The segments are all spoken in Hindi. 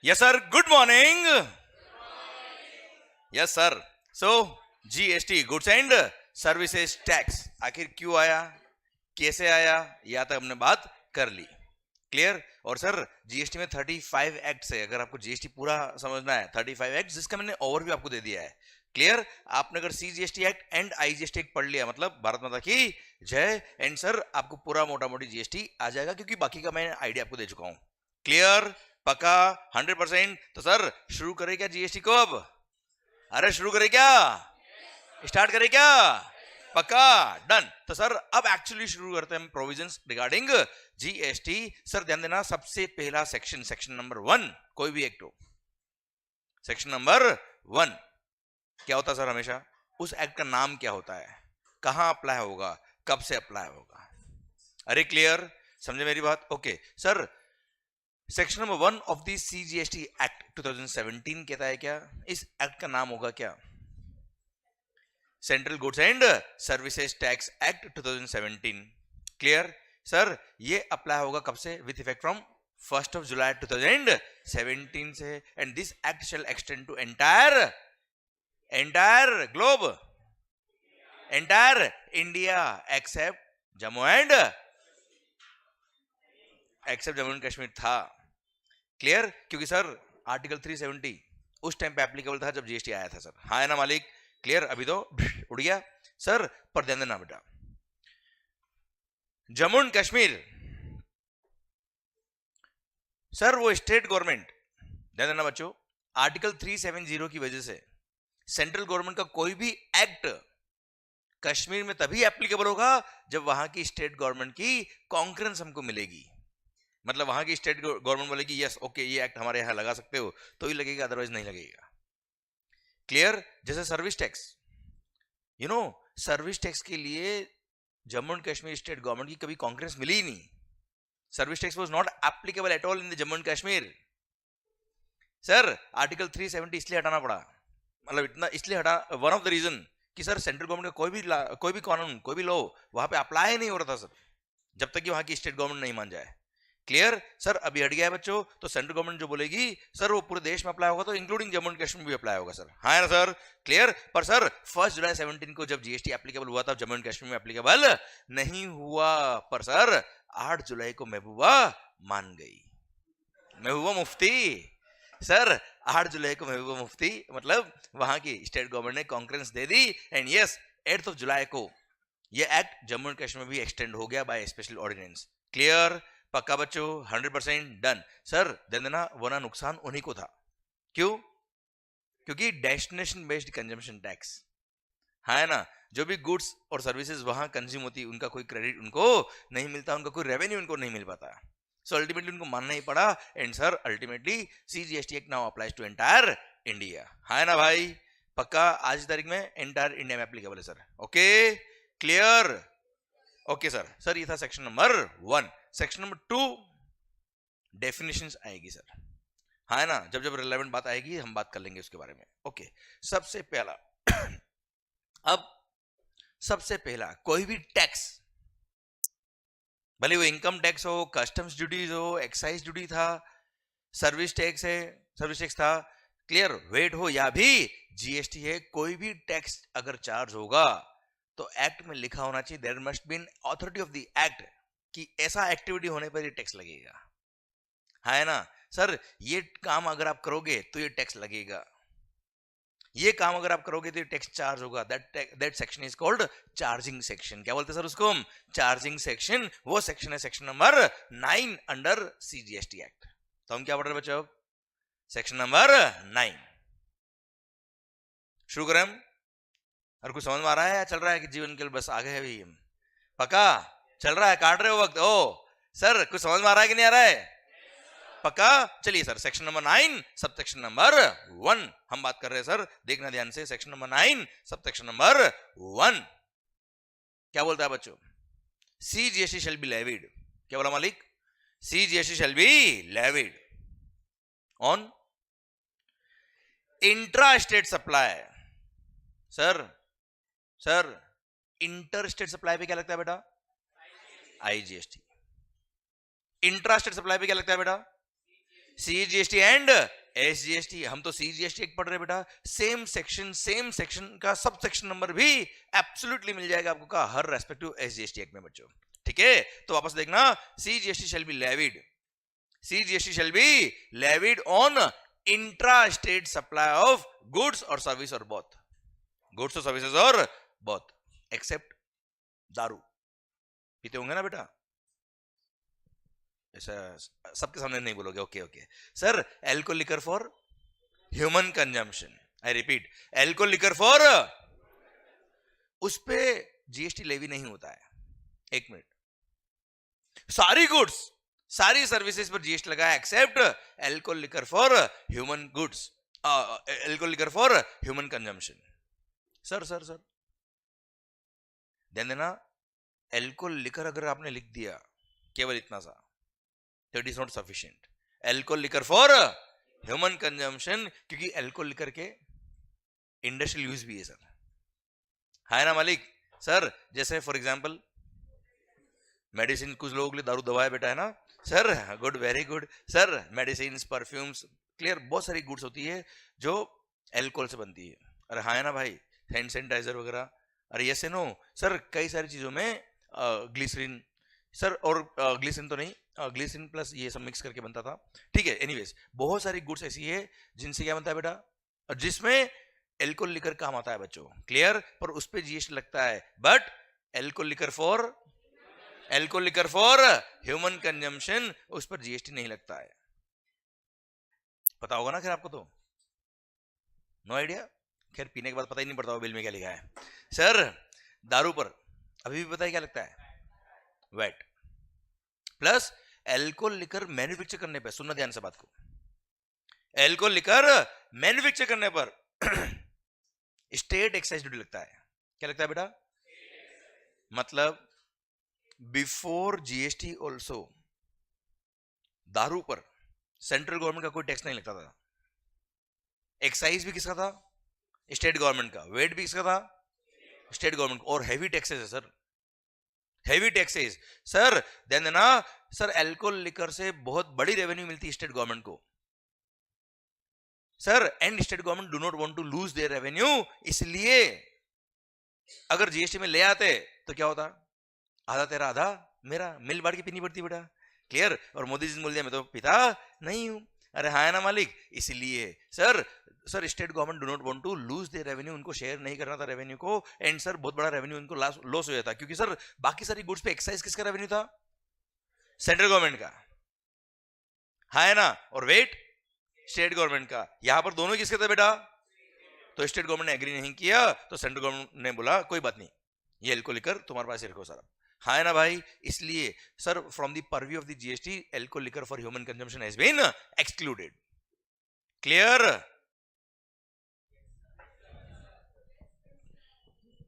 Yes sir, good morning. Yes sir. So GST, goods and services tax, आखिर क्यों आया, कैसे आया, या तक हमने बात कर ली। क्लियर। और सर जीएसटी में 35 एक्ट है, अगर आपको जीएसटी पूरा समझना है 35 एक्ट, जिसका मैंने ओवरव्यू आपको दे दिया है। क्लियर। आपने अगर CGST act and IGST act पढ़ लिया, मतलब भारत माता की जय, एंड सर आपको पूरा मोटा मोटी जीएसटी आ जाएगा, क्योंकि बाकी का मैं आइडिया आपको दे चुका हूं। क्लियर, पक्का, 100%। तो सर शुरू करें क्या जीएसटी को अब? अरे शुरू करें क्या? स्टार्ट करें क्या? पक्का, डन। तो सर अब एक्चुअली शुरू करते हैं हम प्रोविजंस रिगार्डिंग जीएसटी। सर ध्यान देना, सबसे पहला सेक्शन, सेक्शन नंबर 1, कोई भी एक्ट हो, सेक्शन नंबर 1 क्या होता है सर? हमेशा उस एक्ट का नाम क्या होता है, कहां अप्लाई होगा, कब से अप्लाई होगा। अरे क्लियर, समझे मेरी बात? Okay sir, section number 1 of the CGST act 2017 कहता है क्या, इस एक्ट का नाम होगा क्या? Central goods and services tax act 2017। Clear. Sir ये अप्लाई होगा कब से? विथ इफेक्ट फ्रॉम 1 जुलाई 2017 से, and this act shall extend to entire globe, entire India, except Jammu and Kashmir था। क्लियर। क्योंकि सर आर्टिकल 370 उस टाइम पे एप्लीकेबल था जब जीएसटी आया था सर। हाँ है ना मालिक? क्लियर। अभी तो उड़ गया सर, पर ध्यान देना बेटा, जम्मू एंड कश्मीर सर वो स्टेट गवर्नमेंट, ध्यान देना बच्चों, आर्टिकल 370 की वजह से सेंट्रल गवर्नमेंट का कोई भी एक्ट कश्मीर में तभी एप्लीकेबल होगा जब वहां की स्टेट गवर्नमेंट की कॉन्करेंस हमको मिलेगी। मतलब वहां की स्टेट गवर्नमेंट बोलेगी यस ओके ये एक्ट हमारे यहां लगा सकते हो, तो ही लगेगा, अदरवाइज नहीं लगेगा। क्लियर। जैसे service tax, you know service tax के लिए Jammu and Kashmir state government की कभी कॉन्करेंस मिली ही नहीं। Service tax was not applicable at all in the Jammu and Kashmir. Sir article 370 इसलिए हटाना पड़ा, मतलब इतना इसलिए हटा, वन ऑफ द रीजन कि सर सेंट्रल गवर्नमेंट का कोई भी कानून, कोई भी लॉ वहां पे अप्लाई नहीं हो रहा था सर, जब तक कि वहां की स्टेट गवर्नमेंट नहीं मान जाए। क्लियर। सर अभी हट गया है बच्चों, तो सेंट्रल गवर्नमेंट जो बोलेगी सर वो पूरे देश में अप्लाई होगा, तो इंक्लूडिंग जम्मू एंड कश्मीर भी अप्लाई होगा सर। हाँ ना सर? क्लियर। पर सर 1 जुलाई 17 को जब जीएसटी एप्लीकेबल हुआ था, जम्मू एंड कश्मीर में एप्लीकेबल नहीं हुआ, पर सर 8 जुलाई को महबूबा मान गई, महबूबा मुफ्ती। सर 8 जुलाई को महबूबा मुफ्ती, मतलब वहां की स्टेट गवर्नमेंट ने concurrence they the, and yes 8 जुलाई को ये एक्ट जम्मू एंड कश्मीर में भी एक्सटेंड हो गया बाय स्पेशल ऑर्डिनेंस। क्लियर, पक्का बच्चों, 100% डन। सर ध्यान देना, वरना नुकसान उन्हीं को था। क्यों? क्योंकि डेस्टिनेशन बेस्ड कंजम्पशन टैक्स, है ना, जो भी गुड्स और सर्विसेज वहां कंज्यूम होती है उनका कोई क्रेडिट उनको नहीं मिलता, उनका कोई रेवेन्यू उनको नहीं मिल पाता, सो अल्टीमेटली उनको मानना ही पड़ा, and sir ultimately CGST act now applies to entire India. है ना भाई? पक्का आज की तारीख में एंटायर इंडिया में एप्लीकेबल है sir. Okay clear. Okay sir. Sir ये था section number 1। Section number 2 definitions आएगी सर, है ना, जब जब रिलेवेंट बात आएगी हम बात कर लेंगे उसके बारे में। ओके सबसे पहला अब सबसे पहला कोई भी टैक्स, भले वो इनकम टैक्स हो, कस्टम्स ड्यूटीज हो, एक्साइज ड्यूटी था, सर्विस टैक्स है, सर्विस टैक्स था, क्लियर, वेट हो या भी जीएसटी है, कोई भी टैक्स अगर चार्ज होगा तो एक्ट में लिखा होना चाहिए there must be an authority of the act, कि ऐसा एक्टिविटी होने पर ये टैक्स लगेगा। है ना सर? ये काम अगर आप करोगे तो ये टैक्स लगेगा, ये काम अगर आप करोगे तो ये टैक्स चार्ज होगा। That section is called charging section. क्या बोलते हैं सर उसको? Charging section. वो सेक्शन है section number 9 under CGST act. तो हम क्या पढ़ रहे हैं बच्चों? Section number 9। शुरू करें हम? और कुछ समझ में आ रहा है या चल रहा है कि जीवन के लिए बस आगे है भी? पक्का चल रहा है? काट रहे हो वक्त? ओ सर कुछ समझ में आ रहा है कि नहीं आ रहा है? पक्का। चलिए sir section number 9 sub section number 1 हम बात कर रहे हैं सर, देखना ध्यान से। Section number 9 sub section number 1 क्या बोलता है बच्चों? CGST shall be levied. क्या बोला मालिक? CGST shall be levied on intra state supply. Sir inter state supply पे क्या लगता है बेटा? आईजीएसटी। इंट्रा स्टेट सप्लाई पे क्या लगता है बेटा? CGST and SGST। हम तो CGST एक पढ़ रहे बेटा, सेम सेक्शन का सब सेक्शन नंबर भी एब्सोल्युटली मिल जाएगा आपको का हर रेस्पेक्टिव SGST एक्ट में बच्चों। ठीक है, तो वापस देखना, CGST shall be levied, CGST shall be levied on intra-state supply of goods or service or both, goods or services or both, except दारू पीते होंगे ना बेटा, ऐसा सबके सामने नहीं बोलोगे, okay okay sir. Alcohol liquor for human consumption, I repeat, alcohol liquor for, उस पे GST लेवी नहीं होता है। एक मिनट, सारी गुड्स सारी सर्विसेज पर GST लगा है except alcohol liquor for human goods, alcohol liquor for human consumption. Sir sir sir ध्यान देना, एल्कोहल लिकर अगर आपने लिख दिया केवल इतना सा, that is not sufficient, alcohol liquor for human consumption, क्योंकि एल्कोहल लिकर के इंडस्ट्रियल यूज भी है सर, है ना मालिक। सर जैसे फॉर एग्जांपल मेडिसिन, कुछ लोगों के लिए दारू दवा है बेटा, है ना sir, good very good sir, medicine perfumes clear, बहुत सारी गुड्स होती है जो एल्कोहल से बनती है, अरे हाँ है ना भाई, हैंड सैनिटाइजर वगैरह, अरे यस नो सर, कई सारी चीजों में ग्लिसरीन सर, और ग्लिसरीन तो नहीं, ग्लिसरीन प्लस ये सब मिक्स करके बनता था, ठीक है। एनीवेज बहुत सारी गुड्स ऐसी है जिनसे क्या बनता है बेटा, और जिसमें एल्कोहल लिकर काम आता है बच्चों, क्लियर, पर उस पर GST लगता है, but alcohol liquor for human consumption उस पर GST नहीं लगता है। पता होगा ना खैर आपको, तो नो आइडिया, खैर पीने के बाद पता ही नहीं पड़ता बिल में क्या लिखा है। सर दारू पर अभी भी पता है क्या लगता है, VAT, plus alcohol liquor manufacture करने पर, सुनना ध्यान से बात को, एल्कोहल लिकर मैन्युफैक्चर करने पर स्टेट एक्साइज ड्यूटी लगता है। क्या लगता है बेटा, मतलब बिफोर GST ऑल्सो दारू पर सेंट्रल गवर्नमेंट का कोई टैक्स नहीं लगता था, एक्साइज भी किसका था, स्टेट गवर्नमेंट का, वेट भी किसका था, स्टेट गवर्नमेंट, और हैवी टैक्सेस है सर, हैवी टैक्सेस सर, ध्यान देना सर, एल्कोहल लिकर से बहुत बड़ी रेवेन्यू मिलती है स्टेट गवर्नमेंट को sir, and state government do not want to lose their revenue, इसलिए अगर GST में ले आते तो क्या होता, आधा तेरा आधा मेरा, मिल बांट के पीनी पड़ती बेटा, क्लियर, और मोदी जी बोल दिया मैं तो पिता नहीं हूं, अरे हाँ ना मालिक, इसलिए sir state government do not want to lose their revenue, उनको शेयर नहीं करना था रेवेन्यू को, एंड सर बहुत बड़ा रेवेन्यू उनको लॉस हो जाता, क्योंकि सर बाकी सारी गुड्स पे एक्साइज किसका रेवेन्यू था, सेंट्रल गवर्नमेंट का, है ना, और वेट स्टेट गवर्नमेंट का, यहां पर दोनों किसके थे बेटा, तो स्टेट गवर्नमेंट ने एग्री नहीं किया, तो सेंट्रल गवर्नमेंट ने बोला कोई बात नहीं, ये एल्कोहल लिकर तुम्हारे पास ही रखो सर, हाँ ना भाई, इसलिए sir from the purview of the GST alcohol liquor for human consumption has been excluded, clear.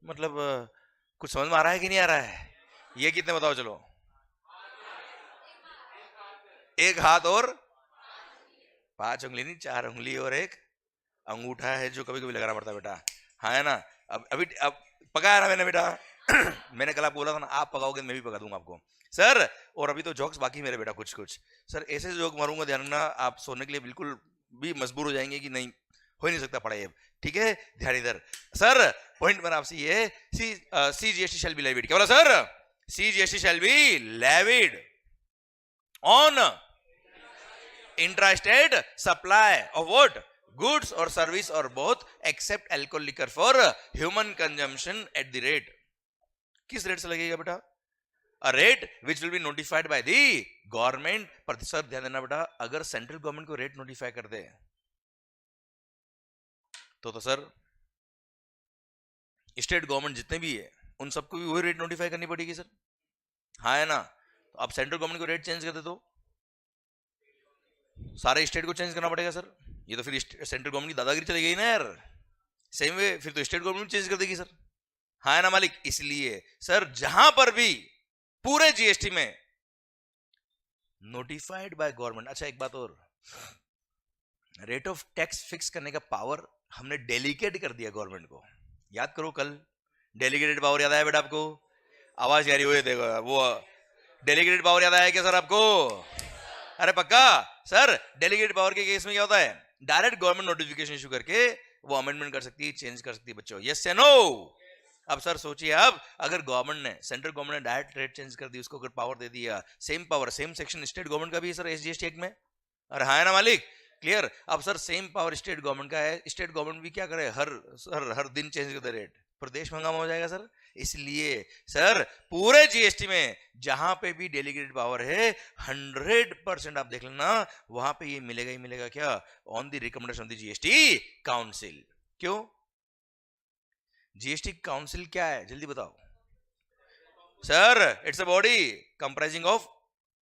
मतलब कुछ समझ में आ रहा है कि नहीं आ रहा है, ये कितने बताओ, चलो एक हाथ और 5 उंगली नहीं, 4 उंगली और एक अंगूठा है जो कभी कभी लगाना पड़ता है बेटा, हाँ है ना। अब पकाया ना मैंने बेटा मैंने कल आपको बोला था ना, आप पकाओगे मैं भी पका दूंगा आपको सर, और अभी तो जोक्स बाकी मेरे बेटा कुछ सर, ऐसे जोक मारूंगा, ध्यान रखना, आप सोने के लिए बिल्कुल भी मजबूर हो जाएंगे कि नहीं हो ही नहीं सकता पढ़ाई अब, ठीक है, ध्यान इधर सर, पॉइंट मेरा आपसे ये, CGST shall be levied, क्या बोला sir, CGST shall be levied on intrastate supply of what, goods or service or both, except alcohol liquor for human consumption at the rate, किस रेट से लगेगा बेटा, a rate which will be notified by the government. पर सर ध्यान देना बेटा, अगर सेंट्रल गवर्नमेंट को रेट नोटिफाई कर दे तो सर स्टेट गवर्नमेंट जितने भी है उन सबको भी वही रेट नोटिफाई करनी पड़ेगी सर, हाँ है ना। तो अब सेंट्रल गवर्नमेंट को रेट चेंज कर दे तो सारे स्टेट को चेंज करना पड़ेगा सर, ये तो फिर सेंट्रल गवर्नमेंट की दादागिरी चली गई ना यार, सेम वे फिर तो स्टेट गवर्नमेंट चेंज कर देगी सर, हाँ ना मालिक। इसलिए सर जहां पर भी पूरे GST में नोटिफाइड बाय गवर्नमेंट, अच्छा एक बात और, रेट ऑफ टैक्स फिक्स करने का पावर हमने डेलीकेट कर दिया गवर्नमेंट को, याद करो कल डेलीगेटेड पावर याद आया बेटा आपको, आवाज यारी हुई देखो, वो डेलीगेटेड पावर याद आया क्या सर आपको, अरे पक्का सर डेलीगेट पावर के केस में क्या होता है, डायरेक्ट गवर्नमेंट नोटिफिकेशन इशू करके वो अमेंडमेंट कर सकती है, चेंज कर सकती है बच्चों, यस या नो। अब सर सोचिए, अब अगर गवर्नमेंट ने, सेंट्रल गवर्नमेंट ने डायरेक्ट रेट चेंज कर दी, उसको अगर पावर दे दिया, same power same section state government का भी है सर एसजीएसटी एक्ट में, अरे हाँ है ना मालिक, क्लियर। अब sir same power state government का है, स्टेट गवर्नमेंट भी क्या करे, हर दिन चेंज कर दे रेट, प्रदेश में हंगामा हो जाएगा सर। इसलिए सर पूरे जीएसटी में जहां पे भी डेलीगेटेड पावर है 100% आप देख लेना, वहां पे ये मिलेगा ही मिलेगा, क्या, on the recommendation of the GST council. क्यों, जीएसटी काउंसिल क्या है जल्दी बताओ sir, it's a body comprising of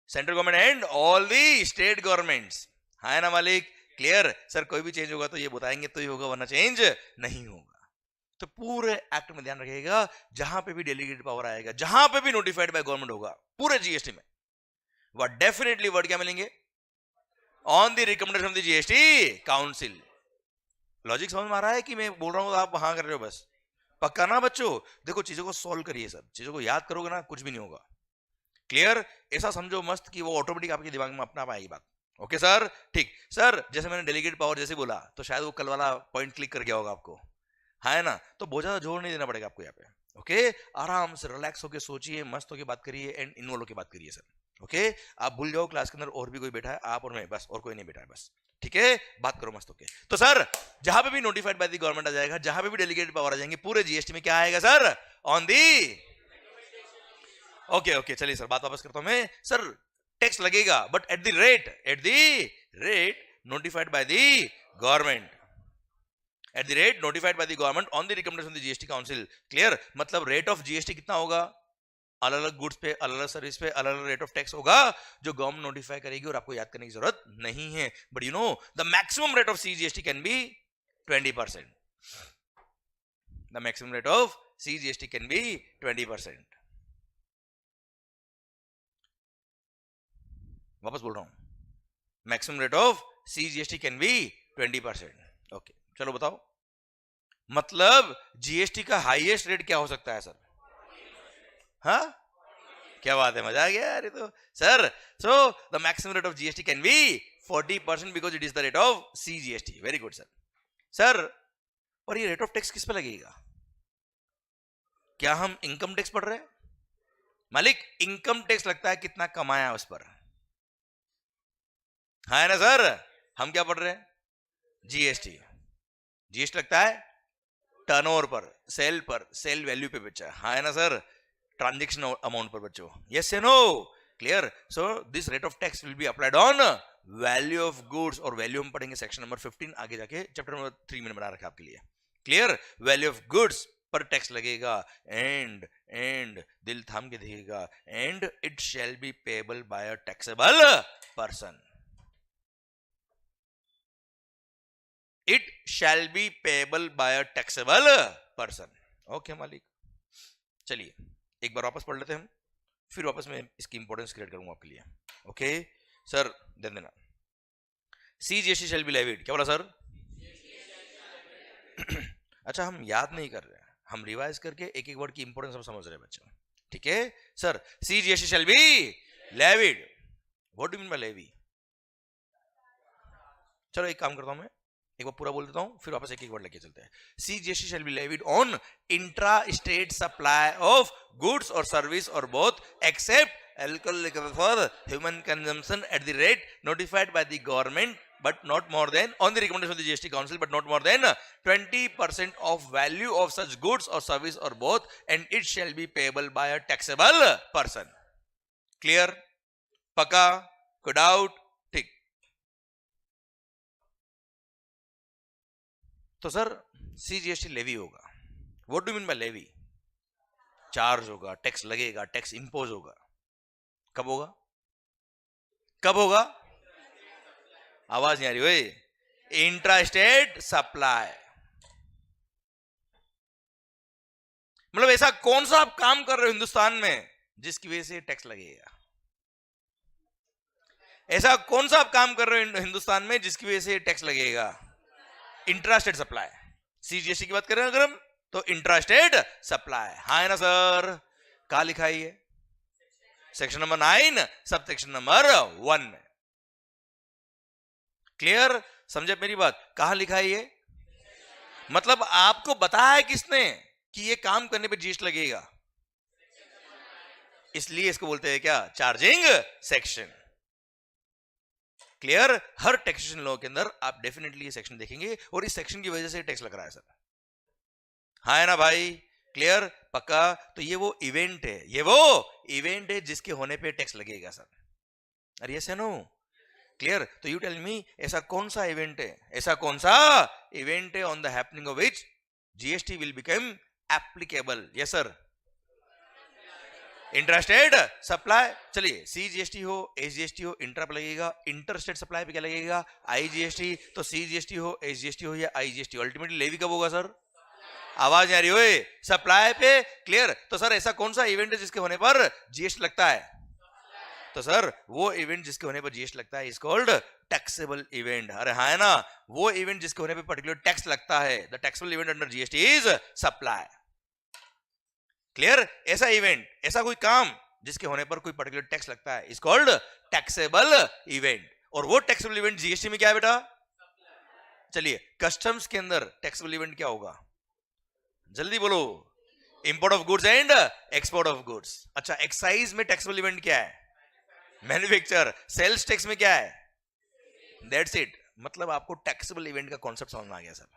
central government and all the state governments, है ना मालिक, क्लियर। सर कोई भी चेंज होगा तो ये बताएंगे तो ही होगा, वरना चेंज नहीं होगा। तो पूरे एक्ट में ध्यान रखिएगा, जहां पे भी डेलीगेटेड पावर आएगा, जहां पे भी नोटिफाइड बाय गवर्नमेंट होगा पूरे जीएसटी में, वह डेफिनेटली वर्ड क्या मिलेंगे, on the recommendation of the GST council. Logic समझ में आ रहा है कि मैं बोल रहा हूं आप हाँ कर रहे हो, बस पक्का ना बच्चों। देखो चीजों को सॉल्व करिए सर, चीजों को याद करोगे ना कुछ भी नहीं होगा, क्लियर। ऐसा समझो मस्त कि वो ऑटोमेटिक आपके दिमाग में अपना आप आएगी बात। ओके सर, ठीक। सर जैसे मैंने डेलीगेट पावर जैसे बोला तो शायद वो कल वाला पॉइंट क्लिक कर गया होगा आपको, है ना, तो बहुत ज्यादा जोर नहीं देना पड़ेगा आपको यहाँ पे। ओके, आराम से रिलैक्स होके सोचिए, मस्त होके बात करिए एंड इन्वॉल्व होके बात करिए सर। ओके, आप भूल जाओ क्लास के अंदर और भी कोई बैठा है, आप और मैं, बस और कोई नहीं बैठा है, बस ठीक है, बात करो मस्त होके। तो सर जहां पे भी नोटिफाइड बाय द गवर्नमेंट आ जाएगा, जहां पे भी डेलीगेटेड पावर आ जाएंगे, पूरे जीएसटी में क्या आएगा सर, ऑन दी। ओके चलिए सर बात वापस करता हूं मैं। सर टैक्स लगेगा but at the rate notified by the government, eight the rate notified by the government on the recommendation of the GST council. Clear, मतलब रेट ऑफ जीएसटी कितना होगा, अलग अलग गुड्स पे, अलग अलग सर्विस पे अलग अलग रेट ऑफ टैक्स होगा जो गवर्नमेंट नोटिफाई करेगी, और आपको याद करने की जरूरत नहीं है। But you know the maximum rate of CGST can be 20%, the maximum rate of CGST can be 20%। वापस बोल रहा हूं, maximum rate of CGST can be 20%। Okay चलो बताओ, मतलब जीएसटी का हाईएस्ट रेट क्या हो सकता है सर, हाँ क्या बात है, मजा आ गया यार ये तो sir. So the maximum rate of GST can be 40% because it is the rate of CGST. Very good sir. Sir और ये रेट ऑफ टैक्स किस पे लगेगा, क्या हम इनकम टैक्स पढ़ रहे हैं मालिक, इनकम टैक्स लगता है कितना कमाया उस पर, है ना सर। हम क्या पढ़ रहे हैं, जीएसटी, जीएसटी लगता है टर्नओवर पर, सेल वैल्यू पे बच्चा, है ना सर, ट्रांजैक्शन अमाउंट पर बच्चों, यस या no, clear. So this rate of tax will be applied on value of goods, और वैल्यू हम पढ़ेंगे सेक्शन नंबर 15 आगे जाके, चैप्टर नंबर 3 में बना रखा आपके लिए, क्लियर। वैल्यू ऑफ गुड्स पर टैक्स लगेगा, एंड दिल थाम के देखिएगा, and it shall be payable bye a taxable person, it shall be payable bye a taxable person. Okay मालिक, चलिए एक बार वापस पढ़ लेते हैं हम, फिर वापस मैं इसकी इंपॉर्टेंस क्रिएट करूंगा आपके लिए। ओके सर ध्यान देना, सीजीएसटी शैल बी लेविड, क्या बोला सर अच्छा हम याद नहीं कर रहे हैं, हम रिवाइज करके एक एक वर्ड की इंपॉर्टेंस हम समझ रहे हैं बच्चों, ठीक है। Sir CGST shall be levied, what do you mean by levy, चलो एक काम करता हूं मैं, एक बार पूरा बोल देता हूं फिर वापस एक एक वर्ड लेके चलते हैं। CGST shall be levied on intra state supply of goods और सर्विस और both except alcohol for human consumption at the rate notified by the government, but not more than, on the recommendation of the GST Council, but not more than 20% of value of such goods or service or both, and it shall be payable by a taxable person. Clear? पक्का? कोई डाउट? ठीक। तो सर सीजीएसटी लेवी होगा, what do mean by levy, charge होगा, टैक्स लगेगा, टैक्स इंपोज होगा, कब होगा, कब होगा, आवाज नहीं आ रही ओए, इंट्रा स्टेट सप्लाई, मतलब ऐसा कौन सा आप काम कर रहे हो हिंदुस्तान में जिसकी वजह से टैक्स लगेगा, ऐसा कौन सा आप काम कर रहे हो हिंदुस्तान में जिसकी वजह से टैक्स लगेगा, इंट्रा स्टेट सप्लाई। सीजीएसटी की बात करें अगर हम तो इंट्रा स्टेट सप्लाई, हाँ है ना सर, कहां लिखा है ये, section number 9 sub section number 1 में, क्लियर? समझे मेरी बात? कहां लिखा है ये? मतलब आपको बताया किसने कि ये काम करने पे जीएसटी लगेगा? इसलिए इसको बोलते हैं क्या? Charging section. क्लियर? हर टैक्सेशन लॉ के अंदर आप डेफिनेटली ये सेक्शन देखेंगे और इस सेक्शन की वजह से टैक्स लग रहा है सर। हाँ है ना भाई? क्लियर? पक्का? तो ये वो इवेंट है, ये वो इवेंट है जिसके होने पे टैक्स लगेगा सर। अरे यस है नो? क्लियर? तो यू टेल मी, ऐसा कौन सा इवेंट है, ऐसा कौन सा इवेंट है on the happening of which GST will become applicable? Yes sir. Interstate supply. चलिए सीजीएसटी हो, एसजीएसटी हो, इंट्रा पे लगेगा। इंटरस्टेट सप्लाई पे क्या लगेगा? आईजीएसटी। तो सीजीएसटी हो, एसजीएसटी हो या आईजीएसटी, अल्टीमेटली लेवी कब होगा सर? आवाज नहीं आ रही होए? सप्लाई पे। क्लियर? तो सर ऐसा कौन सा इवेंट है जिसके होने पर जीएसटी लगता है? तो सर वो इवेंट जिसके होने पर जीएसटी लगता है इज कॉल्ड टैक्सेबल इवेंट। अरे हाँ है ना? वो इवेंट जिसके होने पर पर्टिकुलर टैक्स लगता है, the taxable event under GST is supply. Clear? ऐसा इवेंट, ऐसा कोई काम जिसके होने पर कोई पर्टिकुलर टैक्स लगता है इज कॉल्ड टैक्सेबल इवेंट। और वो टैक्सेबल इवेंट जीएसटी में क्या है बेटा? चलिए कस्टम्स के अंदर टैक्सेबल इवेंट क्या होगा? जल्दी बोलो। Import of goods and export of goods. अच्छा, एक्साइज में टैक्सेबल इवेंट क्या है? मैन्युफैक्चर। सेल्स टैक्स में क्या है? That's it. मतलब आपको टैक्सेबल इवेंट का कॉन्सेप्ट समझ में आ गया सर।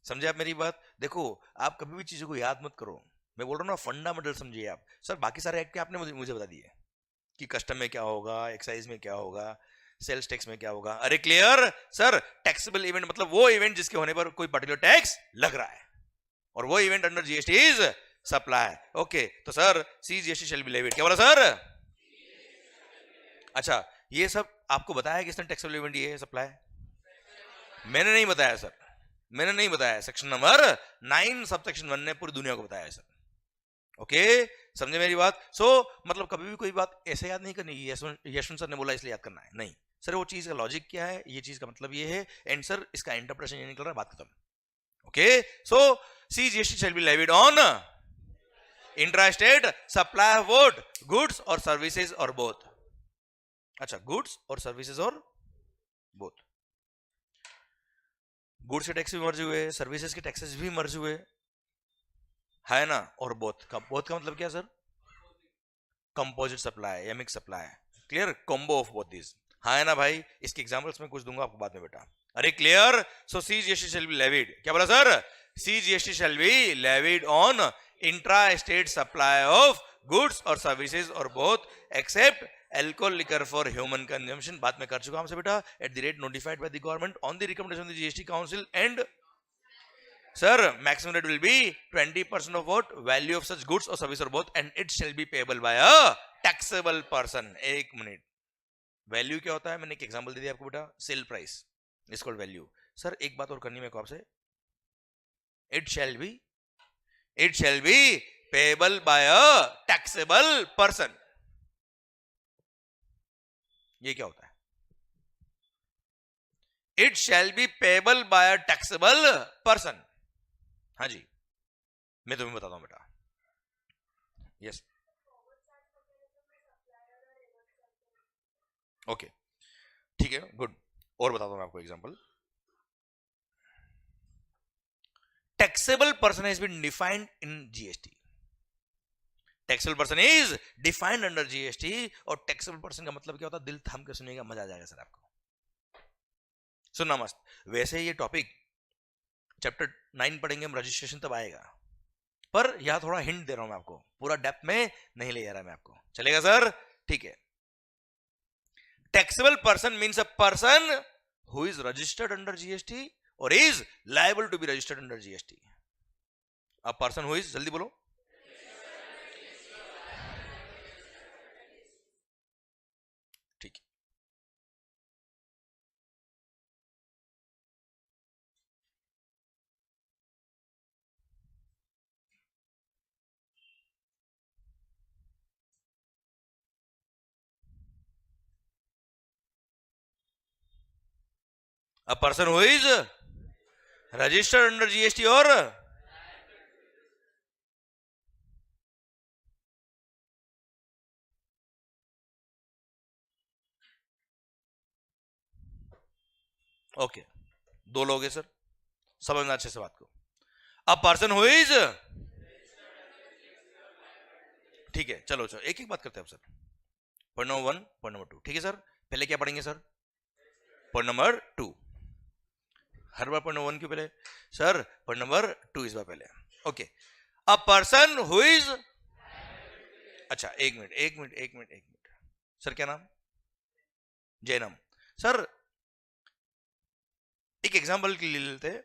समझे आप मेरी बात? देखो आप कभी भी चीजों को याद मत करो, मैं बोल रहा हूँ ना फंडामेंटल समझिए आप। सर बाकी सारे एक्ट आपने मुझे बता दिए कि कस्टम में क्या होगा, एक्साइज में क्या होगा, सेल्स टैक्स में क्या होगा। अरे क्लियर? सर टैक्सेबल इवेंट मतलब वो इवेंट जिसके होने पर कोई पर्टिकुलर टैक्स लग रहा है, और वो event under GST is supply. Okay, तो sir CGST shall be levied. क्या बोला सर? अच्छा, ये सब आपको बताया किसने? टैक्सेबल इवेंट ये सप्लाई? मैंने नहीं बताया सर, मैंने नहीं बताया। सेक्शन नंबर 9 सब सेक्शन 1 ने पूरी दुनिया को बताया सर। ओके, समझे मेरी बात? मतलब कभी भी कोई बात ऐसे याद नहीं करनी यशवंत सर ने बोला इसलिए याद करना है, नहीं सर। वो चीज का लॉजिक क्या है, ये चीज का मतलब ये है, एंड सर इसका इंटरप्रिटेशन ये निकल रहा है, बात खत्म। Okay, so CGST shall be levied on intra state supply of what? Goods और सर्विसेज और बोथ। अच्छा, गुड्स और सर्विसेज और बोथ। गुड्स के टैक्स भी मर्ज हुए, सर्विसेज के टैक्सेस भी मर्ज हुए, है ना? और बोथ का मतलब क्या सर? कंपोजिट सप्लाई या mix supply. Clear? Combo of both this. हाँ है ना भाई? इसके एग्जांपल्स में कुछ दूंगा आपको बाद में बेटा। अरे clear? So CGST shall be levied. क्या बोला sir? CGST shall be levied on intra state supply of goods और सर्विसेज और both except alcohol liquor for human consumption. बात में कर चुका हमसे बेटा। At the rate notified by the government on the recommendation of the GST council and sir maximum rate will be 20% of what value of such goods or service or both and it shall be payable by a taxable person। एक मिनट, वैल्यू क्या होता है? मैंने एक एग्जांपल दे दिया आपको बेटा, sale price is called value. Sir एक बात और करनी है मेरे को आपसे, it shall be payable by a taxable person. ये क्या होता है? It shall be payable by a taxable person. हाँ जी, मैं तुम्हें बताता हूं बेटा। यस, ओके, ठीक है, गुड। और बताता हूं मैं आपको example. Taxable person has been defined in GST. Taxable person is defined under GST. और टैक्सेबल पर्सन का मतलब क्या होता है? दिल थाम के सुनिएगा, मजा आ जाएगा सर आपको, सुनना मस्त। वैसे ये टॉपिक चैप्टर 9 पढ़ेंगे हम, रजिस्ट्रेशन तब आएगा, पर यहां थोड़ा हिंट दे रहा हूं मैं आपको, पूरा डेप्थ में नहीं ले जा रहा मैं आपको। चलेगा सर? ठीक है। Taxable person means a person who is registered under GST और is liable to be registered under GST. A person who is, जल्दी बोलो। ठीक है, a person who is registered under GST और ओके, दो लोग हैं सर, समझना अच्छे से बात को। अ पर्सन हु इज, ठीक है, चलो चलो एक एक बात करते हैं sir. Point number 1, point number 2, ठीक है सर। पहले क्या पढ़ेंगे सर? Point number 2। हर बार पॉइंट नंबर 1 क्यों पहले सर? पॉइंट नंबर 2 इस बार पहले। Okay, a person who is, अच्छा एक मिनट सर, क्या नाम? जैनम। सर एक एग्जांपल के लिए लेते हैं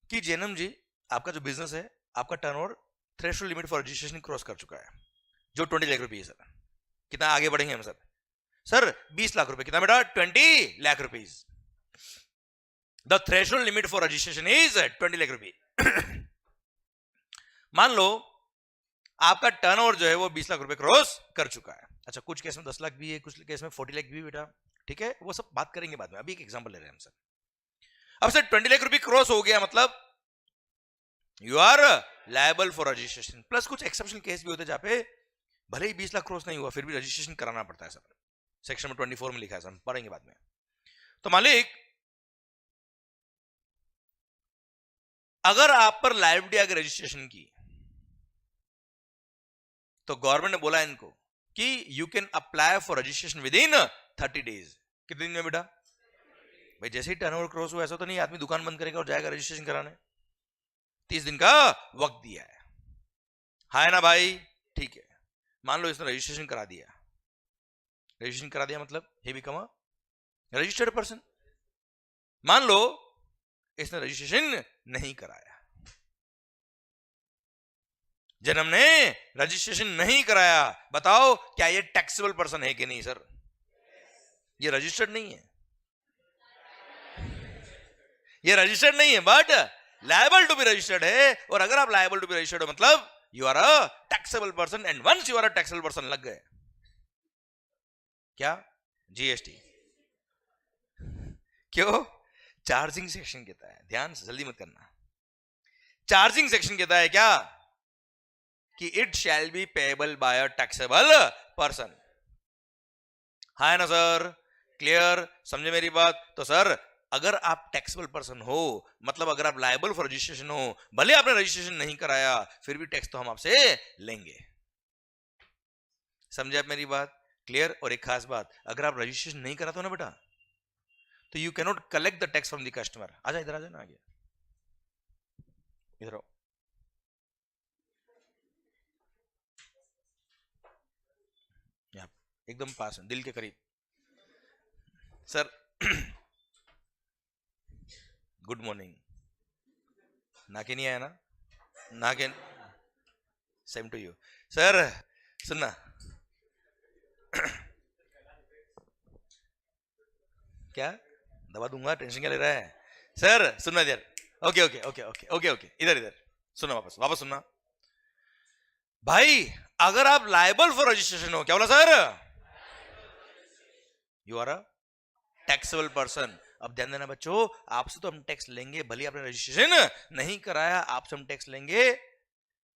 कि जैनम जी, आपका जो बिजनेस है, आपका turnover threshold limit for registration cross कर चुका है, जो 20 लाख रुपए है सर। कितना आगे बढ़ेंगे हम सर? सर 20 लाख रुपए। कितना बेटा? 20 lakh rupees. The threshold limit for registration is 20 lakh रुपए। मान लो आपका टर्नओवर जो है वो 20 लाख रुपए क्रॉस कर चुका है। अच्छा, कुछ केस में 10 लाख भी है, कुछ केस में 40 लाख भी है बेटा, ठीक है, वो सब बात करेंगे बाद में, अभी एक एग्जांपल ले रहे हैं हम सर। अब सर 20 लाख रुपए क्रॉस हो गया, मतलब you are liable for registration. Plus कुछ एक्सेप्शनल केस भी होते हैं जहां पे भले ही 20 लाख क्रॉस नहीं हुआ, फिर भी रजिस्ट्रेशन कराना पड़ता है सर। सेक्शन में 24 में लिखा है सर, पढ़ेंगे बाद में। तो मालिक, अगर आप पर लायबिलिटी आगे रजिस्ट्रेशन की, तो गवर्नमेंट ने बोला इनको कि you can apply for registration with in 30 days. कितने दिन में बेटा? भाई जैसे ही टर्नओवर क्रॉस हुआ, ऐसा तो नहीं आदमी दुकान बंद करेगा और जाएगा रजिस्ट्रेशन कराने। 30 दिन का वक्त दिया है, है ना भाई? ठीक है, मान लो इसने रजिस्ट्रेशन करा दिया। रजिस्ट्रेशन करा दिया मतलब he become a registered person. मान लो इसने रजिस्ट्रेशन नहीं कराया, जन्म ने रजिस्ट्रेशन नहीं कराया, बताओ क्या ये टैक्सेबल पर्सन है कि नहीं सर? ये रजिस्टर्ड नहीं है, ये रजिस्टर्ड नहीं है, but liable to be registered है। और अगर आप लायबल टू बी रजिस्टर्ड हो मतलब you are a taxable person, and once you are a taxable person लग गए क्या? जीएसटी। क्यों? चार्जिंग सेक्शन कहता है, ध्यान से, जल्दी मत करना। चार्जिंग सेक्शन कहता है क्या? कि it shall be payable bye a taxable person. है ना सर? क्लियर? समझे मेरी बात? तो सर अगर आप टैक्सेबल पर्सन हो, मतलब अगर आप लायबल फॉर रजिस्ट्रेशन हो, भले आपने रजिस्ट्रेशन नहीं कराया, फिर भी टैक्स तो हम आपसे लेंगे। समझे आप मेरी बात? क्लियर? और एक खास बात, अगर आप रजिस्ट्रेशन नहीं कराते हो ना बेटा, तो you can not collect the tax from the customer. आजा इधर, आजा ना, आगे इधर आओ। यहाँ एकदम पास है, दिल के करीब सर। Good morning. नाके नहीं आया ना? नाके, सेम टू यू सर। सुनना, क्या दबा दूंगा, टेंशन क्या ले रहा है सर? सुनना इधर। Okay okay okay okay okay okay, इधर इधर सुनना, वापस वापस सुनना भाई। अगर आप लायबल फॉर रजिस्ट्रेशन हो, क्या बोला sir? You are a taxable person. अब ध्यान देना बच्चों, आपसे तो हम टैक्स लेंगे, भले आपने रजिस्ट्रेशन नहीं कराया, आपसे हम टैक्स लेंगे।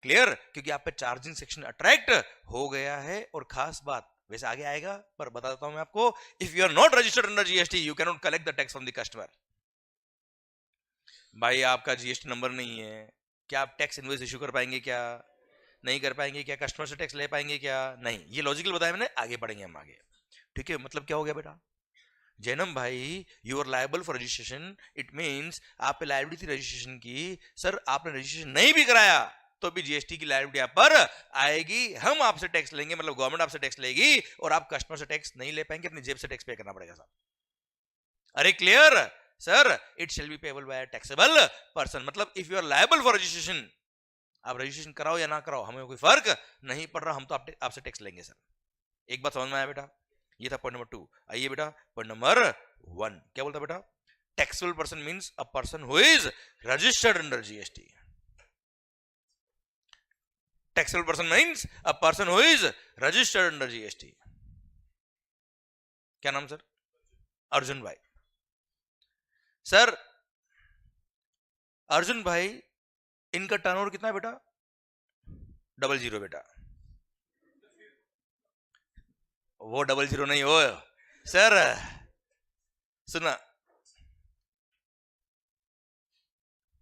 क्लियर? क्योंकि आप पे चार्जिंग सेक्शन अट्रैक्ट हो गया है। और खास बात, वैसे आगे आएगा पर बता देता हूं मैं आपको, if you are not registered under GST you can not collect the tax from the customer. भाई आपका जीएसटी नंबर नहीं है, क्या आप टैक्स इनवॉइस इशू कर पाएंगे? क्या नहीं कर पाएंगे? क्या कस्टमर से टैक्स ले पाएंगे? क्या नहीं? ये लॉजिकल बताया मैंने, आगे बढ़ेंगे हम आगे, ठीक है? मतलब क्या हो गया बेटा? जैनम भाई, you are liable for registration, it means आप पे लायबिलिटी थी रजिस्ट्रेशन की। सर आपने रजिस्ट्रेशन नहीं भी कराया तो भी जीएसटी की लायबिलिटी आप पर आएगी, हम आपसे टैक्स लेंगे, मतलब गवर्नमेंट आपसे टैक्स लेगी, और आप कस्टमर से टैक्स नहीं ले पाएंगे, अपनी जेब से टैक्स पे करना पड़ेगा साहब। अरे clear sir? It shall be payable by taxable person, मतलब if you are liable for registration, आप रजिस्ट्रेशन कराओ या ना कराओ, हमें कोई फर्क नहीं पड़ रहा, हम तो आपसे टैक्स लेंगे सर। एक बात समझ में आया बेटा? ये था पॉइंट नंबर 2। आइए बेटा पॉइंट नंबर 1, क्या बोलता बेटा? Taxable person means a person who is registered under GST. Taxable person means a person who is registered under GST. क्या नाम सर? अर्जुन भाई। सर अर्जुन भाई, इनका टर्नओवर कितना है बेटा? 00 बेटा। वो 00 नहीं हो सर, सुना,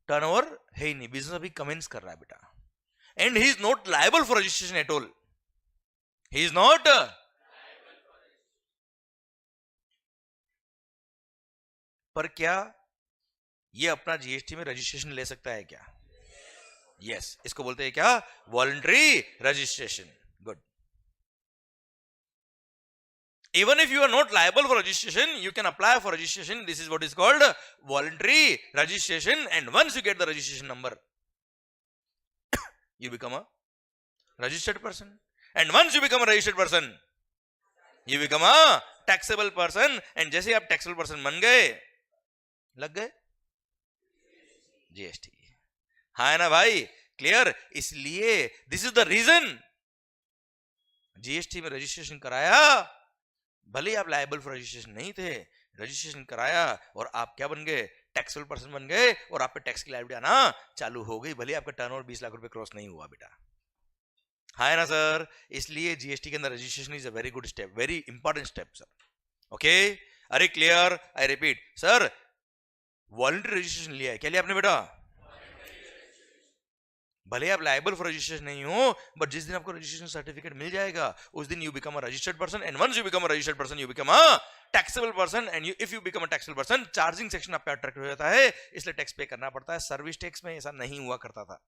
टर्नओवर है ही नहीं, बिजनेस अभी कमेंस कर रहा है बेटा, and he is not liable for registration at all, he is not. पर क्या ये अपना जीएसटी में रजिस्ट्रेशन ले सकता है क्या? यस, इसको बोलते हैं क्या? Voluntary registration. Good. Even if you are not liable for registration, you can apply for registration. This is what is called voluntary registration. And once you get the registration number, you become a registered person. And once you become a registered person, you become a taxable person. And जैसे आप taxable person बन गए, लग गए जीएसटी। हाँ है ना भाई? क्लियर? इसलिए this is the reason GST में रजिस्ट्रेशन कराया, भले आप लायबल फॉर रजिस्ट्रेशन नहीं थे, रजिस्ट्रेशन कराया और आप क्या बन गए? टैक्सेबल पर्सन बन गए, और आप पे टैक्स की लायबिलिटी आना चालू हो गई, भले आपका टर्नओवर 20 लाख रुपए क्रॉस नहीं हुआ बेटा। हाँ है ना सर? इसलिए जीएसटी के अंदर registration is a very good step, very important step sir. Okay, अरे clear? I repeat sir, voluntary registration लिया है, क्या लिया आपने बेटा? भले आप लायबल फॉर रजिस्ट्रेशन नहीं हो, बट जिस दिन आपको रजिस्ट्रेशन सर्टिफिकेट मिल जाएगा उस दिन you become a registered person, and once you become a registered person you become a taxable person, and if you become a taxable person, charging section आप पे अट्रैक्ट हो जाता है, इसलिए टैक्स पे करना पड़ता है। सर्विस टैक्स में ऐसा नहीं हुआ करता था,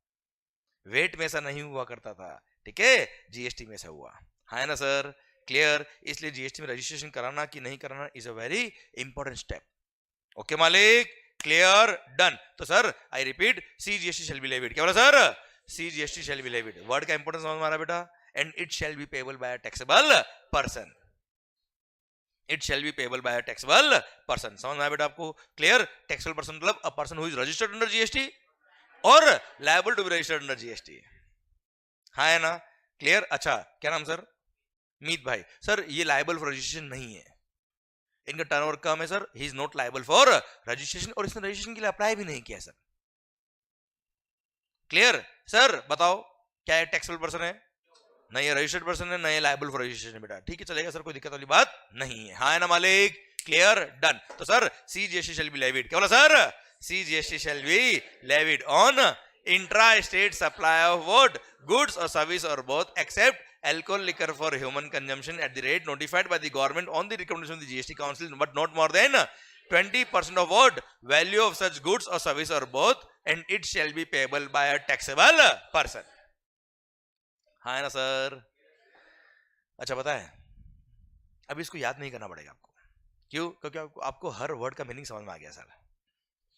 वेट में ऐसा नहीं हुआ करता था, ठीक है? जीएसटी में ऐसा हुआ। हाँ ना सर? क्लियर? इसलिए जीएसटी में रजिस्ट्रेशन कराना कि नहीं कराना is a very important step. Okay मालिक? क्लियर? डन। तो sir I repeat, CGST shall be levied. क्या बोला sir? CGST shall be levied. Word का इंपोर्टेंस समझ में आ रहा बेटा? And it shall be payable bye a taxable person, it shall be payable bye a taxable person. समझ में आया बेटा आपको? क्लियर? टैक्सेबल पर्सन मतलब a person who is registered under GST और liable to be registered under GST. हाँ है ना? क्लियर? अच्छा, क्या नाम सर? मीत भाई। सर ये लायबल फॉर रजिस्ट्रेशन नहीं है, इनका टर्नओवर कम है sir, he is not liable for registration, और इसने रजिस्ट्रेशन के लिए अप्लाई भी नहीं किया सर। क्लियर? सर बताओ क्या है? टैक्सेबल पर्सन है? नहीं है। रजिस्टर्ड पर्सन है? नहीं है। लायबल फॉर रजिस्ट्रेशन बेटा। ठीक है, चलेगा सर, कोई दिक्कत वाली बात नहीं है। हाँ है ना मालिक? क्लियर? डन। तो sir CGST shall be levied. क्या बोला sir? CGST shall be levied on intra state supply of what? Goods और सर्विस और both except alcohol liquor for human consumption at the rate notified by the government on the recommendation of the GST Council, but not more than 20% of what? Value of such goods or service or both, and it shall be payable by a taxable person. हाँ है ना सर? अच्छा, पता है अब इसको याद नहीं करना पड़ेगा आपको। क्यों? क्योंकि आपको हर वर्ड का मीनिंग समझ में आ गया सर।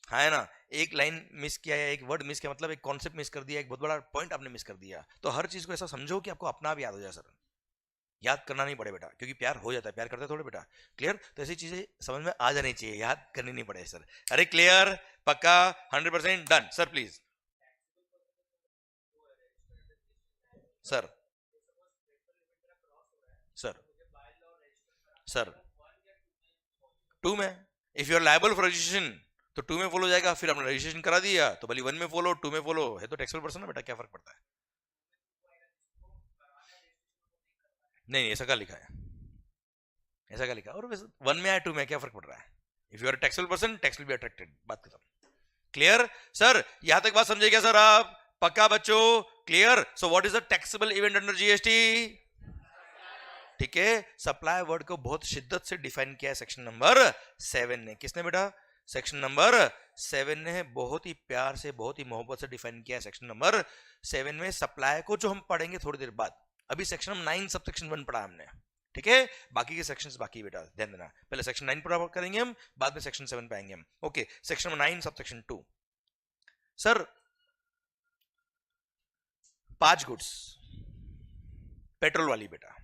हाँ है ना? एक लाइन मिस किया है, एक वर्ड मिस किया, मतलब एक कॉन्सेप्ट मिस कर दिया, एक बहुत बड़ा पॉइंट आपने मिस कर दिया, तो हर चीज को ऐसा समझो कि आपको अपना भी याद हो जाए सर। याद करना नहीं पड़े बेटा, क्योंकि प्यार हो जाता है, प्यार करते थोड़े बेटा। क्लियर? तो ऐसी चीजें समझ में आ जानी चाहिए, याद करनी नहीं पड़े सर। अरे क्लियर? पक्का? 100% done. Sir please sir, sir sir 2 में if you are liable for registration तो 2 में फॉलो जाएगा, फिर आपने रजिस्ट्रेशन करा दिया तो भले 1 में फॉलो 2 में फॉलो है, तो टैक्सेबल पर्सन है बेटा, क्या फर्क पड़ता है? नहीं, ऐसा क्या लिखा है? ऐसा क्या लिखा? और 1 में आया 2 में क्या फर्क पड़ रहा है? If you are taxable person, tax will be attracted. बात खत्म। क्लियर? सर यहां तक बात समझे क्या सर आप? पक्का बच्चों? Clear? So what is the taxable event under GST? ठीक है, सप्लाई वर्ड को बहुत शिद्दत से डिफाइन किया है सेक्शन नंबर 7 ने। किसने बेटा? सेक्शन नंबर 7 ने बहुत ही प्यार से, बहुत ही मोहब्बत से डिफाइन किया है सेक्शन नंबर 7 में सप्लाई को, जो हम पढ़ेंगे थोड़ी देर बाद। अभी सेक्शन 9 सब सेक्शन 1 पढ़ा हमने, ठीक है? बाकी के सेक्शंस बाकी बेटा, ध्यान देना। पहले सेक्शन 9 पूरा करेंगे हम, बाद में सेक्शन 7 पे आएंगे हम। Okay, section 9 sub section 2। Sir 5 goods petrol वाली बेटा,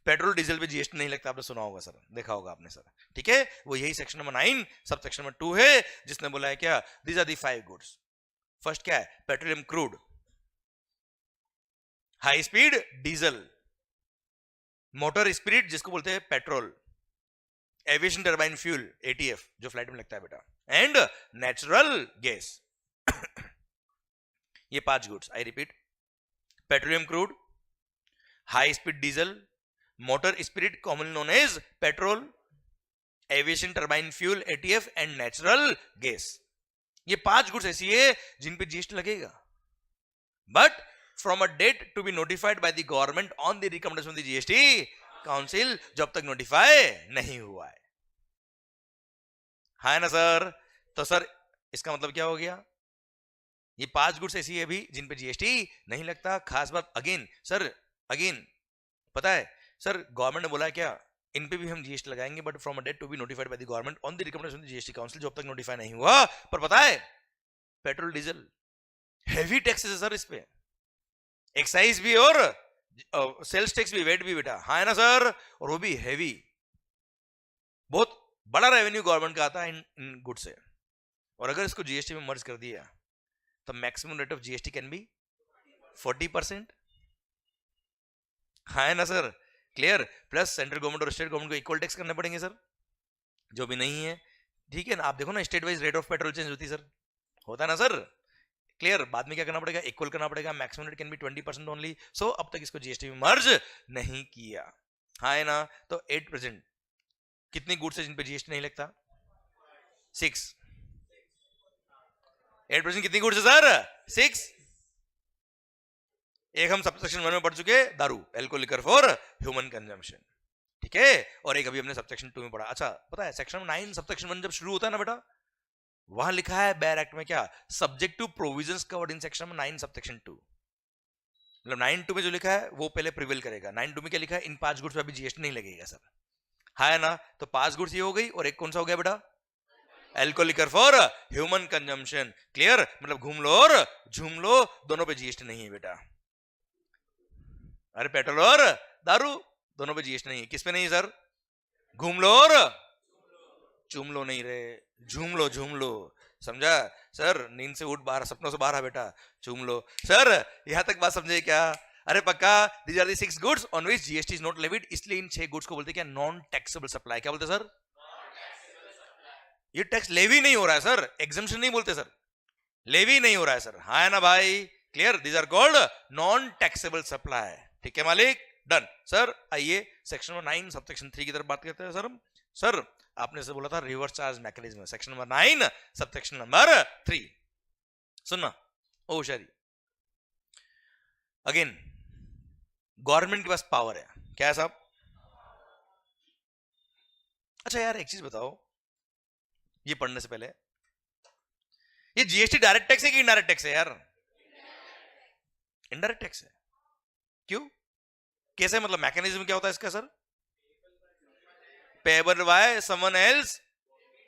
पेट्रोल डीजल पे जीएसटी नहीं लगता, आपने सुना होगा सर, देखा होगा आपने सर, ठीक है? वो यही section number 9 sub section number 2 है, जिसने बोला है क्या? These are the 5 goods. First क्या है? Petroleum crude, high speed diesel, motor spirit जिसको बोलते हैं petrol, aviation turbine fuel ATF जो फ्लाइट में लगता है बेटा, एंड नेचुरल गैस। ये 5 goods, I repeat, petroleum crude, high speed diesel, motor spirit commonly known as petrol, aviation turbine fuel ATF, and natural gas. ये 5 गुड्स ऐसी है जिन पे जीएसटी लगेगा, but from a date to be notified by the government on the recommendation of the GST council, जब तक नोटिफाई नहीं हुआ है। हाँ ना सर? तो सर इसका मतलब क्या हो गया? ये 5 गुड्स ऐसी है भी जिन पे जीएसटी नहीं लगता। खास बात अगेन पता है सर, गवर्नमेंट ने बोला है क्या, इन पे भी हम जीएसटी लगाएंगे, but from a date to be notified by the government on the recommendation of the GST council, जब तक नोटिफाई नहीं हुआ। पर पता है पेट्रोल डीजल हेवी टैक्सेस है सर इस पे, एक्साइज भी और सेल्स टैक्स भी, वेट भी बेटा। हाँ है ना सर? और वो भी हेवी, बहुत बड़ा रेवेन्यू गवर्नमेंट का आता है इन गुड्स से। और अगर इसको जीएसटी में मर्ज कर दिया तो maximum rate of GST can be 40%। हाँ है ना sir? Clear? Plus central government और स्टेट गवर्नमेंट को इक्वल टैक्स करने पड़ेंगे सर, जो भी नहीं है। ठीक है ना? आप देखो ना, state wise rate of petrol change होती है सर, होता है ना सर? क्लियर? बाद में क्या करना पड़ेगा? इक्वल करना पड़ेगा। Maximum rate can be 20% only. So अब तक इसको जीएसटी में मर्ज नहीं किया। हाँ है ना? तो 8% कितनी गुड्स है जिन पे जीएसटी नहीं लगता? 6। 8% कितनी गुड्स है सर? 6। एक हम सबसेक्शन 1 में पढ़ चुके, दारू, alcohol liquor for human consumption. ठीक है? और एक अभी हमने सबसेक्शन 2 में पढ़ा। अच्छा पता है सेक्शन 9 सबसेक्शन 1 जब शुरू होता है ना बेटा, वहां लिखा है बेयर एक्ट में क्या, subject to provisions covered in section 9 subsection 2। मतलब 9(2) में जो लिखा है वो पहले प्रिवेल करेगा। 9(2) में क्या लिखा है? इन 5 गुड्स पे अभी जीएसटी नहीं लगेगा सर। हाँ है ना? तो 5 गुड्स ये हो गई, और एक कौन सा हो गया बेटा? Alcohol liquor for human consumption. Clear? मतलब घूम लो और झूम लो, दोनों पे जीएसटी नहीं है बेटा। अरे पेट्रोल और दारू दोनों पे जीएसटी नहीं है। किस पे नहीं है सर? घूम लो और चूम लो नहीं रे, झूम लो। समझा सर? नींद से उठ, बाहर सपनों से बाहर आ बेटा, चूम लो। सर यहां तक बात समझे क्या? अरे पक्का? These are the 6 goods on which GST is not levied. इसलिए इन 6 गुड्स को बोलते क्या? Non taxable supply. क्या बोलते सर? ये टैक्स लेवी नहीं हो रहा है सर, एग्जम्पशन नहीं बोलते सर, लेवी नहीं हो रहा है सर। हाँ है ना भाई? Clear? These are called non taxable supply. ठीक है मालिक? डन। सर आइए सेक्शन 9 सबसेक्शन 3 की तरफ बात करते हैं सर। सर आपने से बोला था reverse charge mechanism, section number 9 subsection number 3। सुनना ओ होशियारी, अगेन गवर्नमेंट के पास पावर है। क्या है साहब? अच्छा यार एक चीज बताओ, ये पढ़ने से पहले, ये जीएसटी डायरेक्ट टैक्स है कि इनडायरेक्ट टैक्स है यार? इनडायरेक्ट टैक्स है। क्यों? कैसे? मतलब मैकेनिज्म क्या होता है इसका sir? Payable by someone else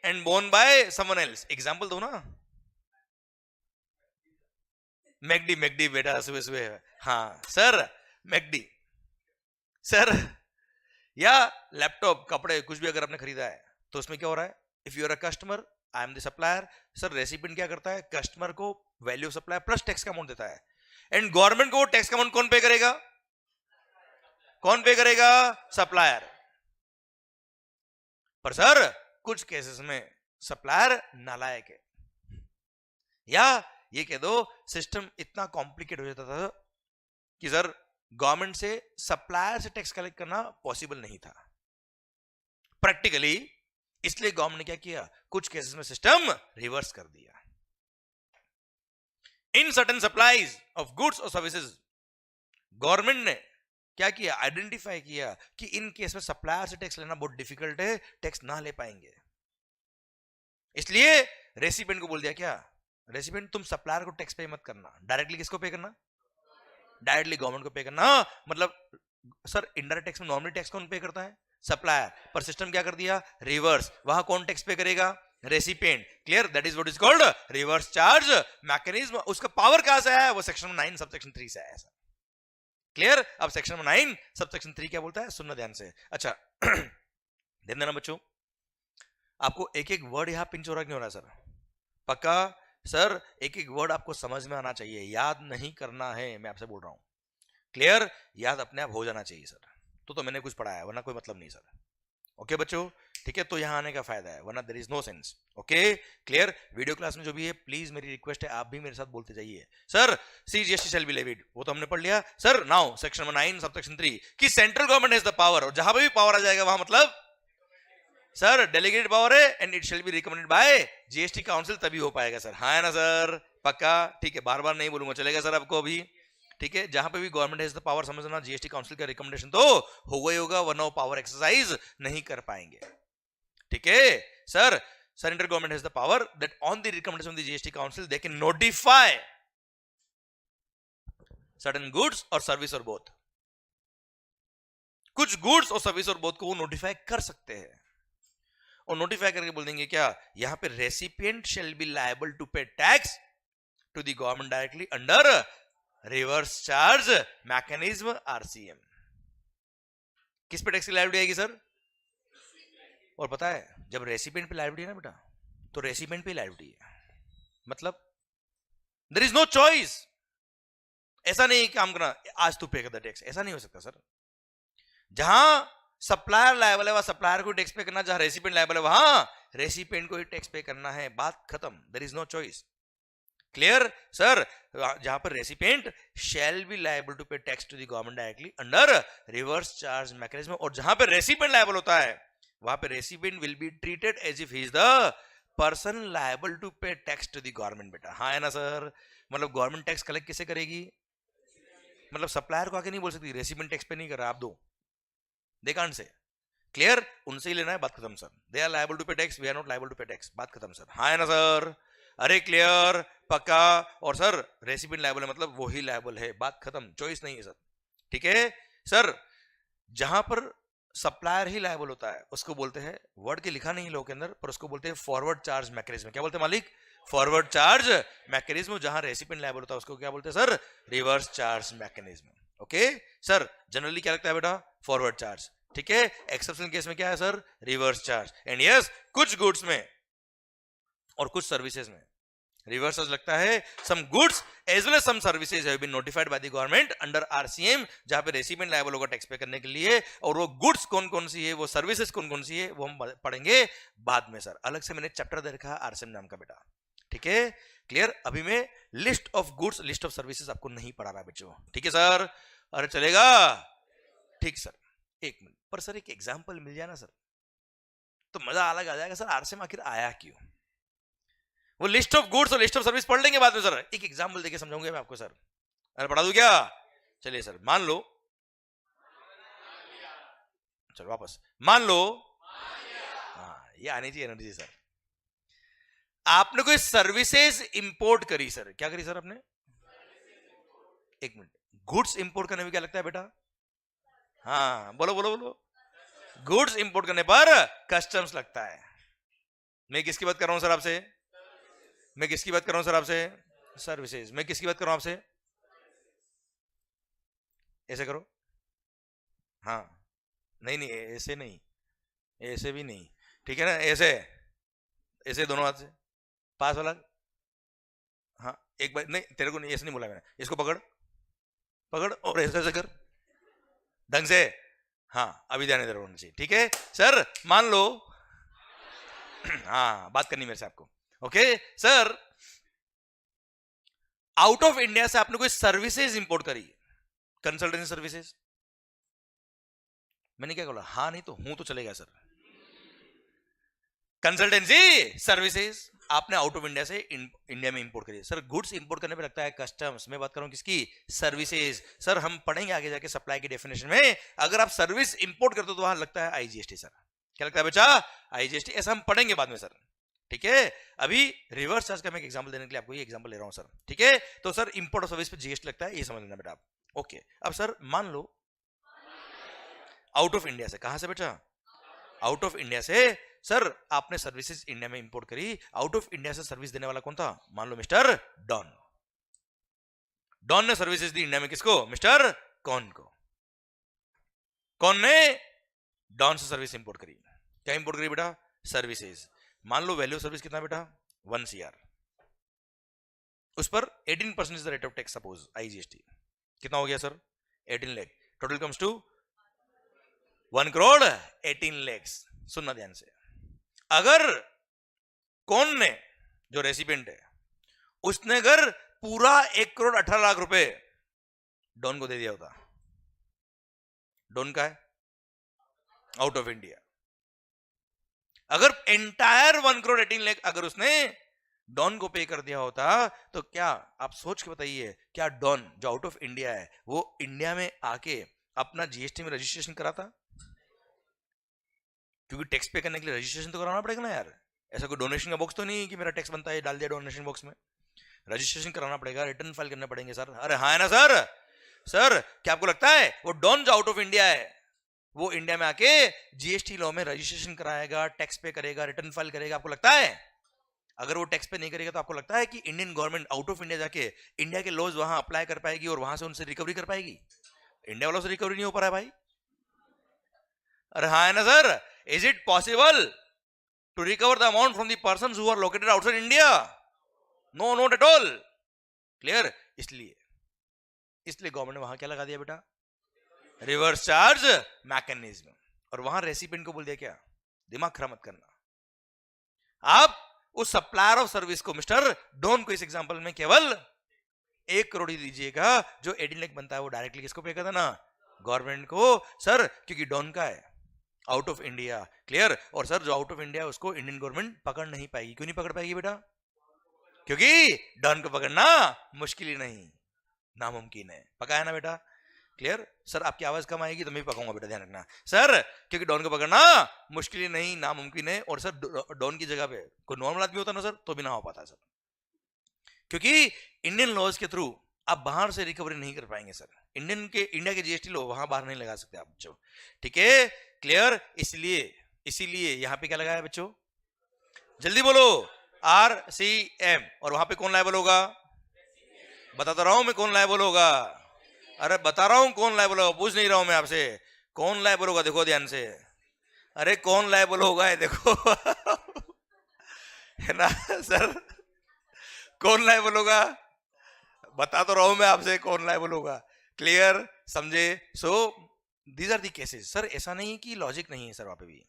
and borne by someone else. Example दो ना। मैकडी बेटा, सुबह सुबह। हाँ सर मैकडी सर, या लैपटॉप, कपड़े, कुछ भी अगर आपने खरीदा है तो उसमें क्या हो रहा है? If you are a customer, I am the supplier. Sir recipient क्या करता है? कस्टमर को value of supply plus tax का अमाउंट देता है, एंड गवर्नमेंट को वो टैक्स का अमाउंट कौन पे करेगा? कौन पे करेगा? सप्लायर। पर सर कुछ केसेस में सप्लायर नालायक है, या ये कह दो सिस्टम इतना कॉम्प्लिकेट हो जाता था कि सर गवर्नमेंट से सप्लायर से टैक्स कलेक्ट करना पॉसिबल नहीं था प्रैक्टिकली। इसलिए गवर्नमेंट ने क्या किया? कुछ केसेस में सिस्टम रिवर्स कर दिया। In certain supplies of goods और सर्विसेज गवर्नमेंट ने क्या किया? आइडेंटिफाई किया कि इन केस में सप्लायर से टैक्स लेना बहुत डिफिकल्ट है, टैक्स ना ले पाएंगे। इसलिए रेसिपिएंट को बोल दिया क्या? रेसिपिएंट तुम सप्लायर को टैक्स पे मत करना, डायरेक्टली किसको पे करना? डायरेक्टली गवर्नमेंट को पे करना। मतलब सर इनडायरेक्ट टैक्स में नॉर्मली टैक्स कौन पे करता है? सप्लायर। पर सिस्टम क्या कर दिया? रिवर्स। वहां कौन टैक्स पे करेगा? Recipient. Clear? That is what is called reverse charge mechanism. उसका पावर कहां से आया? वो सेक्शन 9 सबसेक्शन 3 से आया सर। क्लियर? अब सेक्शन 9 सबसेक्शन 3 क्या बोलता है? सुनना ध्यान से। अच्छा ध्यान देना बच्चों, आपको एक एक वर्ड यहां पिंच हो रहा क्यों हो रहा है सर? पक्का सर एक एक वर्ड आपको समझ में आना चाहिए, याद नहीं करना है, मैं आपसे बोल रहा हूं। क्लियर? याद अपने आप हो जाना चाहिए सर, तो मैंने कुछ पढ़ाया, वरना कोई मतलब नहीं सर। ओके बच्चों? ठीक है, तो यहां आने का फायदा है, वरना there is no sense. Okay clear? Video class में जो भी है प्लीज मेरी रिक्वेस्ट है आप भी मेरे साथ बोलते जाइए। Sir CGST shall be levied, वो तो हमने पढ़ लिया सर। नाउ सेक्शन 9 सबसेक्शन 3 कि central government has the power, और जहां पे भी पावर आ जाएगा वहां मतलब सर डेलीगेटेड पावर है and it shall B recommended by GST council, तभी हो पाएगा सर। हाँ है ना सर, पक्का? ठीक है, बार बार नहीं बोलूंगा, चलेगा सर आपको अभी? ठीक है, जहां पे भी गवर्नमेंट हैज द पावर, समझना जीएसटी काउंसिल का रिकमेंडेशन तो होगा ही होगा, वरना वो पावर एक्सरसाइज नहीं कर पाएंगे। ठीक है sir, central government has the power that on the recommendation of the GST council they can notify certain goods और सर्विस और बोथ। कुछ गुड्स और सर्विस और बोथ को वो नोटिफाई कर सकते हैं, और नोटिफाई करके बोल देंगे क्या, यहां पे recipient shall be liable to pay tax to the government directly under reverse charge mechanism RCM. किस पे टैक्स की लायबिलिटी आएगी सर? और पता है, जब रेसिपिएंट पे लायबिलिटी है ना बेटा, तो रेसिपिएंट पे लायबिलिटी है, मतलब देयर इज नो चॉइस। ऐसा नहीं काम करना आज तू पे कर द टैक्स, ऐसा नहीं हो सकता सर। जहां सप्लायर लायबल है वहां सप्लायर को टैक्स पे करना, जहां रेसिपिएंट लायबल है वहां रेसिपिएंट को ही टैक्स पे करना है, बात खत्म, there is no choice. Clear sir? जहां पर recipient shall be liable to pay tax to the government directly under reverse charge mechanism, और जहां पर रेसिपिएंट लायबल होता है वहां पे recipient will be treated as if he is the person liable to pay tax to the government. बेटा हाँ है ना सर? मतलब गवर्नमेंट टैक्स कलेक्ट किसे करेगी? मतलब सप्लायर को आके नहीं बोल सकती रेसिपिएंट टैक्स पे नहीं कर रहा, आप दो, दे कांट से। क्लियर? उनसे ही लेना है, बात खत्म sir. They are liable to pay tax, we are not liable to pay tax, बात खत्म सर। हाँ है ना सर? अरे क्लियर, पक्का? और सर रेसिपिएंट लायबल है मतलब वो ही लायबल है, बात खत्म, चॉइस नहीं है सर। ठीक है सर? जहां पर सप्लायर ही लायबल होता है उसको बोलते हैं, वर्ड के लिखा नहीं लोग के अंदर, पर उसको बोलते हैं फॉरवर्ड चार्ज मैकेनिज्म। क्या बोलते हैं मालिक? Forward charge mechanism. जहां रेसिपिएंट लायबल होता है उसको क्या बोलते हैं sir? Reverse charge mechanism. Okay sir, generally क्या लगता है बेटा? Forward charge. ठीक है, एक्सेप्शन केस में क्या है sir? Reverse charge. And yes, कुछ गुड्स में और कुछ सर्विसेज में रिवर्स चार्ज लगता है। Some goods as well as some services have been notified by the government under RCM, जहां पे रेसिपिएंट लायबल होगा टैक्स पे करने के लिए, और वो गुड्स कौन कौन सी है, वो सर्विसेज कौन कौन सी है, वो हम पढ़ेंगे बाद में सर। अलग से मैंने चैप्टर दे रखा है आरसीएम नाम का बेटा। ठीक है क्लियर? अभी मैं list of goods, list of services आपको नहीं पढ़ा रहा बच्चों। ठीक है सर? अरे चलेगा? ठीक सर, एक मिनट, पर सर एक एग्जाम्पल मिल जाए ना सर तो मजा अलग आ जाएगा सर। आरसीएम आखिर आया क्यों? वो लिस्ट ऑफ गुड्स और लिस्ट ऑफ सर्विस पढ़ लेंगे बाद में सर, एक एग्जाम्पल देके समझाऊंगा मैं आपको सर। अरे पढ़ा दूं क्या? चलिए सर, मान लो, चलो वापस, मान लो, हाँ ये आनी चाहिए एनर्जी सर। आपने कोई सर्विसेज इंपोर्ट करी सर, क्या करी सर आपने? एक मिनट, गुड्स इंपोर्ट करने में क्या लगता है बेटा? हाँ बोलो बोलो बोलो। गुड्स इंपोर्ट करने पर कस्टम्स लगता है। मैं किसकी बात कर रहा हूं सर आपसे? मैं किसकी बात कर रहा हूं सर आपसे? सर्विसेज। मैं किसकी बात कर रहा हूं आपसे? ऐसे करो, हाँ, नहीं नहीं ऐसे नहीं, ऐसे भी नहीं, ठीक है ना? ऐसे, ऐसे दोनों हाथ से, पास वाला, हाँ एक बार, नहीं तेरे को नहीं, ऐसे नहीं बोला मैंने, इसको पकड़, पकड़ और ऐसे कर ढंग से। हाँ अभी ध्यान इधर होना चाहिए। ठीक है सर? मान लो, हाँ बात करनी मेरे से आपको। Okay sir, out of India से आपने कोई सर्विसेज इंपोर्ट करी, कंसल्टेंसी सर्विसेज। मैंने क्या बोला? हाँ नहीं तो हूं तो चलेगा सर। कंसल्टेंसी सर्विसेज आपने आउट ऑफ इंडिया से इंडिया में इंपोर्ट करी सर। गुड्स इंपोर्ट करने पे लगता है कस्टम्स। मैं बात कर रहा हूं किसकी? सर्विसेज। सर हम पढ़ेंगे आगे जाके सप्लाई की डेफिनेशन में, अगर आप सर्विस इंपोर्ट करते हो तो वहां लगता है आईजीएसटी सर। क्या लगता है बच्चा? आईजीएसटी। ऐसा हम पढ़ेंगे बाद में सर। ठीक है, अभी रिवर्स चार्ज का मैं एक एग्जांपल देने के लिए आपको ये एग्जांपल ले रहा हूं सर। ठीक है, तो सर इंपोर्ट और सर्विस पे जीएसटी लगता है, ये समझ लेना बेटा आप। ओके, अब सर मान लो आउट ऑफ इंडिया से, कहां से बेटा? आउट ऑफ इंडिया से सर आपने सर्विसेज इंडिया में इंपोर्ट करी। आउट ऑफ इंडिया से सर्विस देने वाला कौन था? मान लो मिस्टर डॉन। डॉन ने सर्विसेज दी इंडिया में, किसको? मिस्टर कौन को। कौन ने डॉन से सर्विस इंपोर्ट करी। क्या इंपोर्ट करी बेटा? सर्विसेज। मान लो वैल्यू सर्विस कितना बेटा? 1 CR। उस पर 18% is the rate of tax, suppose IGST. कितना हो गया sir? 18 lakh. Total comes to 1 crore 18 lakh. सुनना ध्यान से, अगर कौन ने, जो रेसिपिएंट है, उसने अगर पूरा 1 करोड़ 18 लाख रुपए डॉन को दे दिया होता, डॉन का है आउट ऑफ इंडिया, अगर एंटायर 1,18,00,000 अगर उसने डॉन को पे कर दिया होता तो क्या आप सोच के बताइए, क्या डॉन जो आउट ऑफ इंडिया है वो इंडिया में आके अपना जीएसटी में रजिस्ट्रेशन कराता? क्योंकि टैक्स पे करने के लिए रजिस्ट्रेशन तो कराना पड़ेगा ना यार। ऐसा कोई डोनेशन का बॉक्स तो नहीं कि मेरा टैक्स बनता है डाल दिया डोनेशन बॉक्स में। रजिस्ट्रेशन कराना पड़ेगा, रिटर्न फाइल करने पड़ेंगे सर। अरे हाँ है ना सर? सर क्या आपको लगता है वो डॉन जो आउट ऑफ इंडिया है वो इंडिया में आके जीएसटी लॉ में रजिस्ट्रेशन कराएगा, टैक्स पे करेगा, रिटर्न फाइल करेगा? आपको लगता है? अगर वो टैक्स पे नहीं करेगा तो आपको लगता है कि Indian government out of India जाके इंडिया के लॉज वहां अप्लाई कर पाएगी और वहां से उनसे रिकवरी कर पाएगी? इंडिया वालों से रिकवरी नहीं हो पा रहा है भाई। अरे हाँ है ना sir? Is it possible to recover the amount from the persons who are located outside India? No, not at all. Clear? इसलिए गवर्नमेंट ने वहां क्या लगा दिया बेटा? Reverse charge mechanism. और वहां रेसिपिएंट को बोल दिया क्या? दिमाग खराब मत करना। आप उस सप्लायर ऑफ सर्विस को, मिस्टर डॉन को, इस एग्जांपल में केवल 1 करोड़ ही दीजिएगा। जो 18 लाख बनता है वो डायरेक्टली किसको पे करता ना? गवर्नमेंट को सर, क्योंकि डॉन का है आउट ऑफ इंडिया। क्लियर? और सर जो आउट ऑफ इंडिया उसको इंडियन गवर्नमेंट पकड़ नहीं पाएगी। क्यों नहीं पकड़ पाएगी बेटा? क्योंकि डॉन को पकड़ना मुश्किल ही नहीं, नामुमकिन है। पका है ना बेटा? क्लियर? सर आपकी आवाज कम आएगी तो मैं भी पकाऊंगा बेटा, ध्यान रखना। सर क्योंकि डॉन को पकड़ना मुश्किल ही नहीं, नामुमकिन है। और सर डॉन की जगह पे कोई नॉर्मल आदमी होता ना सर तो भी ना हो पाता सर, क्योंकि इंडियन लॉज के थ्रू आप बाहर से रिकवरी नहीं कर पाएंगे सर। इंडिया के जीएसटी लो वहां बाहर नहीं लगा सकते आप बच्चों। ठीक है? क्लियर? इसीलिए यहां पे क्या लगाया बच्चों? जल्दी बोलो। RCM। और वहां पे कौन लायबल होगा? बता तो रहा हूं मैं कौन लायबल होगा। अरे बता रहा हूं कौन लायबल होगा, पूछ नहीं रहा हूं मैं आपसे। कौन लायबल होगा देखो ध्यान से। अरे कौन लायबल होगा है देखो है ना सर? कौन लायबल होगा? बता तो रहा हूं मैं आपसे कौन लायबल होगा। क्लियर? समझे? So these are the cases. Sir ऐसा नहीं कि लॉजिक नहीं है सर, वहां पे भी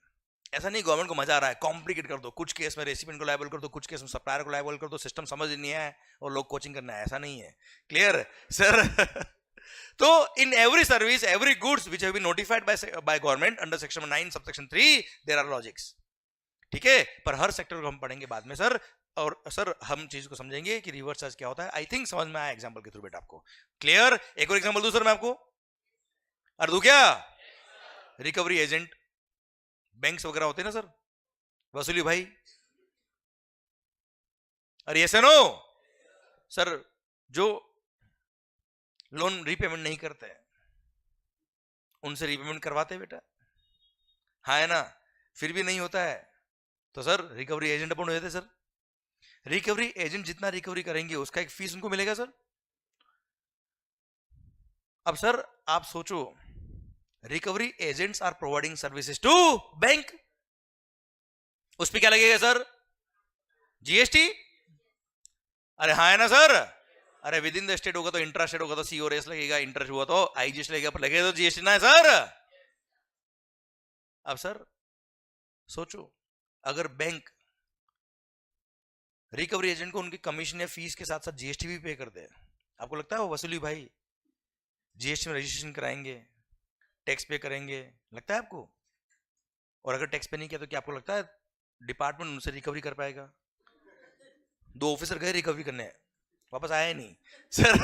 ऐसा नहीं गवर्नमेंट को मजा आ रहा है कॉम्प्लिकेट कर दो, कुछ केस में रेसिपिएंट को लायबल कर दो, कुछ केस में सप्लायर को लायबल कर दो, सिस्टम समझ नहीं है और लोग कोचिंग करना है, ऐसा नहीं है। Clear sir? तो in every service, every goods which have been notified by government under section 9 subsection 3 there are logics. ठीक है? पर हर सेक्टर को हम पढ़ेंगे बाद में सर। और सर हम चीज को समझेंगे कि रिवर्स चार्ज क्या होता है। आई थिंक समझ में आया एग्जांपल के थ्रू बेटा आपको। क्लियर? एक और एग्जांपल दूं सर मैं आपको? और दूं क्या? रिकवरी एजेंट बैंक्स वगैरह होते हैं ना सर, वसूली भाई। अरे यस नो सर, जो लोन रीपेमेंट नहीं करते हैं उनसे रीपेमेंट करवाते हैं बेटा। हाँ है ना? फिर भी नहीं होता है तो सर रिकवरी एजेंट अपॉइंट हो जाते सर। रिकवरी एजेंट जितना रिकवरी करेंगे उसका एक फीस उनको मिलेगा सर। अब सर आप सोचो, recovery agents are providing services to bank, उस पर क्या लगेगा सर? जीएसटी। अरे हाँ है ना सर? अरे विद इन द स्टेट होगा तो इंट्रा स्टेट होगा तो सीओएस लगेगा, इंटर हुआ तो आईजीएसटी लगेगा, पर लगेगा तो जीएसटी ना है सर। अब सर सोचो, अगर बैंक रिकवरी एजेंट को उनकी कमीशन या फीस के साथ साथ जीएसटी भी पे कर दे, आपको लगता है वो वसूली भाई जीएसटी में रजिस्ट्रेशन कराएंगे, टैक्स पे करेंगे? लगता है आपको? और अगर टैक्स पे नहीं किया तो क्या आपको लगता है डिपार्टमेंट उनसे रिकवरी कर पाएगा? 2 ऑफिसर गए रिकवरी करने, वापस आया ही नहीं सर।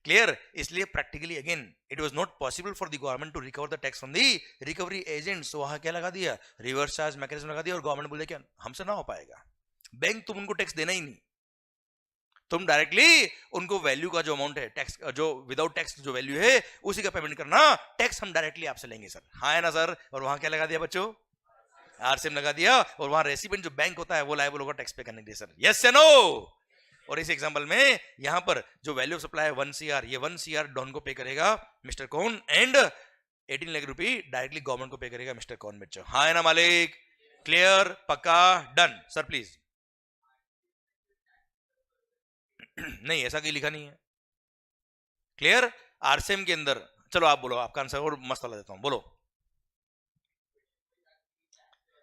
क्लियर? इसलिए practically again it was not possible for the government to recover the tax from the recovery agents. वहां क्या लगा दिया? रिवर्स चार्ज मैकेनिज्म लगा दिया। और गवर्नमेंट बोले क्या हमसे ना हो पाएगा, बैंक तुम उनको टैक्स देना ही नहीं, तुम डायरेक्टली उनको वैल्यू का जो अमाउंट है टैक्स, जो विदाउट टैक्स जो वैल्यू है उसी का पेमेंट करना, टैक्स हम डायरेक्टली आपसे लेंगे सर। हाँ है ना सर? और वहां क्या लगा दिया बच्चों? आरसीएम लगा दिया। और वहां रेसिपिएंट जो बैंक होता है वो लायबल होगा टैक्स पे करने के लिए सर। यस या नो? और इस एग्जांपल में यहां पर जो वैल्यू ऑफ सप्लाई है 1 CR, ये 1 CR डॉन को पे करेगा मिस्टर कौन, एंड 18 लाख रुपए डायरेक्टली गवर्नमेंट को पे करेगा मिस्टर कौन बच्चों। हाँ है ना मालिक? क्लियर? पक्का? Done sir please. नहीं ऐसा कहीं लिखा नहीं है। क्लियर? आरसीएम के अंदर, चलो आप बोलो, आपका आंसर और मस्त वाला देता हूं, बोलो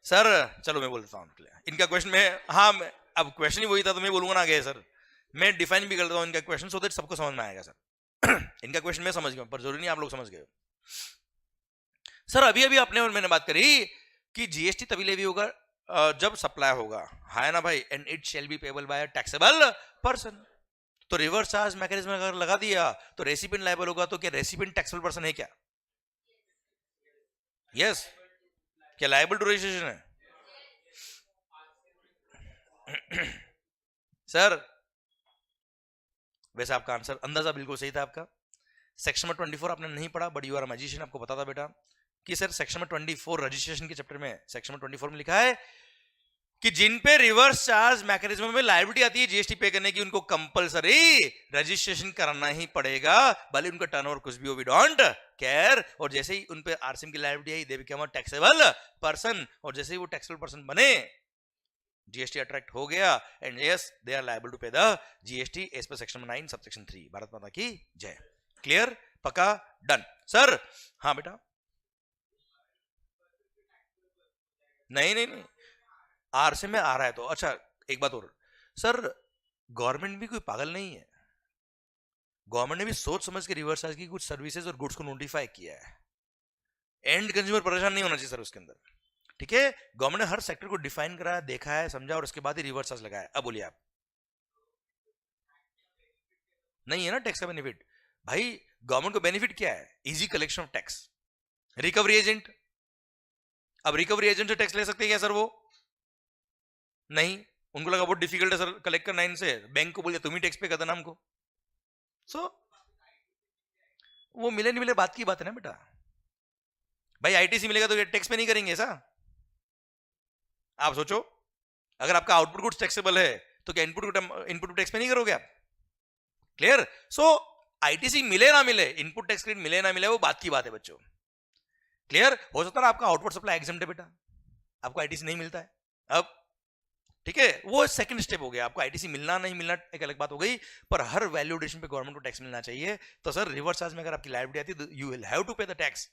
सर। चलो मैं बोल देता हूं इनका क्वेश्चन में। हाँ अब क्वेश्चन ही वही था तो मैं बोलूंगा ना आगे सर, मैं डिफाइन भी कर देता हूं इनका क्वेश्चन सो दैट सबको समझ में आएगा सर। इनका क्वेश्चन मैं समझ गया पर जरूरी नहीं आप लोग समझ गए। सर अभी अभी आपने और मैंने बात करी कि जीएसटी तभी लेवी होगा जब सप्लाई होगा, है ना भाई, and it shall be payable by a taxable person. तो रिवर्स चार्ज मैकेनिज्म अगर लगा दिया तो रेसिपिएंट लायबल होगा, तो क्या रेसिपिएंट टैक्सेबल पर्सन है क्या? यस, क्या लायबल टू रजिस्ट्रेशन है? सर वैसे आपका आंसर अंदाजा बिल्कुल सही था आपका। सेक्शन नंबर 24 आपने नहीं पढ़ा, बट यू आर मैजिशियन, आपको पता था बेटा कि सर सेक्शन नंबर 24 रजिस्ट्रेशन के चैप्टर में सेक्शन नंबर 24 में लिखा है कि जिन पे रिवर्स चार्ज मैकेनिज्म में लायबिलिटी आती है जीएसटी पे करने की, उनको कंपलसरी रजिस्ट्रेशन कराना ही पड़ेगा, भले उनका टर्नओवर कुछ भी हो, वी डोंट केयर। और जैसे ही उन पे आरसीएम की लायबिलिटी आई, they become a taxable person, और जैसे ही वो टैक्सेबल पर्सन बने, जीएसटी अट्रैक्ट हो गया, and yes they are liable to pay the GST as per section 9 subsection 3। Bharat माता की जय। क्लियर, पक्का, डन। सर हाँ बेटा, नहीं नहीं नहीं, आरसीएम में आ रहा है तो अच्छा। एक बात और सर, गवर्नमेंट भी कोई पागल नहीं है, गवर्नमेंट ने भी सोच समझ के रिवर्स चार्ज की कुछ सर्विसेज और गुड्स को नोटिफाई किया है। एंड कंज्यूमर परेशान नहीं होना चाहिए सर उसके अंदर, ठीक है। गवर्नमेंट ने हर सेक्टर को डिफाइन कराया, देखा है, समझा, और उसके बाद ही रिवर्स चार्ज लगाया। अब बोलिए आप, नहीं है ना टैक्स का बेनिफिट भाई। गवर्नमेंट को बेनिफिट क्या है? Easy collection of tax, recovery agent. अब रिकवरी एजेंट से टैक्स ले सकते हैं क्या सर वो? नहीं, उनको लगा बहुत डिफिकल्ट है सर कलेक्ट करना इनसे, बैंक को बोलिए तुम ही टैक्स पे कर देना हमको। सो वो मिले नहीं मिले बात की बात है ना बेटा। भाई आईटीसी मिलेगा तो टैक्स पे नहीं करेंगे ऐसा? आप सोचो, अगर आपका आउटपुट गुड्स टैक्सेबल है तो क्या इनपुट टैक्स पे नहीं करोगे आप? क्लियर। सो आईटीसी मिले ना मिले, इनपुट टैक्स क्रेडिट मिले ना मिले, वो बात की बात है बच्चों। क्लियर। हो सकता है आपका आउटपुट सप्लाई एग्जम्प्ट है बेटा, आपको आईटीसी नहीं मिलता है अब, ठीक है, वो सेकंड स्टेप हो गया। आपको आईटीसी मिलना नहीं मिलना एक अलग बात हो गई, पर हर वैल्यू एडिशन पे गवर्नमेंट को टैक्स मिलना चाहिए। तो सर रिवर्स चार्ज में अगर आपकी लायबिलिटी आती है तो you will have to pay the tax,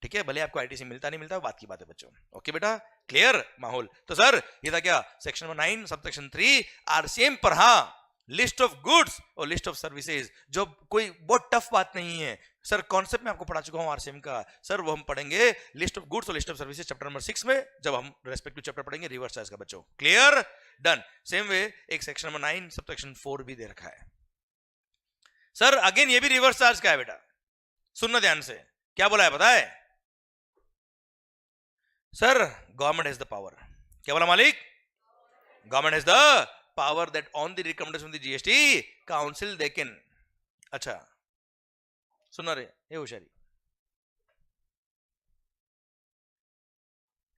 ठीक है, भले आपको आईटीसी मिलता नहीं मिलता, बात की बात है बच्चों। ओके बेटा, क्लियर माहौल। तो सर ये था क्या, सेक्शन नंबर 9 सबसेक्शन 3 आरसीएम पर। हाँ, लिस्ट ऑफ गुड्स और लिस्ट ऑफ सर्विसेज, जो कोई बहुत टफ बात नहीं है सर, कॉन्सेप्ट में आपको पढ़ा चुका हूं आरसीएम का सर, वो हम पढ़ेंगे लिस्ट ऑफ गुड्स और list of services chapter number 6 में, जब हम रेस्पेक्टिव चैप्टर पढ़ेंगे रिवर्स चार्ज का बच्चों। Clear, done. सेम वे एक सेक्शन नंबर 9 सबसेक्शन 4 भी दे रखा है सर। अगेन ये भी रिवर्स चार्ज का है बेटा, सुनना ध्यान से, क्या बोला है पता है sir? Government has the power, क्या बोला मालिक? Government has the power that on the recommendation of the GST council they can. अच्छा सुना रहे, ये होशियारी,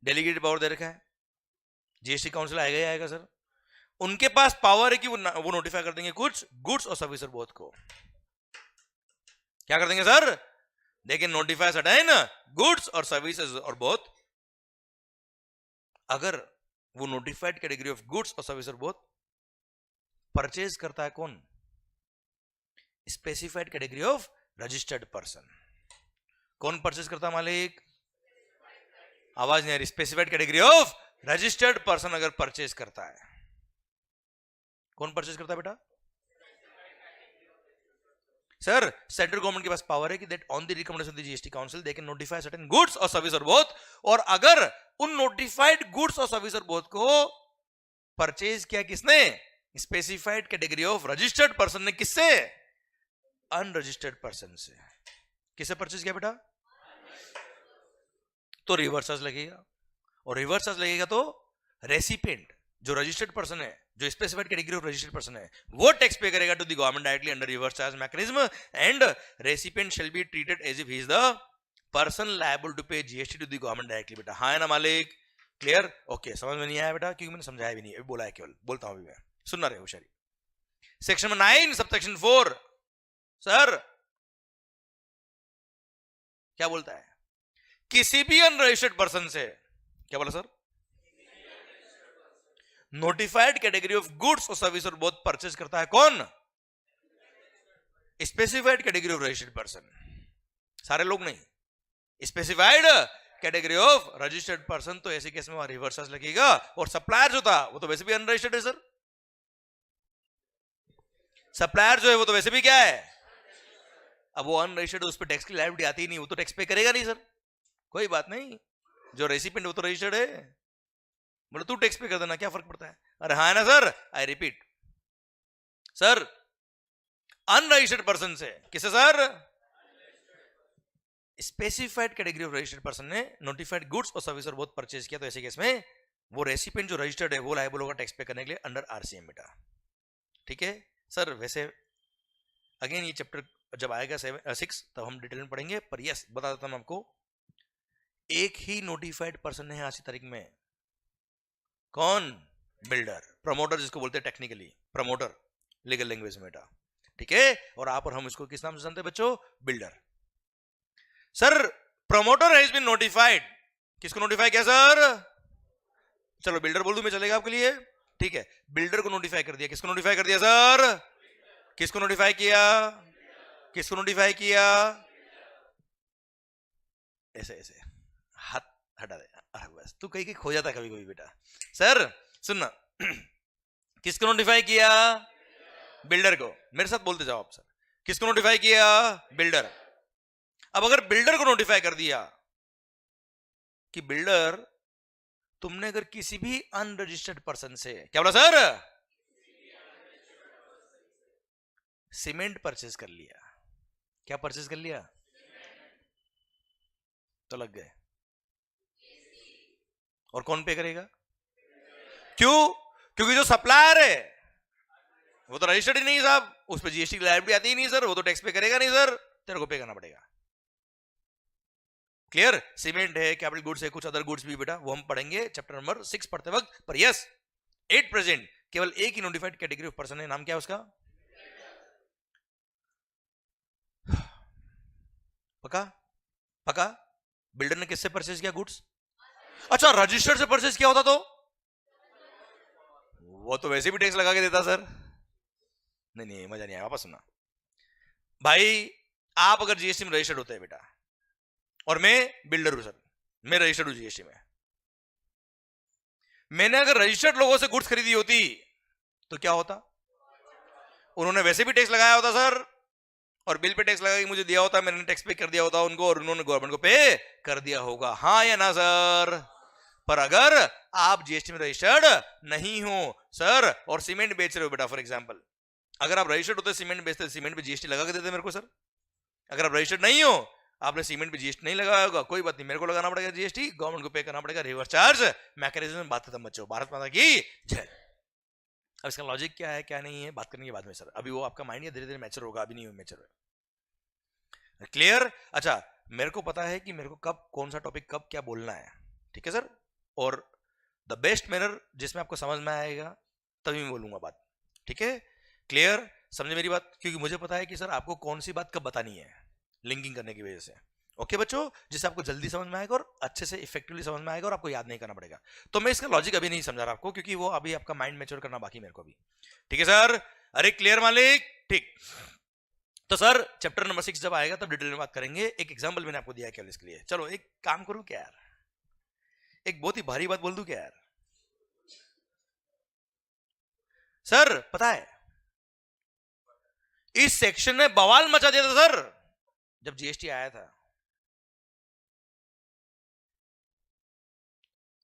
डेलीगेटेड पावर दे रखा है, जीएसटी काउंसिल आएगा ही आएगा सर। उनके पास पावर है कि वो नोटिफाई कर देंगे कुछ गुड्स और सर्विस और बोथ को। क्या कर देंगे sir? They can notify certain goods और सर्विसेज और बोथ। अगर वो नोटिफाइड कैटेगरी ऑफ गुड्स और सर्विस और बोथ परचेज करता है कौन? Specified category of registered person. कौन परचेज करता है मालिक? आवाज नहीं आ रही। Specified category of registered person अगर परचेज करता है, कौन परचेज करता है बेटा? सर सेंट्रल गवर्नमेंट के पास पावर है कि that on the recommendation of the GST council they can notify certain goods और सर्विस और बोथ। और अगर उन नोटिफाइड गुड्स और सर्विस और बोथ को परचेज किया किसने? Specified category of registered person ने। किससे? अनरजिस्टर्ड पर्सन से। किसे परचेज किया बेटा? तो रिवर्स चार्ज लगेगा, और रिवर्स चार्ज लगेगा तो रेसिपिएंट जो रजिस्टर्ड पर्सन है, जो specified category of registered person है, वो टैक्स पे करेगा to the government directly under reverse charge mechanism, and recipient shall be treated as if he is the person liable to pay GST to the government directly. बेटा हाँ है ना मालिक? Clear, okay. समझ में नहीं आया बेटा? क्योंकि मैंने समझाया भी नहीं, अभी बोला है, केवल बोलता हूं अभी मैं, सुनना रहे होशियारी। सेक्शन 9 सबसेक्शन 4 सर क्या बोलता है? किसी भी अनरजिस्टर्ड पर्सन से, क्या बोला sir? Notified category of goods और सर्विस और बोथ परचेज करता है कौन? Specified category of registered person. सारे लोग नहीं, specified category of registered person. तो ऐसे केस में रिवर्स चार्ज लगेगा। और सप्लायर जो था वो तो वैसे भी अनरजिस्टर्ड है सर। सप्लायर जो है वो तो वैसे भी क्या है? अब वो अनरजिस्टर्ड, उस पर टैक्स की लायबिलिटी आती ही नहीं, वो तो टैक्स पे करेगा नहीं सर। कोई बात नहीं, जो रेसिपेंट वो तो रजिस्टर्ड है, बोले तू टैक्स पे कर देना, क्या फर्क पड़ता है? अरे हाँ ना सर, आई रिपीट सर, अनरजिस्टर्ड पर्सन से किसे sir? Specified category of registered person ने नोटिफाइड गुड्स और सर्विस और बहुत परचेज किया, तो ऐसे केस में वो रेसिपेंट जो रजिस्टर्ड है वो लायबल होगा टैक्स पे करने के लिए अंडर आरसीएम बेटा। ठीक है सर, वैसे अगेन ये चैप्टर जब आएगा 6 तब हम डिटेल में पढ़ेंगे, पर यस बता देता हूं आपको, एक ही नोटिफाइड पर्सन है आज की तारीख में। कौन? बिल्डर, प्रमोटर जिसको बोलते हैं टेक्निकली, प्रमोटर लीगल लैंग्वेज में बेटा। ठीक है, और आप और हम इसको किस नाम से जानते हैं बच्चों? Builder. Sir promoter has been notified, किसको नोटिफाई किया सर? चलो बिल्डर बोल दूं मैं, चलेगा आपके लिए? ठीक है, बिल्डर को नोटिफाई कर दिया। किसको नोटिफाई कर दिया सर? किसको नोटिफाई किया? किसको नोटिफाई किया? ऐसे ऐसे हाथ हटा दे, अरे बस तू कहीं खो जाता कभी कभी बेटा। सर सुनना, किसको नोटिफाई किया? बिल्डर को। मेरे साथ बोलते जाओ आप सर, किसको नोटिफाई किया? बिल्डर। अब अगर बिल्डर को नोटिफाई कर दिया कि बिल्डर तुमने अगर किसी भी अनरजिस्टर्ड पर्सन से, क्या बोला सर? सीमेंट परचेज कर लिया। क्या परचेज कर लिया? तो लग गए। और कौन पे करेगा? क्यों? क्योंकि जो सप्लायर है वो तो रजिस्टर्ड ही नहीं है साहब, उस पर जीएसटी की लायबिलिटी आती ही नहीं सर, वो तो टैक्स पे करेगा नहीं सर, तेरे को पे करना पड़ेगा। क्लियर? सीमेंट है, कैपिटल गुड्स है, कुछ अदर गुड्स भी बेटा, वो हम पढ़ेंगे चैप्टर नंबर 6 पढ़ते वक्त। पर यस, एट प्रेजेंट केवल एक ही नोटिफाइड कैटेगरी ऑफ पर्सन है, नाम क्या है उसका? पक्का? पक्का? बिल्डर ने किससे परचेज किया गुड्स? अच्छा, रजिस्टर्ड से परचेज किया होता तो वो तो वैसे भी टैक्स लगा के देता सर। नहीं नहीं, मजा नहीं आया, वापस सुनना भाई। आप अगर जीएसटी में रजिस्टर्ड होते हैं बेटा, और मैं बिल्डर हूं सर, मैं रजिस्टर्ड हूं जीएसटी में, मैंने अगर रजिस्टर्ड लोगों से गुड्स खरीदी होती तो क्या होता? उन्होंने वैसे भी टैक्स लगाया होता सर, और बिल पे टैक्स लगा के मुझे दिया होता, मैंने टैक्स पे कर दिया होता उनको, और उन्होंने गवर्नमेंट को पे कर दिया होगा। हाँ या ना सर? पर अगर आप जीएसटी में रजिस्टर्ड नहीं हो सर, और सीमेंट बेच रहे हो बेटा, फॉर एग्जांपल, अगर आप रजिस्टर्ड होते सीमेंट बेचते, सीमेंट पे जीएसटी लगा के देते मेरे को सर। अगर आप रजिस्टर्ड नहीं हो, आपने सीमेंट पे जीएसटी नहीं लगाया होगा, कोई बात नहीं, मेरे को लगाना पड़ेगा जीएसटी, गवर्नमेंट को पे करना पड़ेगा, रिवर्स चार्ज मैकेनिज्म में बात खत्म बच्चों। भारत माता की जय। अब इसका लॉजिक क्या है क्या नहीं है बात करनी है बाद में सर, अभी वो आपका माइंड धीरे धीरे मैच्योर होगा, अभी नहीं मैच्योर है। क्लियर? अच्छा, मेरे को पता है कि मेरे को कब कौन सा टॉपिक कब क्या बोलना है, ठीक है सर, और द बेस्ट मैनर जिसमें आपको समझ में आएगा तभी मैं बोलूंगा बात, ठीक है? क्लियर? समझे मेरी बात? क्योंकि मुझे पता है कि सर आपको कौन सी बात कब बतानी है, लिंकिंग करने की वजह से। ओके बच्चों, जिससे आपको जल्दी समझ में आएगा और अच्छे से इफेक्टिवली समझ में आएगा और आपको याद नहीं करना पड़ेगा। तो मैं इसका लॉजिक अभी नहीं समझा रहा आपको, क्योंकि वो अभी आपका माइंड मैच्योर करना बाकी मेरे को भी। ठीक है सर? अरे क्लियर मालिक? ठीक। तो सर चैप्टर नंबर 6 जब आएगा तब डिटेल में बात करेंगे। एक एग्जांपल मैंने आपको दिया है केवल इसके लिए। चलो एक काम करूं क्या यार, एक बहुत ही भारी बात बोल दूं क्या यार? सर पता है इस सेक्शन ने बवाल मचा दिया था सर जब जीएसटी आया था।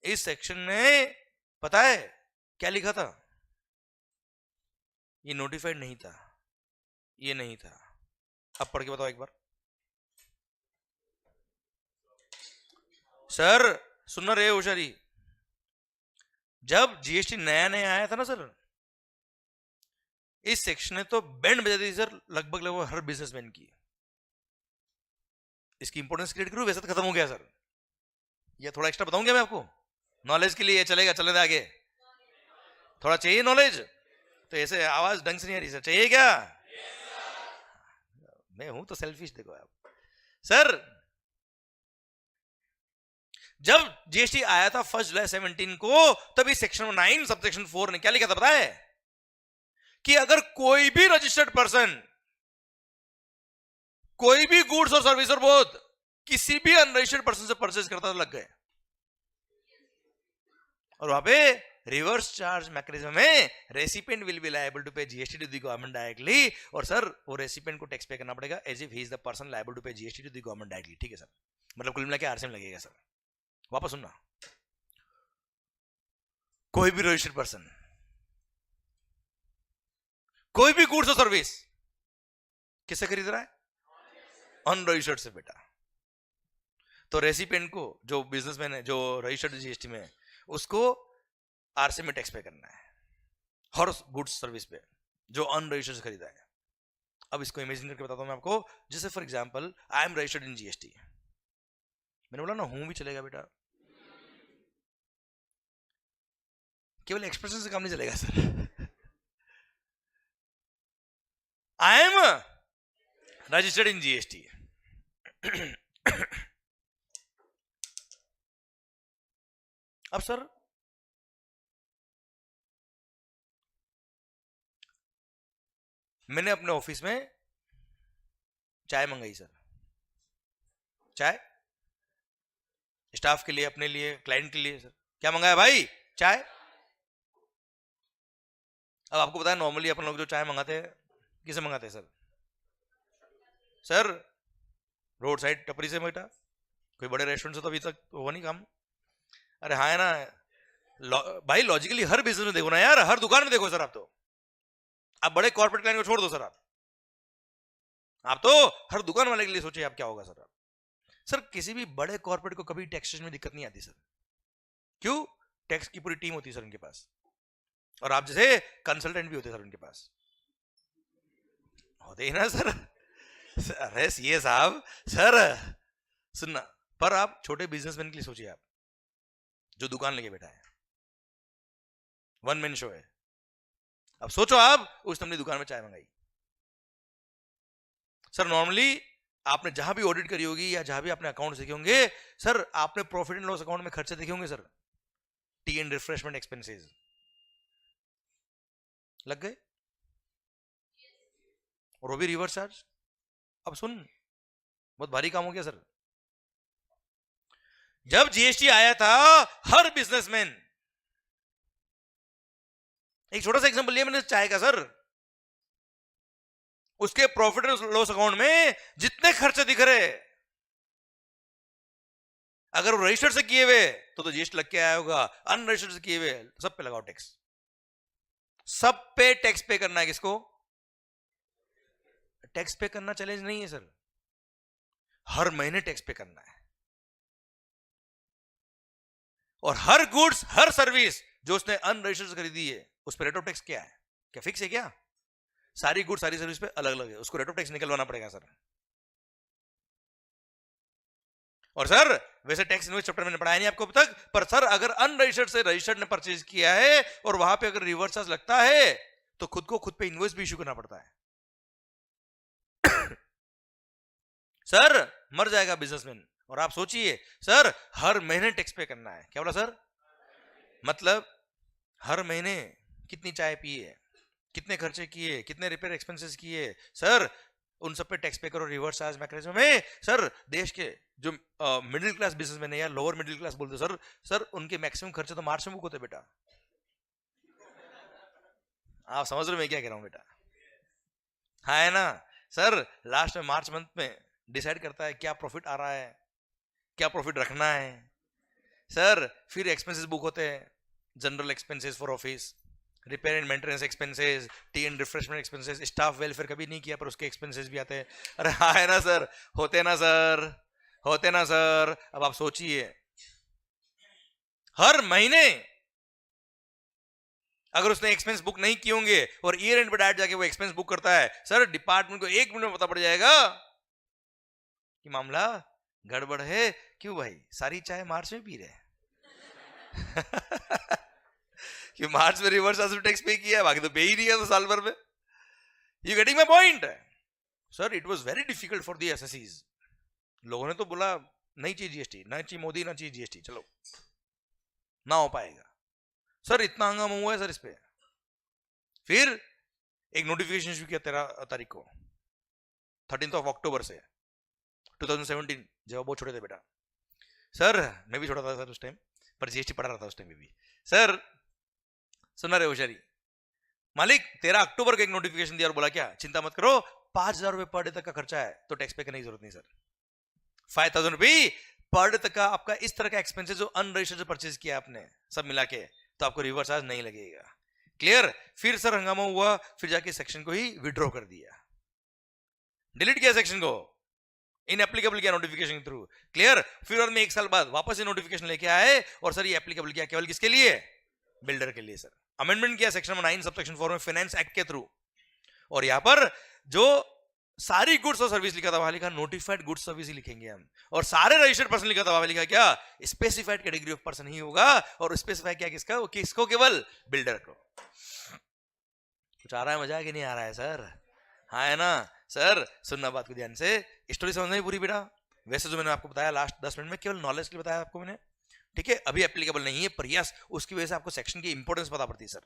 इस सेक्शन ने पता है क्या लिखा था? ये नोटिफाइड नहीं था, ये नहीं था। अब पढ़ के बताओ एक बार। सर सुन रहे हो होशियारी? जब जीएसटी नया नया आया था ना सर, इस सेक्शन ने तो बैंड बजा दी सर लगभग लगभग हर बिजनेसमैन की। इसकी इंपोर्टेंस क्रिएट करूं, वैसे तो खत्म हो गया सर। ये थोड़ा एक्स्ट्रा बताऊंगा मैं आपको नॉलेज के लिए, चलेगा? चलने दे आगे, थोड़ा चाहिए नॉलेज। तो ऐसे आवाज ढंग से नहीं आ रही सर, चाहिए क्या? मैं हूं तो सेल्फिश, देखो आप सर। जब जीएसटी आया था 1 जुलाई 17 को, तभी सेक्शन 9 सब सेक्शन 4 ने क्या लिखा था पता है? कि अगर कोई भी रजिस्टर्ड पर्सन कोई भी गुड्स और सर्विस और बोथ किसी भी अनरजिस्टर्ड पर्सन से परचेज करता तो लग गए। और वहां पे रिवर्स चार्ज मैकेनिज्म में recipient will be liable to pay GST to the government directly, और सर वो रेसिपिएंट को टैक्स पे करना पड़ेगा as if he is the person liable to pay GST to the government directly. ठीक है सर? मतलब कुल मिला के आरसीएम लगेगा सर। वापस सुनना, कोई भी रजिस्टर्ड पर्सन कोई भी गुड्स और सर्विस किससे खरीद रहा है? अनरजिस्टर्ड से बेटा। तो रेसिपिएंट को, जो बिजनेसमैन है, जो रजिस्टर्ड जीएसटी में है, उसको आरसी में टैक्स पे करना है हर गुड्स सर्विस पे जो अनरजिस्टर्ड से खरीदा है। अब इसको इमेजिन करके बताता हूं मैं आपको। जैसे for example I am registered in GST, मैंने बोला ना हूं भी चलेगा बेटा, केवल एक्सप्रेशन से काम नहीं चलेगा sir. I am registered in GST. अब सर मैंने अपने ऑफिस में चाय मंगाई सर, चाय स्टाफ के लिए, अपने लिए, क्लाइंट के लिए। सर क्या मंगाया भाई? चाय। अब आपको पता है नॉर्मली अपन लोग जो चाय मंगाते हैं किसे मंगाते हैं सर? सर रोड साइड टपरी से बेटा, कोई बड़े रेस्टोरेंट से तो अभी तक हुआ नहीं काम। अरे हाँ है ना भाई, लॉजिकली हर बिजनेस में देखो ना यार, हर दुकान में देखो सर। आप बड़े कॉर्पोरेट क्लाइंट को छोड़ दो सर, आप तो हर दुकान वाले के लिए सोचिए आप क्या होगा सर। सर किसी भी बड़े कॉर्पोरेट को कभी टैक्सेशन में दिक्कत नहीं आती सर। क्यों? टैक्स की पूरी टीम होती है सर उनके पास, और आप जैसे कंसल्टेंट भी होते सर उनके पास, होते ही ना सर। अरे सीए साहब सर सुनना, पर आप छोटे बिजनेसमैन के लिए सोचिए, आप जो दुकान लेके बैठा है, वन मैन शो है। अब सोचो आप उस अपनी दुकान में चाय मंगाई सर। नॉर्मली आपने जहां भी ऑडिट करी होगी या जहां भी आपने अकाउंट देखे होंगे सर, आपने प्रॉफिट एंड लॉस अकाउंट में खर्चे देखे होंगे sir, T and refreshment expenses लग गए, और वो भी रिवर्स चार्ज। अब सुन, बहुत भारी काम हो गया सर। जब जीएसटी आया था, हर बिजनेसमैन, एक छोटा सा एग्जांपल लिया मैंने चाय का सर, उसके प्रॉफिट एंड लॉस अकाउंट में जितने खर्चे दिख रहे, अगर वो रजिस्टर्ड से किए हुए तो जीएसटी लग के आया होगा, अनरजिस्टर्ड से किए हुए सब पे लगाओ टैक्स, सब पे टैक्स पे करना है। किसको टैक्स पे करना चैलेंज नहीं है सर, हर महीने टैक्स पे करना है। और हर गुड्स हर सर्विस जो उसने अनरजिस्टर्ड से खरीदी है उस पर रेट ऑफ टैक्स क्या है? क्या फिक्स है क्या? सारी गुड्स सारी सर्विस पे अलग अलग है, उसको रेट ऑफ टैक्स निकलवाना पड़ेगा सर। और सर वैसे टैक्स इनवॉइस चैप्टर मैंने पढ़ाया नहीं आपको अब तक, पर सर अगर अनरजिस्टर्ड से रजिस्टर्ड ने परचेज किया है और वहां पे अगर रिवर्स चार्ज लगता है तो खुद पे इनवॉइस भी इशू करना पड़ता है। सर मर जाएगा बिजनेसमैन। और आप सोचिए सर, हर महीने टैक्स पे करना है। क्या बोला सर? मतलब हर महीने कितनी चाय पिए, कितने खर्चे किए, कितने रिपेयर एक्सपेंसेस किए सर, उन सब पे टैक्स पे करो रिवर्स चार्ज मैकेनिज्म में। सर देश के जो मिडिल क्लास बिजनेसमैन है या लोअर मिडिल क्लास बोलते सर उनके मैक्सिमम खर्चे तो मार्च में बुक होते बेटा। आप समझ रहे हो मैं क्या कह रहा हूं बेटा? हाँ है ना सर, लास्ट में मार्च मंथ में डिसाइड करता है क्या प्रॉफिट आ रहा है, क्या प्रॉफिट रखना है सर। फिर एक्सपेंसेस बुक होते हैं, general expenses for office, repair and maintenance expenses, T and refreshment expenses, staff welfare कभी नहीं किया पर उसके एक्सपेंसेस भी आते हैं। अरे हाँ है ना सर, होते ना सर, होते ना सर। अब आप सोचिए हर महीने अगर उसने एक्सपेंस बुक नहीं किए होंगे और ईयर एंड पे डायरेक्ट जाके वो एक्सपेंस बुक करता है सर, डिपार्टमेंट को 1 मिनट में पता पड़ जाएगा कि मामला गड़बड़ है। क्यों भाई? सारी चाय मार्च में पी रहे कि मार्च में रिवर्स चार्ज टैक्स पे किया है, बाकी तो पे ही नहीं है तो साल भर में। You getting my point? Sir it was very difficult for the एसएससीज। लोगों ने तो बोला नहीं चाहिए जीएसटी, ना चाहिए मोदी, ना चाहिए जीएसटी, चलो ना हो पाएगा। सर इतना हंगामा हुआ है सर इस पे। फिर एक नोटिफिकेशन इशू किया 13 तारीख को, 13 अक्टूबर से 2017, जब बहुत छोटे थे बेटा सर, मैं भी छोटा था सर उस टाइम, पर जीएसटी पढ़ा रहा था उस टाइम भी। सर सुना रहे होशियारी, मालिक 13 अक्टूबर को एक नोटिफिकेशन दिया और बोला क्या, चिंता मत करो, 5,000 रुपए पर डे तक का खर्चा है तो टैक्स पे करने की जरूरत नहीं सर। 5,000 रुपए पर डे तक का आपका इस तरह का एक्सपेंसेस जो अनरजिस्टर्ड परचेज किया आपने सब मिला के, तो आपको रिवर्स चार्ज नहीं लगेगा। क्लियर? फिर सर हंगामा हुआ, फिर जाके सेक्शन को ही विड्रॉ कर दिया, डिलीट किया सेक्शन को, इनएप्लीकेबल किया नोटिफिकेशन के थ्रू। क्लियर? फिर और में 1 साल बाद वापस ये नोटिफिकेशन लेके आए और सर ये एप्लीकेबल किया केवल किसके लिए? बिल्डर के लिए। सर अमेंडमेंट किया सेक्शन 9 सबसेक्शन 4 में फाइनेंस एक्ट के थ्रू, और यहां पर जो सारी गुड्स और सर्विस लिखा था वहां लिखा नोटिफाइड गुड्स सर्विस ही लिखेंगे हम, और सारे रजिस्टर्ड पर्सन लिखा था वहां लिखा क्या? स्पेसिफाइड कैटेगरी ऑफ पर्सन ही होगा, और स्पेसिफाई क्या किसका? किसको? केवल बिल्डर को। कुछ आ रहा है मजा कि नहीं आ रहा है सर? हाँ है ना सर? सुनना बात को ध्यान से, स्टोरी समझ में पूरी बेटा। वैसे जो मैंने आपको बताया लास्ट 10 मिनट में केवल नॉलेज के लिए बताया आपको मैंने, ठीक है? अभी एप्लीकेबल नहीं है, पर यस उसकी वजह से आपको सेक्शन की इंपॉर्टेंस पता पड़ती है सर।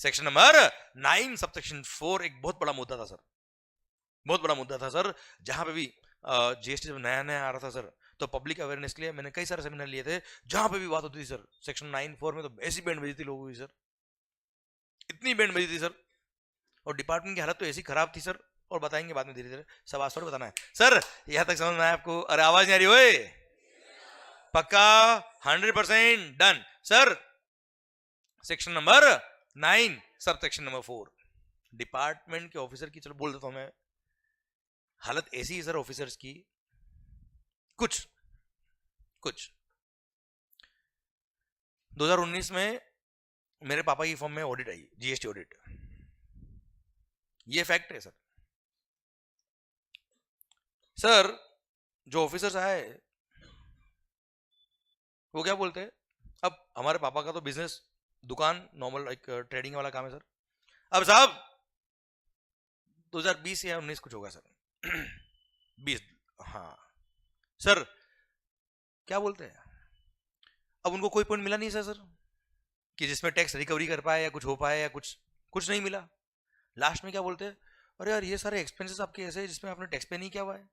सेक्शन नंबर 9 सबसेक्शन 4 एक बहुत बड़ा मुद्दा था सर, बहुत बड़ा मुद्दा था सर, जहां पे भी जीएसटी जब नया नया आ रहा था सर, तो पब्लिक अवेयरनेस के लिए मैंने कई सारे सेमिनार लिए थे, जहां पे भी बात होती थी सर सेक्शन 9(4) में, तो ऐसी बैंड बजी थी लोगों की सर, इतनी बैंड बजी थी सर, और डिपार्टमेंट की हालत तो ऐसी खराब थी सर, और बताएंगे बाद में धीरे धीरे, सब आज थोड़ा बताना है सर। यहां तक समझ में आया आपको? अरे आवाज नहीं आ रही ओए? पक्का 100% done sir. Section number 9 sub section number 4 department के ऑफिसर की, चलो बोल देता हूं मैं, हालत ऐसी है सर ऑफिसर्स की, कुछ 2019 में मेरे पापा की फॉर्म में ऑडिट आई, जीएसटी ऑडिट, ये फैक्ट है सर। सर जो ऑफिसर्स आए वो क्या बोलते हैं, अब हमारे पापा का तो बिजनेस दुकान नॉर्मल एक ट्रेडिंग वाला काम है सर। अब साहब 2020 या 19 कुछ होगा सर 20, हाँ सर क्या बोलते हैं, अब उनको कोई पॉइंट मिला नहीं सर कि जिसमें टैक्स रिकवरी कर पाए या कुछ हो पाए, या कुछ नहीं मिला। लास्ट में क्या बोलते हैं, अरे यार ये सारे एक्सपेंसेस आपके ऐसे हैं जिसमें आपने टैक्स पे नहीं किया हुआ है,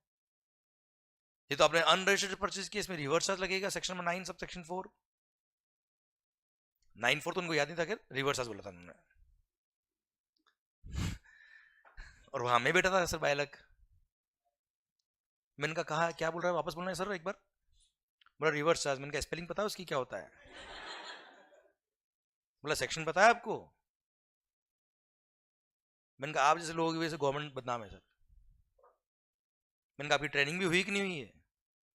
ये तो आपने अनरजिस्टर्ड परचेज किया, इसमें रिवर्स चार्ज लगेगा सेक्शन नंबर 9 सब सेक्शन 4। 9(4) तो उनको याद नहीं था, रिवर्स चार्ज बोला था उन्होंने, और वहां मैं बैठा था सर बायलक, मैंने कहा क्या बोल रहा है, वापस बोलना है सर एक बार। बोला रिवर्स चार्ज, मैंने कहा स्पेलिंग पता है उसकी क्या होता है? बोला सेक्शन पता है आपको? मैंने कहा आप जैसे लोगों की वजह से गवर्नमेंट बदनाम है सर। मैंने कहा आपकी ट्रेनिंग भी हुई कि नहीं हुई है?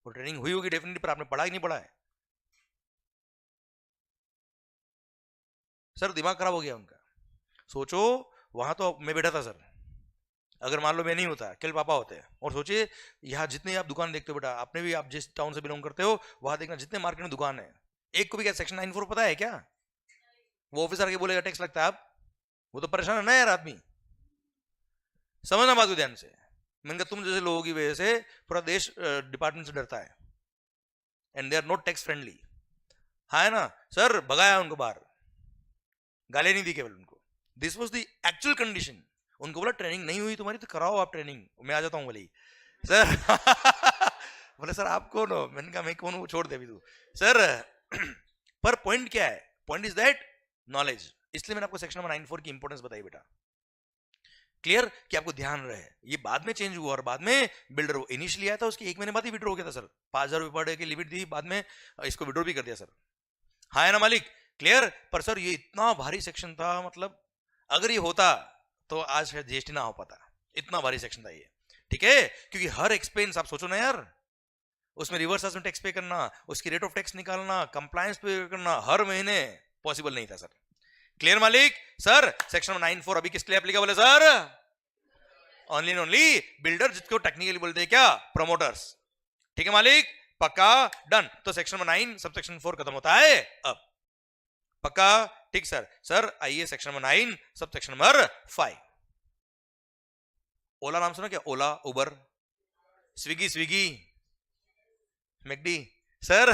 वो ट्रेनिंग हुई होगी डेफिनेटली, पर आपने पढ़ा कि नहीं पढ़ा है? सर दिमाग खराब हो गया उनका। सोचो वहां तो मैं बैठा था सर, अगर मान लो मैं नहीं होता, केवल पापा होते हैं, और सोचिए यहाँ जितने आप दुकान देखते हो बेटा, आपने भी, आप जिस टाउन से बिलोंग करते हो वहां देखना जितने मार्केट में दुकान है, एक को भी क्या सेक्शन 9(4) पता है क्या? वो ऑफिसर के बोलेगा टैक्स लगता है, आप वो तो परेशान है ना यार आदमी। समझना बात को ध्यान से। मैंने कहा तुम जैसे लोगों की वजह से पूरा देश डिपार्टमेंट से डरता है, and they are not tax friendly. हाँ है ना सर, भगाया उनको बाहर, गाली नहीं दी केवल उनको, this was the actual condition. उनको बोला ट्रेनिंग नहीं हुई तुम्हारी तो कराओ आप ट्रेनिंग, मैं आ जाता हूँ बोले सर बोले सर आप कौन हो? मैंने कहा मैं कौन हूँ, छोड़ दे अभी तू सर पर पॉइंट क्या है? पॉइंट इज दैट नॉलेज, इसलिए मैंने आपको सेक्शन नंबर 9(4) की इंपॉर्टेंस बताई बेटा। क्लियर? कि आपको ध्यान रहे, ये बाद में चेंज हुआ, और बाद में बिल्डर वो इनिशियली आया था उसके 1 महीने बाद ही विड्रॉ हो गया था सर, 5,000 रुपए पर डे की लिमिट दी, बाद में इसको विड्रॉ भी कर दिया सर। हाँ है ना मालिक? क्लियर? पर सर ये इतना भारी सेक्शन था, मतलब अगर ये होता तो आज शायद जीएसटी ना हो पाता, इतना भारी सेक्शन था ये, ठीक है? क्योंकि हर एक्सपेंस आप सोचो ना यार, उसमें रिवर्स में टैक्स पे करना, उसकी रेट ऑफ टैक्स निकालना, कंप्लायंस पे करना हर महीने पॉसिबल नहीं था सर। क्लियर मालिक? सर सेक्शन 9(4) अभी किसके लिए एप्लीकेबल है sir? Only and only builder, जिसको टेक्निकली बोलते हैं क्या? प्रमोटर्स। ठीक है मालिक? पक्का डन। तो सेक्शन नंबर 9 सब सेक्शन 4 खत्म होता है अब, पक्का? ठीक सर। सर आइए section number 9 sub section number 5। ओला नाम सुना क्या? ओला, उबर, स्विगी, मैकडी। सर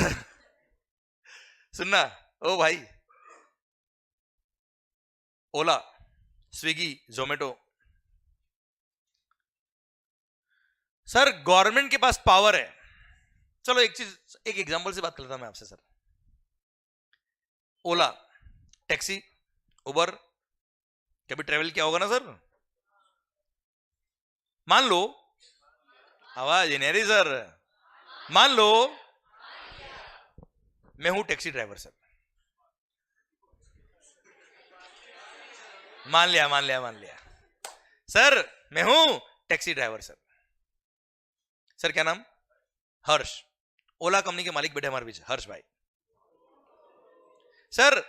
सुनना ओ भाई, ओला, स्विगी, जोमेटो, सर गवर्नमेंट के पास पावर है। चलो एक चीज, एक एग्जांपल से बात करता हूं मैं आपसे सर। ओला, टैक्सी, उबर, कभी ट्रेवल किया होगा ना सर? मान लो, आवाज नहीं आ रही सर, मान लो मैं हूं टैक्सी ड्राइवर सर, मान लिया सर, मैं हूं टैक्सी ड्राइवर सर। सर क्या नाम? हर्ष। ओला कंपनी के मालिक बैठे हमारे बीच, हर्ष भाई। सर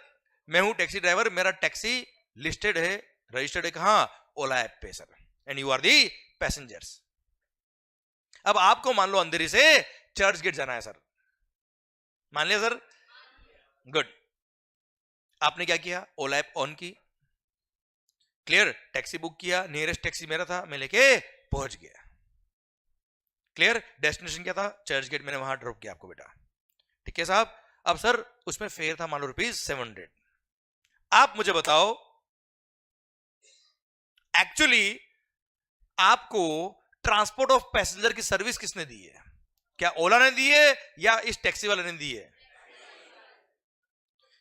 मैं हूं टैक्सी ड्राइवर, मेरा टैक्सी लिस्टेड है, रजिस्टर्ड है कहां? ओला ऐप पे sir, and you are the passengers. अब आपको मान लो अंधेरी से चर्च गेट जाना है सर, मान लिया सर, गुड। आपने क्या किया? ओला ऐप ऑन की, क्लियर, टैक्सी बुक किया, नियरेस्ट टैक्सी मेरा था, मैं लेके पहुंच गया, क्लियर। डेस्टिनेशन क्या था? चर्च गेट, मैंने वहां ड्रॉप किया आपको बेटा, ठीक है साहब। अब सर उसमें फेयर था मान लो ₹700। आप मुझे बताओ एक्चुअली आपको ट्रांसपोर्ट ऑफ पैसेंजर की सर्विस किसने दी है? क्या ओला ने दी है या इस टैक्सी वाले ने दी है?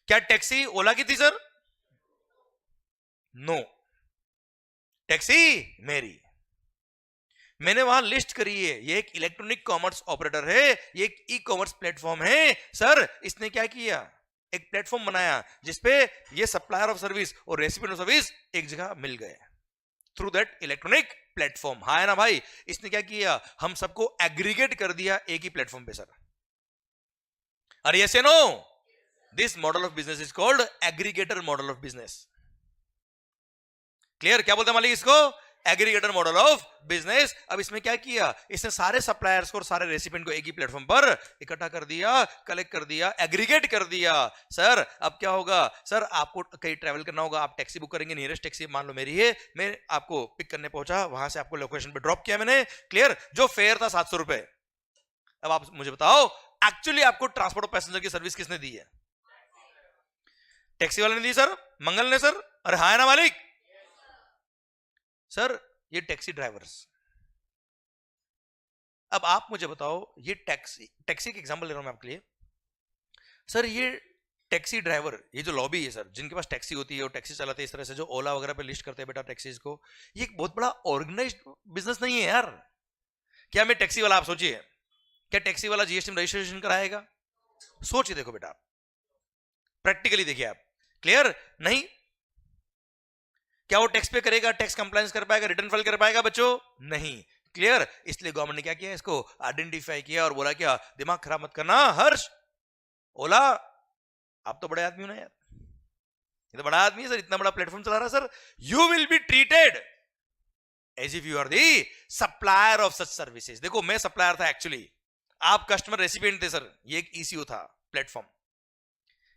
क्या टैक्सी ओला की थी सर? नो, टैक्सी मेरी। मैंने वहां लिस्ट करी है, ये एक इलेक्ट्रॉनिक कॉमर्स ऑपरेटर है, ये एक ई कॉमर्स प्लेटफॉर्म है सर। इसने क्या किया? एक प्लेटफॉर्म बनाया जिसपे ये सप्लायर ऑफ सर्विस और रेसिपिएंट ऑफ सर्विस एक जगह मिल गए थ्रू दैट इलेक्ट्रॉनिक प्लेटफॉर्म। हाँ है ना भाई? इसने क्या किया? हम सबको एग्रीगेट कर दिया एक ही प्लेटफॉर्म पे सर। अरे यस या no? This model of business is called aggregator model of business. Clear? क्या बोलते हैं मालिक इसको? Aggregator model of business. अब इसमें क्या किया? इसने सारे सप्लायर्स को और सारे रेसिपिएंट को एक ही प्लेटफॉर्म पर इकट्ठा कर दिया, कलेक्ट कर दिया, एग्रीगेट कर दिया सर। अब क्या होगा सर? आपको कहीं ट्रैवल करना होगा, आप टैक्सी बुक करेंगे, नियरेस्ट टैक्सी मान लो मेरी है, मैं आपको पिक करने पहुंचा, वहां से आपको लोकेशन पे ड्रॉप किया मैंने, क्लियर। जो फेयर था ₹700। अब आप मुझे बताओ एक्चुअली आपको ट्रांसपोर्ट ऑफ पैसेंजर की सर्विस किसने दी है? टैक्सी वाले ने दी सर, मंगल ने सर। अरे हाँ है ना मालिक? सर ये टैक्सी ड्राइवर्स। अब आप मुझे बताओ, ये टैक्सी के एग्जांपल ले रहा हूं मैं आपके लिए सर। ये टैक्सी ड्राइवर, ये जो लॉबी है सर, जिनके पास टैक्सी होती है और टैक्सी चलाते हैं, इस तरह से जो ओला वगैरह पे लिस्ट करते हैं बेटा टैक्सीज को, ये एक बहुत बड़ा ऑर्गेनाइज्ड बिजनेस नहीं है यार। क्या मैं टैक्सी वाला, आप सोचिए, क्या टैक्सी वाला जीएसटी में रजिस्ट्रेशन कराएगा? सोचिए, देखो बेटा, प्रैक्टिकली देखिए आप, क्लियर नहीं? क्या वो टैक्स पे करेगा? टैक्स कंप्लायंस कर पाएगा? रिटर्न फाइल कर पाएगा बच्चों? नहीं, क्लियर। इसलिए गवर्नमेंट ने क्या किया? इसको आइडेंटिफाई किया और बोला क्या? दिमाग खराब मत करना हर्ष, ओला आप तो बड़े आदमी हो ना यार, ये तो बड़ा आदमी है सर, इतना बड़ा प्लेटफॉर्म चला रहा है sir. You will be treated as if you are the supplier of such services. देखो मैं सप्लायर था एक्चुअली, आप कस्टमर रेसिपिएंट थे सर, ये एक ईसीयू था प्लेटफॉर्म,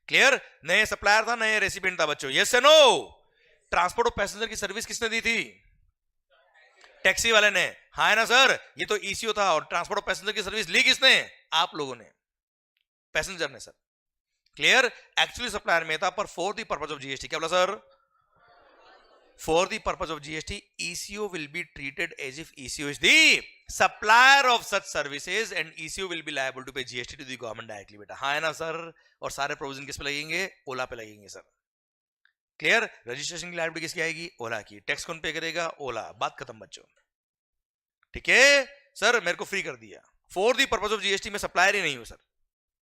क्लियर। नए सप्लायर था, नए रेसिपिएंट था बच्चों, यस या नो? ट्रांसपोर्ट ऑफ पैसेंजर की सर्विस किसने दी थी? टैक्सी वाले ने। हाँ है ना सर? ये तो ईसीओ था, और ट्रांसपोर्ट ऑफ पैसेंजर की सर्विस ली किसने? आप लोगों ने, पैसेंजर ने सर, क्लियर। एक्चुअली सप्लायर में था, पर for the purpose of GST, क्या बोला sir? For the purpose of GST ECO will be treated as if ECO is the supplier of such services and ECO will be liable to pay GST to the government directly बेटा। हाँ है ना सर? और सारे प्रोविजन किस पे लगेंगे? ओला पे लगेंगे सर, क्लियर। रजिस्ट्रेशन की लायबिलिटी किसकी आएगी? ओला की। टैक्स कौन पे करेगा? ओला। बात खत्म बच्चों, ठीक है सर। मेरे को फ्री कर दिया for the purpose of GST, मैं सप्लायर ही नहीं हूं सर।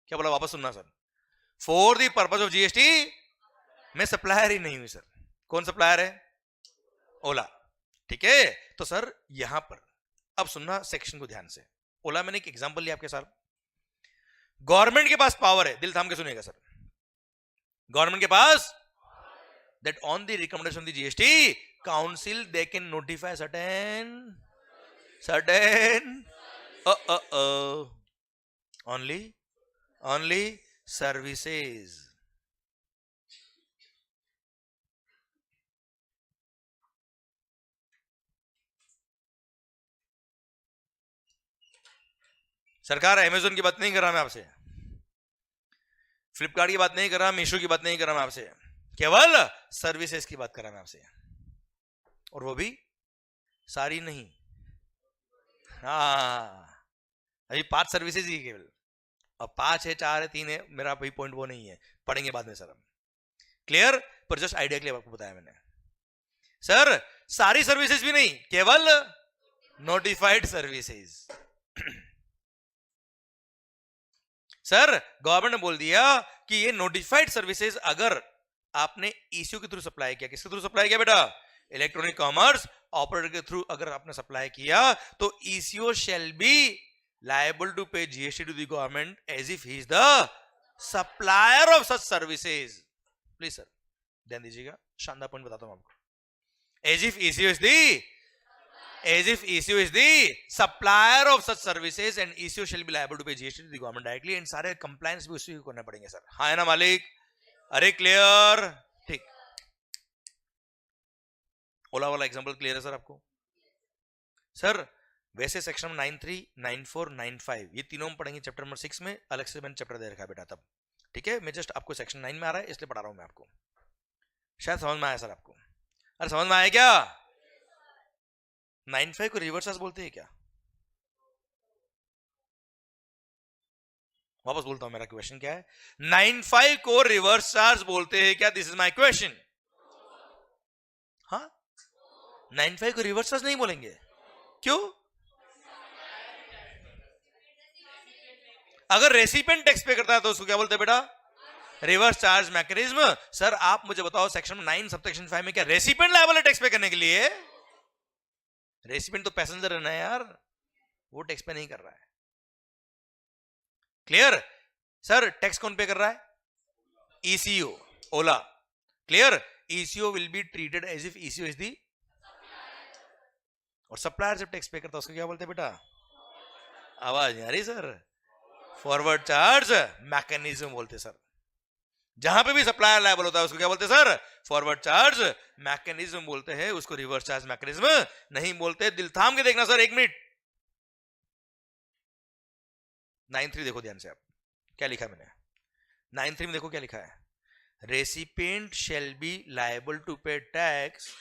क्या बोला? वापस सुनना sir, for the purpose of GST मैं सप्लायर ही नहीं हूं सर। कौन सप्लायर है? ओला, ठीक है। तो सर यहां पर अब सुनना सेक्शन को ध्यान से। ओला मैंने एक एग्जांपल लिया आपके साथ। गवर्नमेंट के पास पावर है, दिल थाम के सुनिएगा सर, गवर्नमेंट के पास that on the recommendation of the GST council they can notify certain only services। सरकार अमेजोन की बात नहीं कर रहा मैं आपसे, फ्लिपकार्ट की बात नहीं कर रहा, मीशो की बात नहीं कर रहा मैं आपसे, केवल सर्विसेज की बात कर रहा मैं आपसे, और वो भी सारी नहीं। हाँ, अभी 5 सर्विसेज ही केवल, अब 5 है, 4 है, 3 है, मेरा भाई पॉइंट वो नहीं है, पढ़ेंगे बाद में सर हम, क्लियर। पर जस्ट आइडिया के लिए आपको बताया मैंने सर, सारी सर्विसेज भी नहीं, केवल नोटिफाइड सर्विसेज। सर गवर्नमेंट ने बोल दिया कि ये नोटिफाइड सर्विसेज अगर आपने ईसीओ के थ्रू सप्लाई किया, किसके थ्रू सप्लाई किया बेटा? इलेक्ट्रॉनिक कॉमर्स ऑपरेटर के थ्रू अगर आपने सप्लाई किया तो ECO shall be liable to pay GST to the government as if he is the supplier of such services. Please sir ध्यान दीजिएगा, शानदार पॉइंट बताता हूं आपको। As if ECO is the supplier of such services and ECO shall be liable to pay GST to the government directly, and सारे compliance भी उसी को करने पड़ेंगे सर। हाँ है ना मालिक? अरे क्लियर? ठीक, ओला वाला एग्जांपल क्लियर है सर आपको? सर वैसे सेक्शन 93, 94, 95 ये तीनों हम पढ़ेंगे चैप्टर नंबर 6 में, अलग से मैंने चैप्टर दे रखा है बेटा तब, ठीक है? मैं जस्ट आपको सेक्शन 9 में आ रहा है इसलिए पढ़ा रहा हूं मैं आपको। शायद समझ में आया सर आपको? अरे समझ में आया क्या? 95 को रिवर्स चार्ज बोलते हैं क्या? वापस बोलता हूं, मेरा क्वेश्चन क्या है? 95 को रिवर्स चार्ज बोलते हैं क्या? This is my question. हाँ, 95 को रिवर्स चार्ज नहीं बोलेंगे, क्यों? अगर रेसिपिएंट टैक्स पे करता है तो उसको क्या बोलते हैं बेटा? Reverse charge mechanism. सर आप मुझे बताओ सेक्शन 9 सबसेक्शन 5 में क्या रेसिपिएंट लायबल है टैक्स पे करने के लिए? रेसिपिएंट तो पैसेंजर है ना यार, वो टैक्स पे नहीं कर रहा है। क्लियर? सर टैक्स कौन पे कर रहा है? ECO, Ola. Clear? ECO will be treated as if ECO is the, और सप्लायर जब टैक्स पे करता है उसको क्या बोलते हैं बेटा? आवाज नहीं आ रही सर? फॉरवर्ड चार्ज मैकेनिज्म बोलते सर। जहां पे भी सप्लायर लायबल होता है उसको क्या बोलते हैं सर? फॉरवर्ड चार्ज मैकेनिज्म बोलते हैं, उसको रिवर्स चार्ज मैकेनिज्म नहीं बोलते। दिल थाम के देखना सर, एक मिनट। 9.3 देखो ध्यान से आप, क्या लिखा है मैंने 9.3 में? देखो क्या लिखा है? Recipient shall be liable to pay tax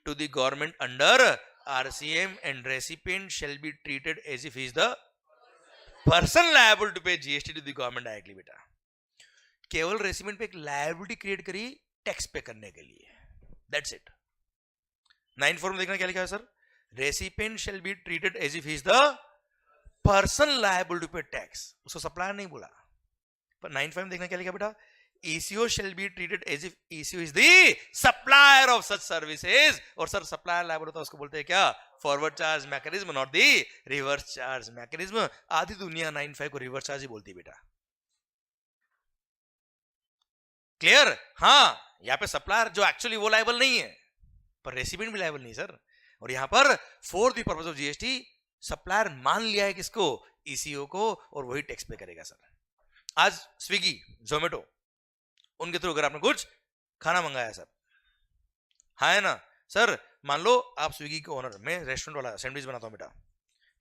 to the government under RCM and recipient shall be treated as if he is the person liable to pay GST to the government directly. बेटा केवल रेसिपिएंट पे एक लायबिलिटी क्रिएट करी टैक्स पे करने के लिए, दैट्स इट। 9.4 में देखना क्या लिखा है sir? Recipient shall be treated as if he is the person liable to pay tax, उसको सप्लायर नहीं बोला। पर 9.5 में देखना क्या लिखा बेटा? ECO shall be treated as if ECO is the supplier of such services, और सर सप्लायर लायबल होता है उसको बोलते हैं क्या? Forward charge mechanism, not the reverse charge mechanism. आधी दुनिया 9.5 को रिवर्स चार्ज ही बोलती है बेटा। क्लियर? हाँ, यहाँ पे सप्लायर जो एक्चुअली वो लायबल नहीं है, पर रेसिपिएंट भी लायबल नहीं सर। और यहां पर for the purpose of GST supplier मान लिया है किसको? ईसीओ को, और वही टैक्स पे करेगा सर। आज स्विगी, जोमेटो, उनके थ्रू अगर आपने कुछ खाना मंगाया सर, हाँ है ना सर? मान लो आप स्विगी के ओनर, मैं रेस्टोरेंट वाला सैंडविच बनाता हूं बेटा।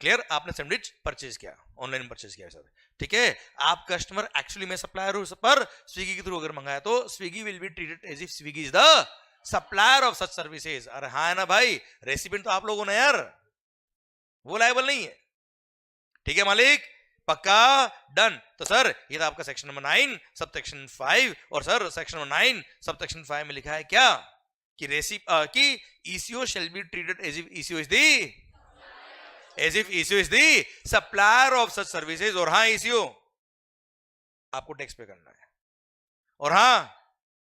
क्लियर? आपने सैंडविच परचेज किया, ऑनलाइन परचेज किया सर, ठीक है? आप कस्टमर, एक्चुअली मैं सप्लायर हूं पर स्विगी के थ्रू अगर मंगाया तो Swiggy will be treated as if Swiggy is the supplier of such services. अरे हाँ है ना भाई? रेसिपिएंट तो आप लोगों ने यार, वो लायबल नहीं है। ठीक है मालिक? पक्का? डन। तो सर ये था आपका सेक्शन नंबर 9 सब सेक्शन 5, और sir section number 9 sub section 5 में लिखा है क्या? कि ECO shall be treated as if ECO is the supplier of such services. और हाँ ईसीओ आपको टैक्स पे करना है, और हाँ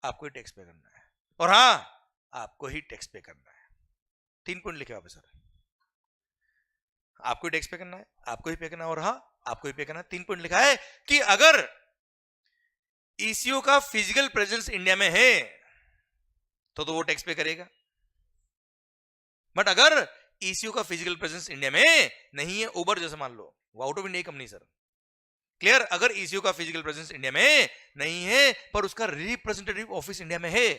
आपको ही टैक्स पे करना है, और हाँ आपको ही टैक्स पे करना है। 3 पॉइंट लिखे वापस सर, आपको ही टैक्स पे करना है, आपको ही पे करना है, और हाँ आपको ही पे करना है। 3 पॉइंट लिखा है कि अगर ईसीओ का फिजिकल प्रेजेंस इंडिया में है तो वो टैक्स पे करेगा, बट अगर ईसीओ का फिजिकल प्रेजेंस इंडिया में नहीं है, उबर जैसे मान लो, वो out of India company sir. Clear? अगर ईसीओ का फिजिकल प्रेजेंस इंडिया में नहीं है पर उसका रिप्रेजेंटेटिव ऑफिस इंडिया में है,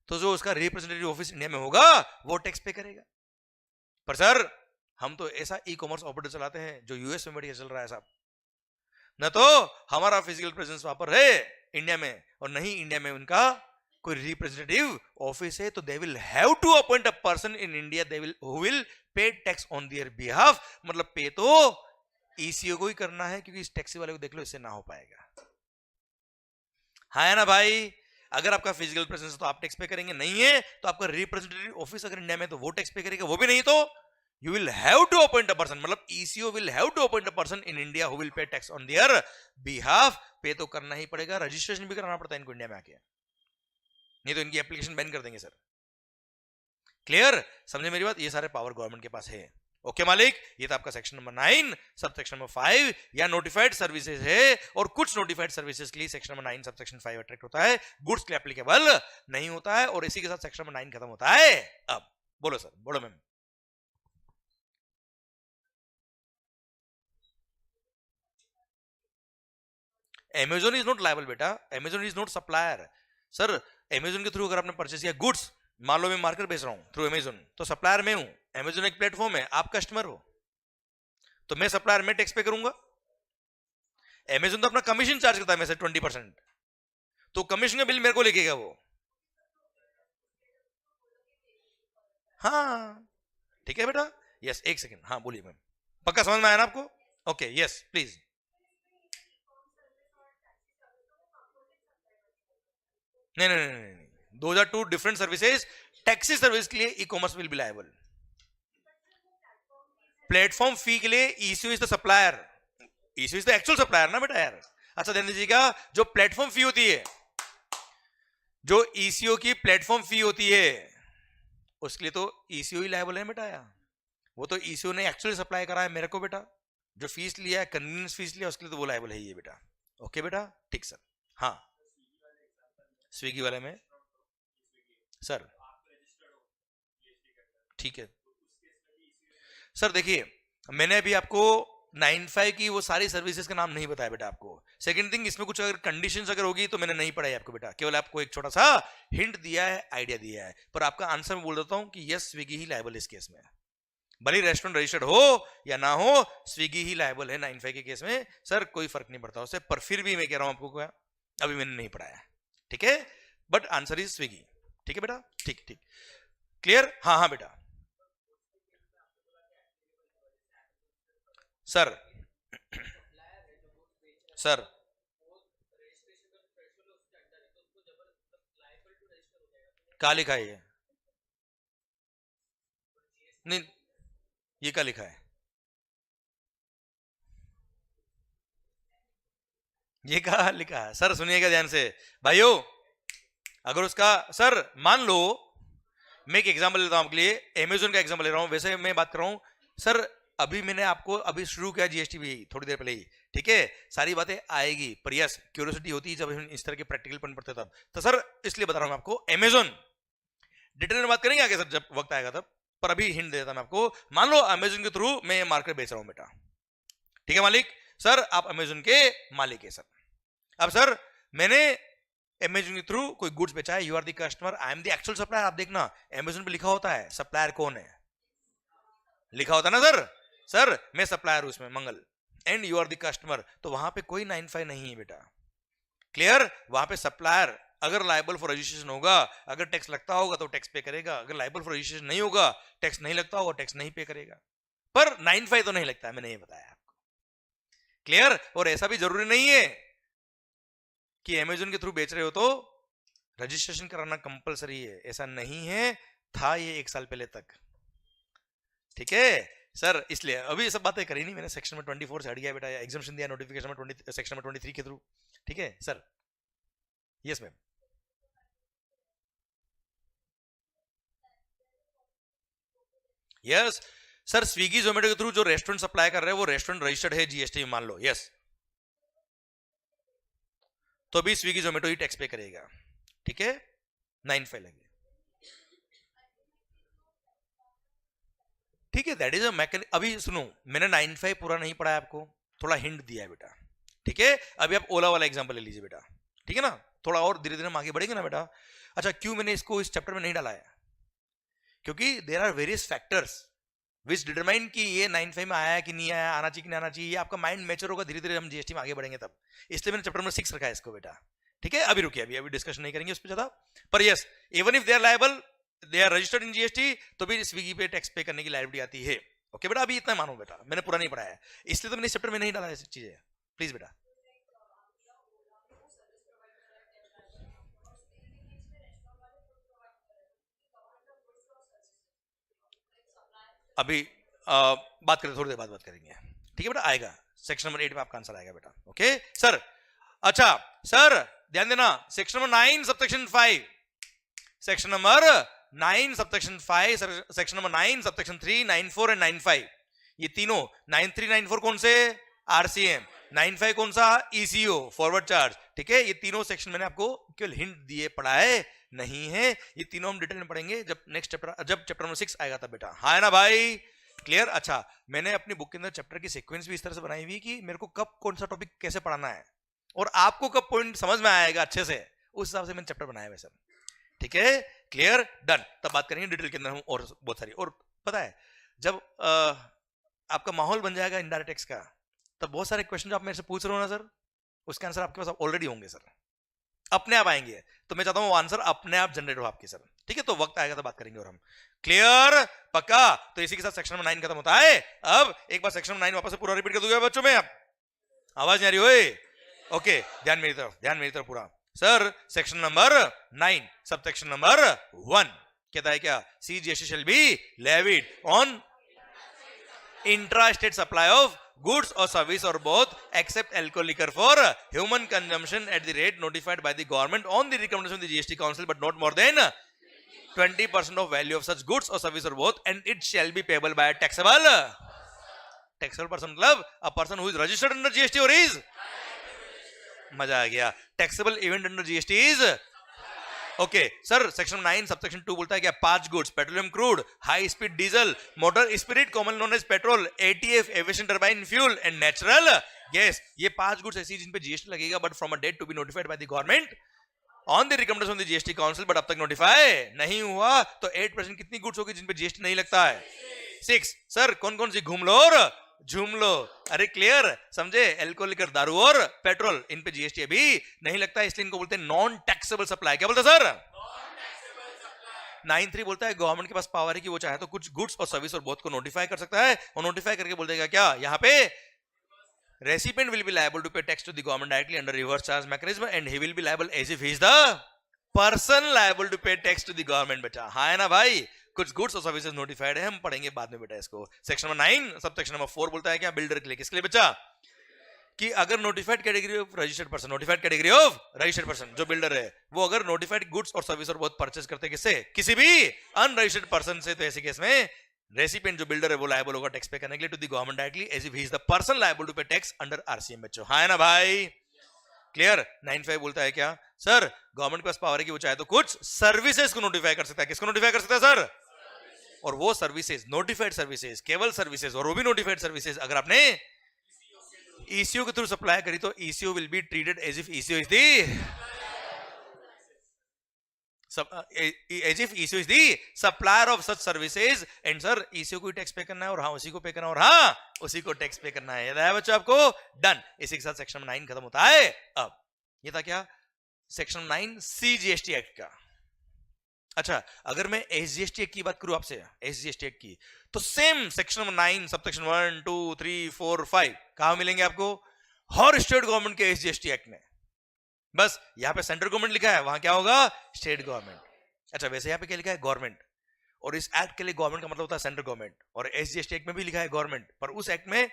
तो जो उसका रिप्रेजेंटेटिव ऑफिस इंडिया में होगा वो टैक्स पे करेगा। पर सर हम तो ऐसा ई कॉमर्स ऑपरेटर चलाते हैं जो यूएस में बढ़िया चल रहा है साहब, न तो हमारा फिजिकल प्रेजेंस वहां पर है इंडिया में, और नहीं इंडिया में उनका कोई रिप्रेजेंटेटिव ऑफिस है, तो they will have to appoint a person in India who will pay tax on their behalf. मतलब पे तो ईसीओ को ही करना है, क्योंकि इस टैक्सी वाले को देख लो इससे ना हो पाएगा। हाँ है ना भाई? अगर आपका फिजिकल प्रेजेंस है तो आप टैक्स पे करेंगे, नहीं है तो आपका रिप्रेजेंटेटिव ऑफिस अगर इंडिया में तो वो टैक्स पे करेगा, वो भी नहीं तो you will have to appoint a person, मतलब ECO will have to appoint a person in India who will pay tax on their behalf. पे तो करना ही पड़ेगा, रजिस्ट्रेशन भी कराना पड़ता है इनको इंडिया में आके, नहीं तो इनकी एप्लीकेशन बैन कर देंगे सर. क्लियर, समझे मेरी बात? ये सारे पावर गवर्नमेंट के पास है. ओके मालिक, ये था आपका section number 9. Sub section number 5 या नोटिफाइड सर्विसेज है, और कुछ नोटिफाइड सर्विसेज के लिए section number 9 sub section 5 attract होता है, गुड्स के लिए एप्लीकेबल नहीं होता है. और इसी के साथ सेक्शन नंबर 9 खत्म होता है. अब बोलो सर, बोलो ma'am. Amazon is not liable बेटा, Amazon is not supplier. Sir Amazon के थ्रू अगर आपने परचेस किया गुड्स, मान लो मैं मार्केट बेच रहा हूं थ्रू Amazon, तो सप्लायर मैं हूं, Amazon एक प्लेटफॉर्म है, आप कस्टमर हो, तो मैं सप्लायर में टैक्स पे करूंगा. Amazon तो अपना कमीशन चार्ज करता है मैं से 20%, तो कमीशन का बिल मेरे को लिखेगा वो. हाँ ठीक है बेटा. यस, एक सेकेंड, हाँ बोलिए मैम. पक्का समझ में आया ना आपको? Okay, yes please. नहीं नहीं नहीं नहीं, those are two different services. Taxi service के लिए e commerce will be liable. Platform fee के लिए ECO is the supplier, ECO is the actual supplier ना बेटा यार. अच्छा ध्यान दीजिएगा, जो प्लेटफॉर्म फी होती है, जो ईसीओ की प्लेटफॉर्म फी होती है, उसके लिए तो ईसीओ ही लायबल है बेटा यार. वो तो ईसीओ ने एक्चुअली सप्लाई करा है मेरे को बेटा, जो फीस लिया है, कन्वीनियंस फीस लिया, उसके लिए तो वो लायबल है ये बेटा. ओके बेटा, ठीक सर. हाँ, स्विगी वाले में सर, ठीक है सर. देखिए, मैंने अभी आपको 95 की वो सारी सर्विसेज का नाम नहीं बताया बेटा आपको. सेकंड थिंग, इसमें कुछ अगर कंडीशंस अगर होगी तो मैंने नहीं पढ़ाई आपको बेटा, केवल आपको एक छोटा सा हिंट दिया है, आइडिया दिया है. पर आपका आंसर मैं बोल देता हूं कि यस, स्विगी ही लायबल इस केस में. भले रेस्टोरेंट रजिस्टर्ड हो या ना हो, स्विगी ही लायबल है 95 के केस में सर, कोई फर्क नहीं पड़ता उससे. पर फिर भी मैं कह रहा हूं आपको, क्या अभी मैंने नहीं पढ़ाया, ठीक है, बट आंसर इज स्विगी. ठीक है बेटा, ठीक ठीक, क्लियर. हाँ हाँ बेटा. सर सर क्या लिखा है ये? नहीं, ये क्या लिखा है? ये क्या लिखा है सर? सुनिएगा ध्यान से भाइयों. अगर उसका सर, मान लो मैं एक एग्जांपल लेता हूं आपके लिए, अमेजोन का एग्जांपल ले रहा हूं, वैसे मैं बात कर रहा हूं सर. अभी मैंने आपको अभी शुरू किया जीएसटी भी थोड़ी देर पहले ही, ठीक है, सारी बातें आएगी, पर यस क्यूरियोसिटी होती है जब हम इस तरह के प्रैक्टिकल पढ़ पढ़ते तब. तो सर इसलिए बता रहा हूं आपको, अमेजोन डिटेल में बात करेंगे आगे सर जब वक्त आएगा तब, पर अभी हिंट देता मैं आपको. मान लो अमेजोन के थ्रू मैं मार्केट बेच रहा हूं बेटा, ठीक है मालिक, सर आप अमेजोन के मालिक है सर. अब सर मैंने अमेजोन के थ्रू कोई गुड्स बेचा है, you are the customer, I am the actual supplier. आप देखना अमेजोन पे लिखा होता है सप्लायर कौन है, लिखा होता है ना सर. सर मैं सप्लायर हूं उसमें मंगल, and you are the customer, तो वहां पे कोई 95 नहीं है बेटा. क्लियर, वहां पे सप्लायर अगर लायबल फॉर रजिस्ट्रेशन होगा, अगर टैक्स लगता होगा तो टैक्स पे करेगा, अगर लायबल फॉर रजिस्ट्रेशन नहीं होगा, टैक्स नहीं लगता होगा, टैक्स नहीं पे करेगा. पर 95 तो नहीं लगता है, मैंने ये बताया आपको. क्लियर. और ऐसा भी जरूरी नहीं है कि अमेजोन के थ्रू बेच रहे हो तो रजिस्ट्रेशन कराना कंपलसरी है, ऐसा नहीं है, था ये 1 साल पहले तक. ठीक है सर, इसलिए अभी ये सब बातें करी नहीं मैंने. सेक्शन में 24 से हट गया बेटा, एग्जामिनेशन दिया नोटिफिकेशन में 20, सेक्शन में 23 के थ्रू. ठीक है sir. Yes ma'am. Yes sir, Swiggy Zomato के थ्रू जो रेस्टोरेंट सप्लाई कर रहे हैं वो रेस्टोरेंट रजिस्टर्ड है जीएसटी में, मान लो. यस, तो भी स्विगी जोमेटो ही टैक्स पे करेगा. ठीक है, 95 लगे. ठीक है, दैट इज अ मैकेनिक. अभी सुनो, मैंने 95 पूरा नहीं पढ़ा है आपको, थोड़ा हिंट दिया है बेटा. ठीक है, अभी आप ओला वाला एग्जांपल ले लीजिए बेटा, ठीक है ना, थोड़ा और धीरे धीरे हम आगे बढ़ेंगे ना बेटा. अच्छा, क्यों मैंने इसको इस चैप्टर में नहीं डाला है? क्योंकि there are various factors which determine कि ये 95 में आया है कि नहीं आया, आना चाहिए कि नहीं आना चाहिए, ये आपका माइंड मैच्योर होगा धीरे धीरे, हम जीएसटी में आगे बढ़ेंगे तब. इसलिए मैंने चैप्टर नंबर 6 रखा है इसको बेटा. ठीक है, अभी रुकिए, अभी डिस्कशन नहीं करेंगे उस पर ज्यादा. पर yes, even if they are liable, they are registered in GST, तो भी स्विगी पे टैक्स पे करने की लायबिलिटी आती है. ओके बेटा, अभी इतना मानो बेटा, मैंने पूरा नहीं पढ़ाया है, इसलिए तो मैंने इस चैप्टर में नहीं डाला है चीजें. प्लीज बेटा. अभी बात करें, थोड़ी देर बाद बात करेंगे, ठीक है बेटा, आएगा सेक्शन नंबर 8 में आपका आंसर आएगा बेटा, ओके सर। अच्छा सर ध्यान देना, section number 9 subsection 5, section number 9 subsection 5, section number 9 subsection 3, 94 and 95, ये तीनों 93 94 कौन से, आरसीएम, 95 कौन सा, ईसीओ फॉरवर्ड चार्ज, ठीक है। ये तीनों सेक्शन मैंने आपको केवल हिंट दिए, पढ़ाए नहीं है, ये तीनों हम डिटेल में पढ़ेंगे जब नेक्स्ट चैप्टर, जब चैप्टर नंबर 6 आएगा तब बेटा, हाँ ना भाई, क्लियर। अच्छा मैंने अपनी बुक के अंदर चैप्टर की सीक्वेंस भी इस तरह से बनाई हुई कि मेरे को कब कौन सा टॉपिक कैसे पढ़ाना है और आपको कब पॉइंट समझ में आएगा अच्छे से, उस हिसाब से मैंने चैप्टर बनाया है सर, ठीक है, क्लियर डन। तब बात करेंगे डिटेल के अंदर हम और बहुत सारी, और पता है जब आपका माहौल बन जाएगा इनडायरेक्ट टैक्स का, तब बहुत सारे क्वेश्चन आप मेरे से पूछ रहे हो ना सर, उसके आंसर आपके पास ऑलरेडी होंगे सर, अपने आप आएंगे, तो मैं चाहता हूं वो आंसर अपने आप जनरेट हो आपके सर, ठीक है। तो वक्त आएगा तो बात करेंगे और हम, क्लियर पक्का। तो इसी के साथ सेक्शन नंबर 9 खत्म होता है। अब एक बार सेक्शन नंबर 9 वापस से पूरा रिपीट कर दूंगा बच्चों में, आप आवाज नहीं आ रही हो, ओके ध्यान मेरी तरफ, ध्यान मेरी तरफ पूरा sir. Section number 9 sub section number 1 कहता है क्या, CGST shall be levied on intra-state supply of goods or service or both except alcohol liquor for human consumption at the rate notified by the government on the recommendation of the GST Council, but not more than 20% of value of such goods or service or both, and it shall be payable by a taxable person मतलब a person who is registered under GST or is, मजा आ गया, taxable event under GST is, okay sir. Section 9 subsection 2 बोलता है क्या, 5 goods, petroleum crude, high speed diesel, motor spirit common known as petrol, ATF aviation turbine fuel and natural gas, ये 5 गुड्स ऐसी जिन पे जीएसटी लगेगा, but from a date to be notified by the government on the recommendation of the GST council, but अब तक नोटिफाई नहीं हुआ, तो 8% कितनी गुड्स होगी जिन पे जीएसटी नहीं लगता है, 6 सर। कौन कौन सी, घूम लो और झूम लो, अरे क्लियर समझे, एल्कोहल लिकर, दारू और पेट्रोल, इन पे जीएसटी अभी नहीं लगता है, इसलिए इनको बोलते हैं नॉन टैक्सेबल सप्लाई। क्या बोलते हैं सर, 9(3) बोलता है गवर्नमेंट के पास पावर है कि वो चाहे तो कुछ गुड्स और सर्विस और बोथ को नोटिफाई कर सकता है, और नोटिफाई करके बोल देगा क्या, यहाँ पे recipient will be liable to pay tax to the government directly under reverse charge mechanism, and he will be liable as if he is the person liable to pay tax to the government। बेटा हाँ है ना भाई, कुछ गुड्स और सर्विसेज नोटिफाइड है, हम पढ़ेंगे बाद में बेटा इसको। Section number 9 sub section number 4 बोलता है क्या, बिल्डर के लिए, किसके लिए बच्चा, कि अगर notified category of registered person, notified category of registered person जो बिल्डर है, वो अगर नोटिफाइड गुड्स और सर्विस और बहुत परचेज करते किससे, किसी भी अनरजिस्टर्ड पर्सन से, तो ऐसे केस में रेसिपिएंट जो बिल्डर है वो लायबल होगा टैक्स पे करने के लिए to the government directly as if he is the person liable to pay tax under RCM. बच्चों हाँ है ना भाई, क्लियर। 9(5) बोलता है क्या सर, गवर्नमेंट के पास पावर है कि वो चाहे तो कुछ सर्विसेज को नोटिफाई कर सकता है, किसको नोटिफाई कर सकता है सर, और वो सर्विसेज नोटिफाइड सर्विसेज, केवल सर्विसेज, और वो भी नोटिफाइड सर्विसेज अगर आपने ईसीओ के थ्रू सप्लाई करी, तो ECO will be treated as if ECO is the as if ECO is the supplier of such services, and sir ECO को टैक्स पे करना है, और हाँ उसी को पे करना है, और हाँ उसी को टैक्स पे करना है, याद है बच्चों आपको, डन। इसी के साथ सेक्शन 9 खत्म होता है। अब ये था क्या, सेक्शन 9 सीजीएसटी एक्ट का। अच्छा अगर मैं एसजीएसटी एक्ट की बात करूं आपसे, एसजीएसटी एक्ट की, तो same section number 9 sub section 1 2 3 4 5 कहां मिलेंगे आपको, हर स्टेट गवर्नमेंट के एसजीएसटी एक्ट में, बस यहां पे सेंट्रल गवर्नमेंट लिखा है, वहां क्या होगा, स्टेट गवर्नमेंट। अच्छा वैसे यहां पे क्या लिखा है, गवर्नमेंट, और इस एक्ट के लिए गवर्नमेंट का मतलब होता है सेंट्रल गवर्नमेंट, और एसजीएसटी एक्ट में भी लिखा है गवर्नमेंट, पर उस एक्ट में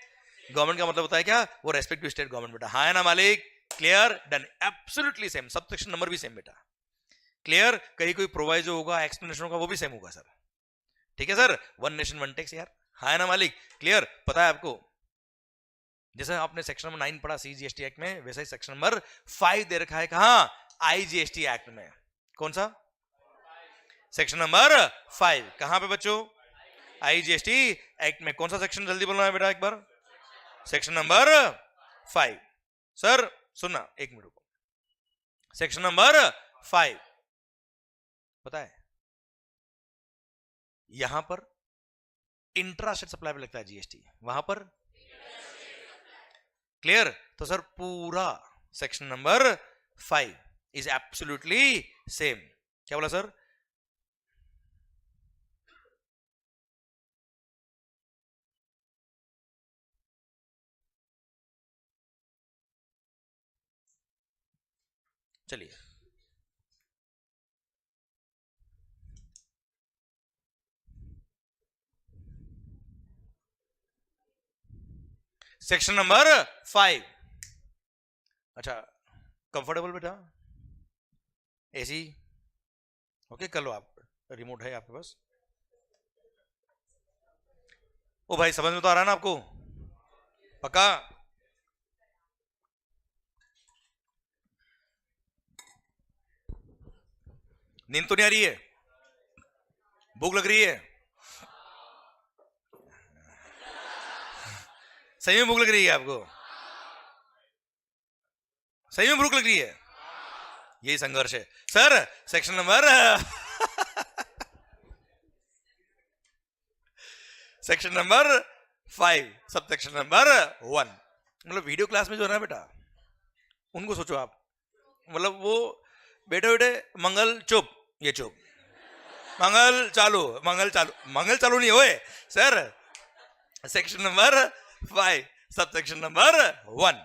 गवर्नमेंट का मतलब होता है क्या, वो रेस्पेक्टिव स्टेट गवर्नमेंट। बेटा हाँ है ना मालिक, clear done, absolutely same, sub section number भी सेम बेटा, क्लियर। कहीं कोई प्रोवाइजो होगा, एक्सप्लेनेशन होगा, वो भी सेम होगा सर, ठीक है sir. One nation one tax यार, हाँ है ना मालिक, क्लियर। पता है आपको, जैसे आपने सेक्शन नंबर 9 पढ़ा सीजीएसटी एक्ट में, वैसे ही सेक्शन नंबर 5 दे रखा है कहां, आईजीएसटी एक्ट में। कौन सा, सेक्शन नंबर 5 कहां पे बच्चों, आईजीएसटी एक्ट में। कौन सा सेक्शन, जल्दी बोलना है बेटा एक बार, सेक्शन नंबर 5। सर सुनना एक मिनट रुको, सेक्शन नंबर 5 पता है, यहां पर इंट्रा स्टेट सप्लाई पे लगता है जीएसटी, वहां पर, क्लियर। तो सर पूरा section number 5 is absolutely same. क्या बोला सर, चलिए सेक्शन नंबर 5। अच्छा, कंफर्टेबल बेटा, एसी ओके कर लो आप, रिमोट है आपके पास। ओ भाई समझ में तो आ रहा है ना आपको, पक्का? नींद तो नहीं आ रही है? भूख लग रही है? सही में भूख लग रही है आपको? सही में भूख लग रही है? यही संघर्ष है sir. Section number section number 5 sub section number 1। मतलब वीडियो क्लास में जो है ना बेटा, उनको सोचो आप, मतलब वो बेटे बेटे मंगल चुप, ये चुप, मंगल चालू, मंगल चालू, मंगल चालू नहीं होए sir. Section number 5 sub section number 1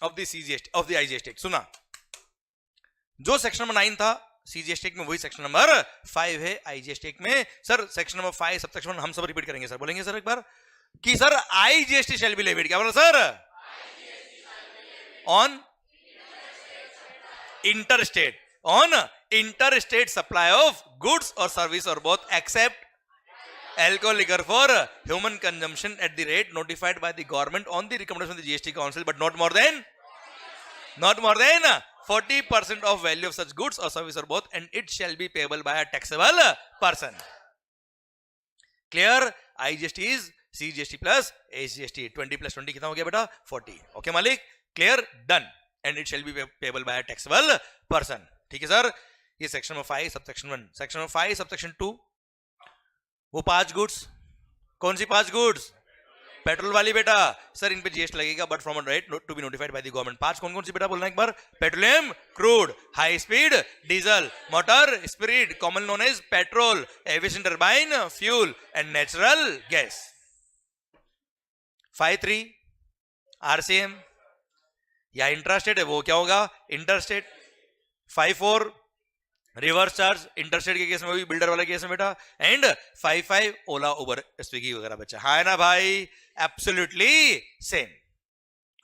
of the CGST of the IGST. सुना, जो सेक्शन नंबर 9 था सीजीएसटी में, वही सेक्शन नंबर 5 है आईजीएसटी में। Sir section number 5 sub section हम सब रिपीट करेंगे सर, बोलेंगे सर एक बार कि sir IGST shall be levied, क्या बोला sir? On interstate, on interstate supply of goods और सर्विस और both except alcohol liquor for human consumption at the rate notified by the government on the recommendation of the GST Council, but not more than 40% of value of such goods or service or both, and it shall be payable by a taxable person. Clear? IGST is CGST plus HGST. 20 plus 20 कितना हो गया बेटा? 40. Okay मालिक? Clear? Done. And it shall be payable by a taxable person. ठीक है सर? ये section number 5 subsection 1। Section number 5 sub section 2, वो 5 गुड्स, कौन सी 5 गुड्स? पेट्रोल वाली बेटा। सर इन पे जीएसटी लगेगा but from a rate to be notified by the government. 5 कौन कौन सी बेटा बोलना एक बार? Petroleum crude, high speed diesel, motor spirit common known as petrol, aviation turbine fuel and natural gas. 5(3) RCM या इंट्रास्टेट है, वो क्या होगा? इंटरस्टेट। 5(4) रिवर्स चार्ज, इंटरस्टेट के केस में भी, बिल्डर वाले केस में बेटा। एंड 5(5) ओला उबर स्विगी वगैरह बच्चा। हाँ है ना भाई? Absolutely same.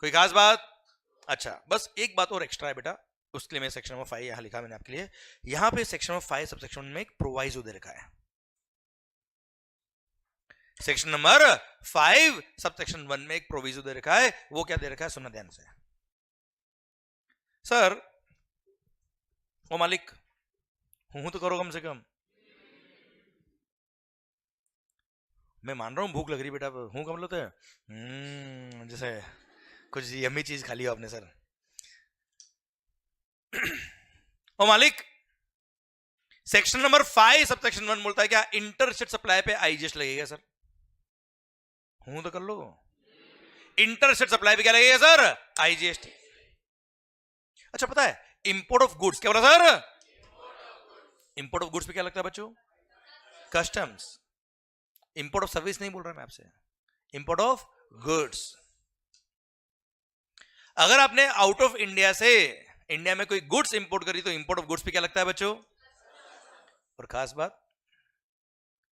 कोई खास बात? अच्छा, बस एक बात और एक्स्ट्रा है बेटा, उसके लिए मैं सेक्शन नंबर 5 यहां लिखा मैंने आपके लिए। यहां पे सेक्शन नंबर 5 सब सेक्शन में एक प्रोवाइजो दे रखा है। सेक्शन नंबर 5 सब सेक्शन 1 में एक प्रोविजो दे रखा है। वो क्या दे रखा है? सुनना ध्यान से। सर ओ मालिक, हूं तो करो कम से कम। मैं मान रहा हूं भूख लग रही बेटा, हूं कम लोते हैं जैसे कुछ यम्मी चीज खा लिया आपने सर। ओ मालिक, सेक्शन नंबर 5 सब सेक्शन 1 बोलता है क्या इंटरस्टेट सप्लाई पे आईजीएसटी लगेगा सर? हूं तो कर लो। इंटरस्टेट सप्लाई पे क्या लगेगा सर? आईजीएसटी। अच्छा पता है इंपोर्ट ऑफ गुड्स क्या बोला सर? इंपोर्ट ऑफ गुड्स पे क्या लगता है बच्चों? कस्टम्स। इंपोर्ट ऑफ सर्विस नहीं बोल रहा मैं आपसे, इंपोर्ट ऑफ गुड्स। अगर आपने आउट ऑफ इंडिया से इंडिया में कोई गुड्स इंपोर्ट करी तो इंपोर्ट ऑफ गुड्स पे क्या लगता है बच्चों? और खास बात,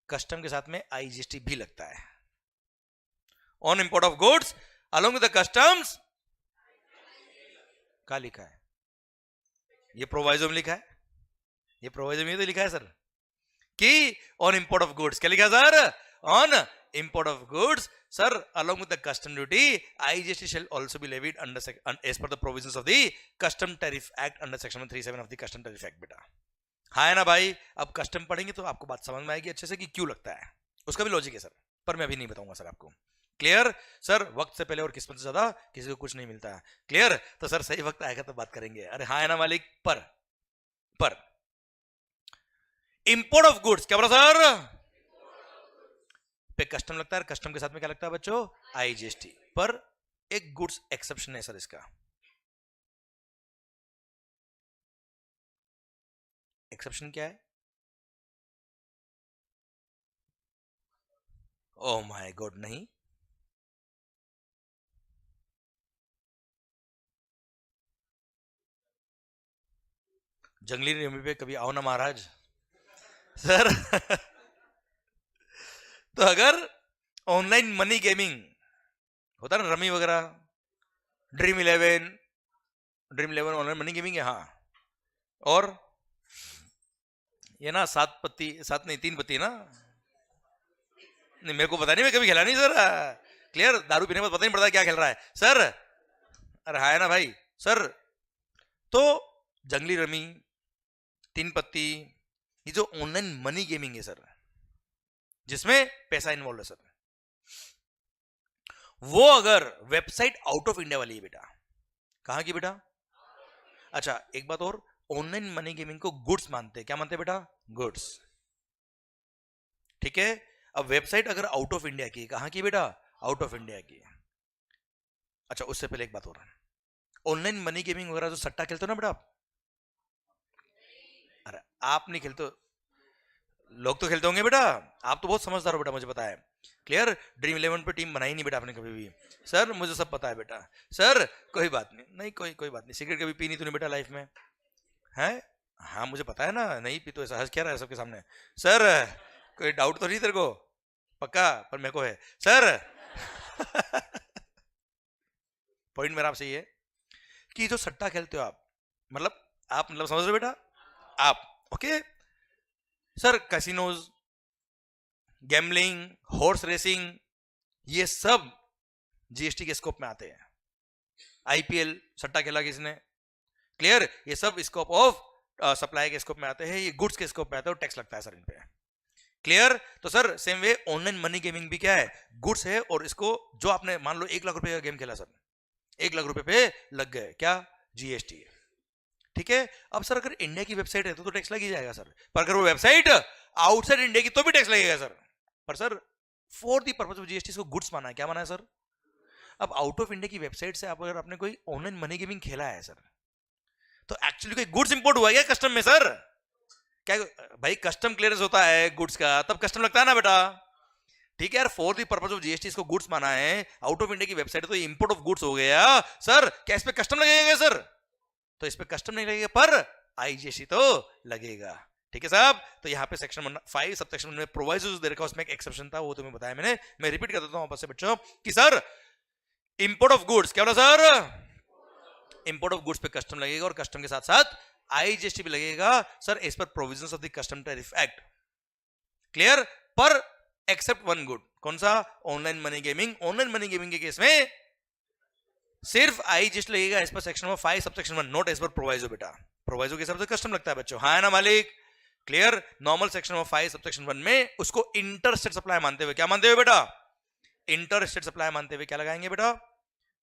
कस्टम के साथ में आईजीएसटी भी लगता है on import of goods along with the customs. क्या लिखा है? ये प्रोवाइजो में लिखा है, ये प्रोवाइजो में तो लिखा है सर कि ऑन इंपोर्ट ऑफ गुड्स। क्या लिखा है sir? On import of goods sir along with the custom duty IGST shall also be levied under as per the provisions of the custom tariff act under section 37 of the custom tariff act बेटा। हाँ है ना भाई? अब कस्टम पढ़ेंगे तो आपको बात समझ में आएगी अच्छे से कि क्यों लगता है, उसका भी लॉजिक है सर, पर मैं अभी नहीं बताऊंगा सर आपको। Clear sir? वक्त से पहले और किस्मत से ज्यादा किसी को कुछ नहीं मिलता है। क्लियर? तो सर सही वक्त आएगा तो बात करेंगे। अरे हाँ है ना मालिक? पर इंपोर्ट ऑफ गुड्स क्या बोला सर? पे कस्टम लगता है, कस्टम के साथ में क्या लगता है बच्चों? आईजीएसटी। पर एक गुड्स एक्सेप्शन है सर इसका। एक्सेप्शन क्या है? ओह माय गॉड, नहीं जंगली रेमी पे कभी आओ ना महाराज सर तो अगर ऑनलाइन मनी गेमिंग होता है ना रमी वगैरह, ड्रीम 11 ऑनलाइन मनी गेमिंग है। हाँ, और ये ना 7 पत्ती, 7 नहीं 3 पत्ती ना, नहीं मेरे को पता नहीं, मैं कभी खेला नहीं सर। क्लियर, दारू पीने में पता नहीं पड़ता क्या खेल रहा है सर। अरे हाँ है ना भाई सर। तो जंगली रमी, 3 पत्ती, ये जो ऑनलाइन मनी गेमिंग है सर, जिसमें पैसा इन्वॉल्व है सर, वो अगर वेबसाइट आउट ऑफ इंडिया वाली है बेटा, कहां की बेटा? अच्छा एक बात और, ऑनलाइन मनी गेमिंग को गुड्स मानते हैं। क्या मानते हैं बेटा? गुड्स। ठीक है, अब वेबसाइट अगर आउट ऑफ इंडिया की, कहां की बेटा? आउट ऑफ इंडिया की। अच्छा उससे पहले एक बात और, ऑनलाइन मनी गेमिंग वगैरह जो सट्टा खेलते हो ना बेटा आप, अरे आप नहीं खेलते, लोग तो खेलते होंगे बेटा, आप तो बहुत समझदार हो बेटा, मुझे पता है। क्लियर, ड्रीम 11 पे टीम बनाई नहीं बेटा आपने कभी भी सर, मुझे सब पता है बेटा सर। कोई बात नहीं, नहीं कोई बात नहीं। सिगरेट कभी पी नहीं तूने बेटा लाइफ में, है? हाँ मुझे पता है ना, नहीं पी तो ऐसा हंस क्या रहा है सबके सामने सर? कोई डाउट तो नहीं तेरे को? पक्का? पर मेरे को है सर। पॉइंट मेरा आपसे ये है कि जो सट्टा खेलते हो आप, मतलब समझ रहे हो बेटा आप? Okay sir, casinos, gambling, horse racing, ये सब जीएसटी के स्कोप में आते हैं। आईपीएल सट्टा खेला किसने? क्लियर, ये सब स्कोप ऑफ सप्लाई के स्कोप में आते हैं, ये गुड्स के स्कोप में आते हैं और टैक्स लगता है सर इन पे। क्लियर, तो sir same way online money gaming भी क्या है? गुड्स है, और इसको जो आपने मान लो 1 लाख रुपए का गेम खेला सर, 1 लाख रुपए पे लग गए, क्या? जीएसटी। ठीक है, अब सर अगर इंडिया की वेबसाइट है तो टैक्स लग ही जाएगा सर, पर अगर वो वेबसाइट आउटसाइड इंडिया की तो भी टैक्स लगेगा सर। पर sir for the purpose of GST इसको गुड्स माना है। क्या माना है सर? अब आउट ऑफ इंडिया की वेबसाइट से आप अगर आपने कोई ऑनलाइन मनी गेमिंग खेला है सर, तो एक्चुअली कोई गुड्स इंपोर्ट हुआ है क्या कस्टम में सर? क्या भाई, कस्टम क्लियरेंस होता है गुड्स का, तब कस्टम लगता है ना बेटा। ठीक है यार, for the purpose of GST इसको गुड्स माना है, आउट ऑफ इंडिया की वेबसाइट तो इंपोर्ट ऑफ गुड्स हो गया सर। क्या इस पे कस्टम लगेगा सर? तो इस पे कस्टम नहीं लगेगा, पर आईजीएसटी तो लगेगा। ठीक है साहब, तो यहाँ पे सेक्शन 5 सब सेक्शन में प्रोवाइजोस दे रखा है, उसमें एक एक्सेप्शन था, वो तुम्हें बताया मैंने। मैं रिपीट कर देता हूं आपसे बच्चों कि सर इंपोर्ट ऑफ गुड्स, क्या बोला सर? इंपोर्ट ऑफ गुड्स पे कस्टम लगेगा, और कस्टम के साथ साथ आईजीएसटी भी लगेगा sir, as per provisions of the custom tariff act. Clear, पर एक्सेप्ट वन गुड, कौन सा? Online money gaming. Online money gaming के केस में सिर्फ आईजीएसटी लगेगा as per section 5 subsection 1, not as per proviso बेटा। प्रोवाइजो के हिसाब से कस्टम लगता है बच्चों, हाँ है ना मालिक? Clear, normal section 5 subsection 1 में उसको इंटर स्टेट सप्लाई मानते हुए, क्या मानते हुए बेटा? इंटर स्टेट सप्लाई मानते हुए क्या लगाएंगे बेटा?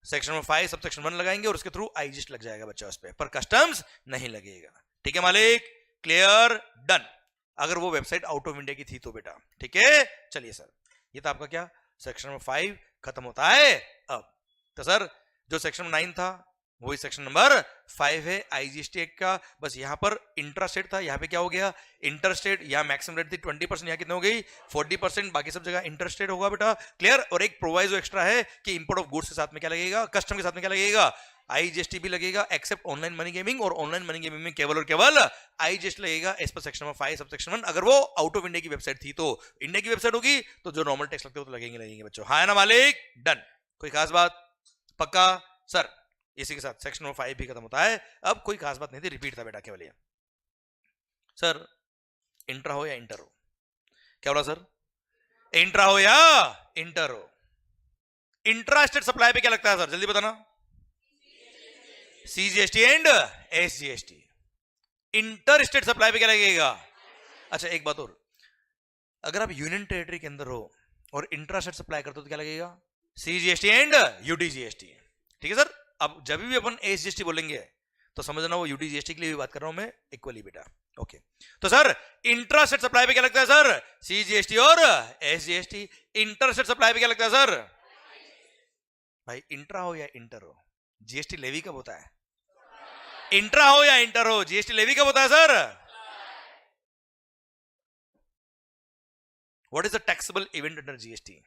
सेक्शन 5 सब सेक्शन 1 लगाएंगे, और उसके थ्रू आईजीएसटी लग जाएगा बच्चा उस पर कस्टम्स नहीं लगेगा। ठीक है मालिक? Clear, done. अगर वो वेबसाइट आउट ऑफ इंडिया की थी तो बेटा, ठीक है। चलिए सर, ये तो आपका क्या सेक्शन 5 खत्म होता है। अब तो सर जो सेक्शन 9 था वही सेक्शन नंबर 5 है आईजीएसटी एक्ट का। बस यहाँ पर इंट्रा स्टेट था, यहाँ पे क्या हो गया? Inter state. यहाँ मैक्सिमम रेट थी 20%, यहाँ कितने हो गई? 40%। बाकी सब जगह इंटर स्टेट होगा बेटा। क्लियर, और एक प्रोवाइजो एक्स्ट्रा है कि इंपोर्ट ऑफ गुड्स के साथ में क्या लगेगा? कस्टम के साथ में क्या लगेगा? आईजीएसटी भी लगेगा, एक्सेप्ट ऑनलाइन मनी गेमिंग। और ऑनलाइन मनी गेमिंग में केवल और केवल आईजीएसटी लगेगा as per section 5 subsection 1। अगर वो आउट ऑफ इंडिया की वेबसाइट थी तो इंडिया की वेबसाइट होगी तो जो नॉर्मल टैक्स लगते हो तो लगेंगे बच्चों, हाँ है ना मालिक? डन। कोई खास बात? पक्का सर? इसी के साथ सेक्शन 5 भी खत्म होता है। अब कोई खास बात नहीं थी, रिपीट था बेटा केवल ये। सर इंट्रा हो या इंटर हो? क्या बोला सर? इंट्रा हो या इंटर हो? इंट्रा स्टेट सप्लाई पे क्या लगता है सर, जल्दी बताना? CGST and SGST. Inter state supply पे क्या लगेगा? अच्छा एक बात और, अगर आप यूनियन टेरिटरी के अंदर हो और इंट्रा स्टेट सप्लाई करते हो तो क्या लगेगा? CGST and UTGST. ठीक है सर। अब जब भी अपन एसजीएसटी बोलेंगे तो समझना वो यूटीजीएसटी के लिए भी बात कर रहा हूं मैं इक्वली बेटा। ओके, तो सर इंट्रा स्टेट सप्लाई पे क्या लगता है सर? सीजीएसटी और एसजीएसटी। इंटर स्टेट सप्लाई पे क्या लगता है सर? भाई इंट्रा हो या इंटर हो, जीएसटी लेवी कब होता है? इंट्रा हो या इंटर हो, जीएसटी लेवी कब होता है sir? What is the taxable event under GST?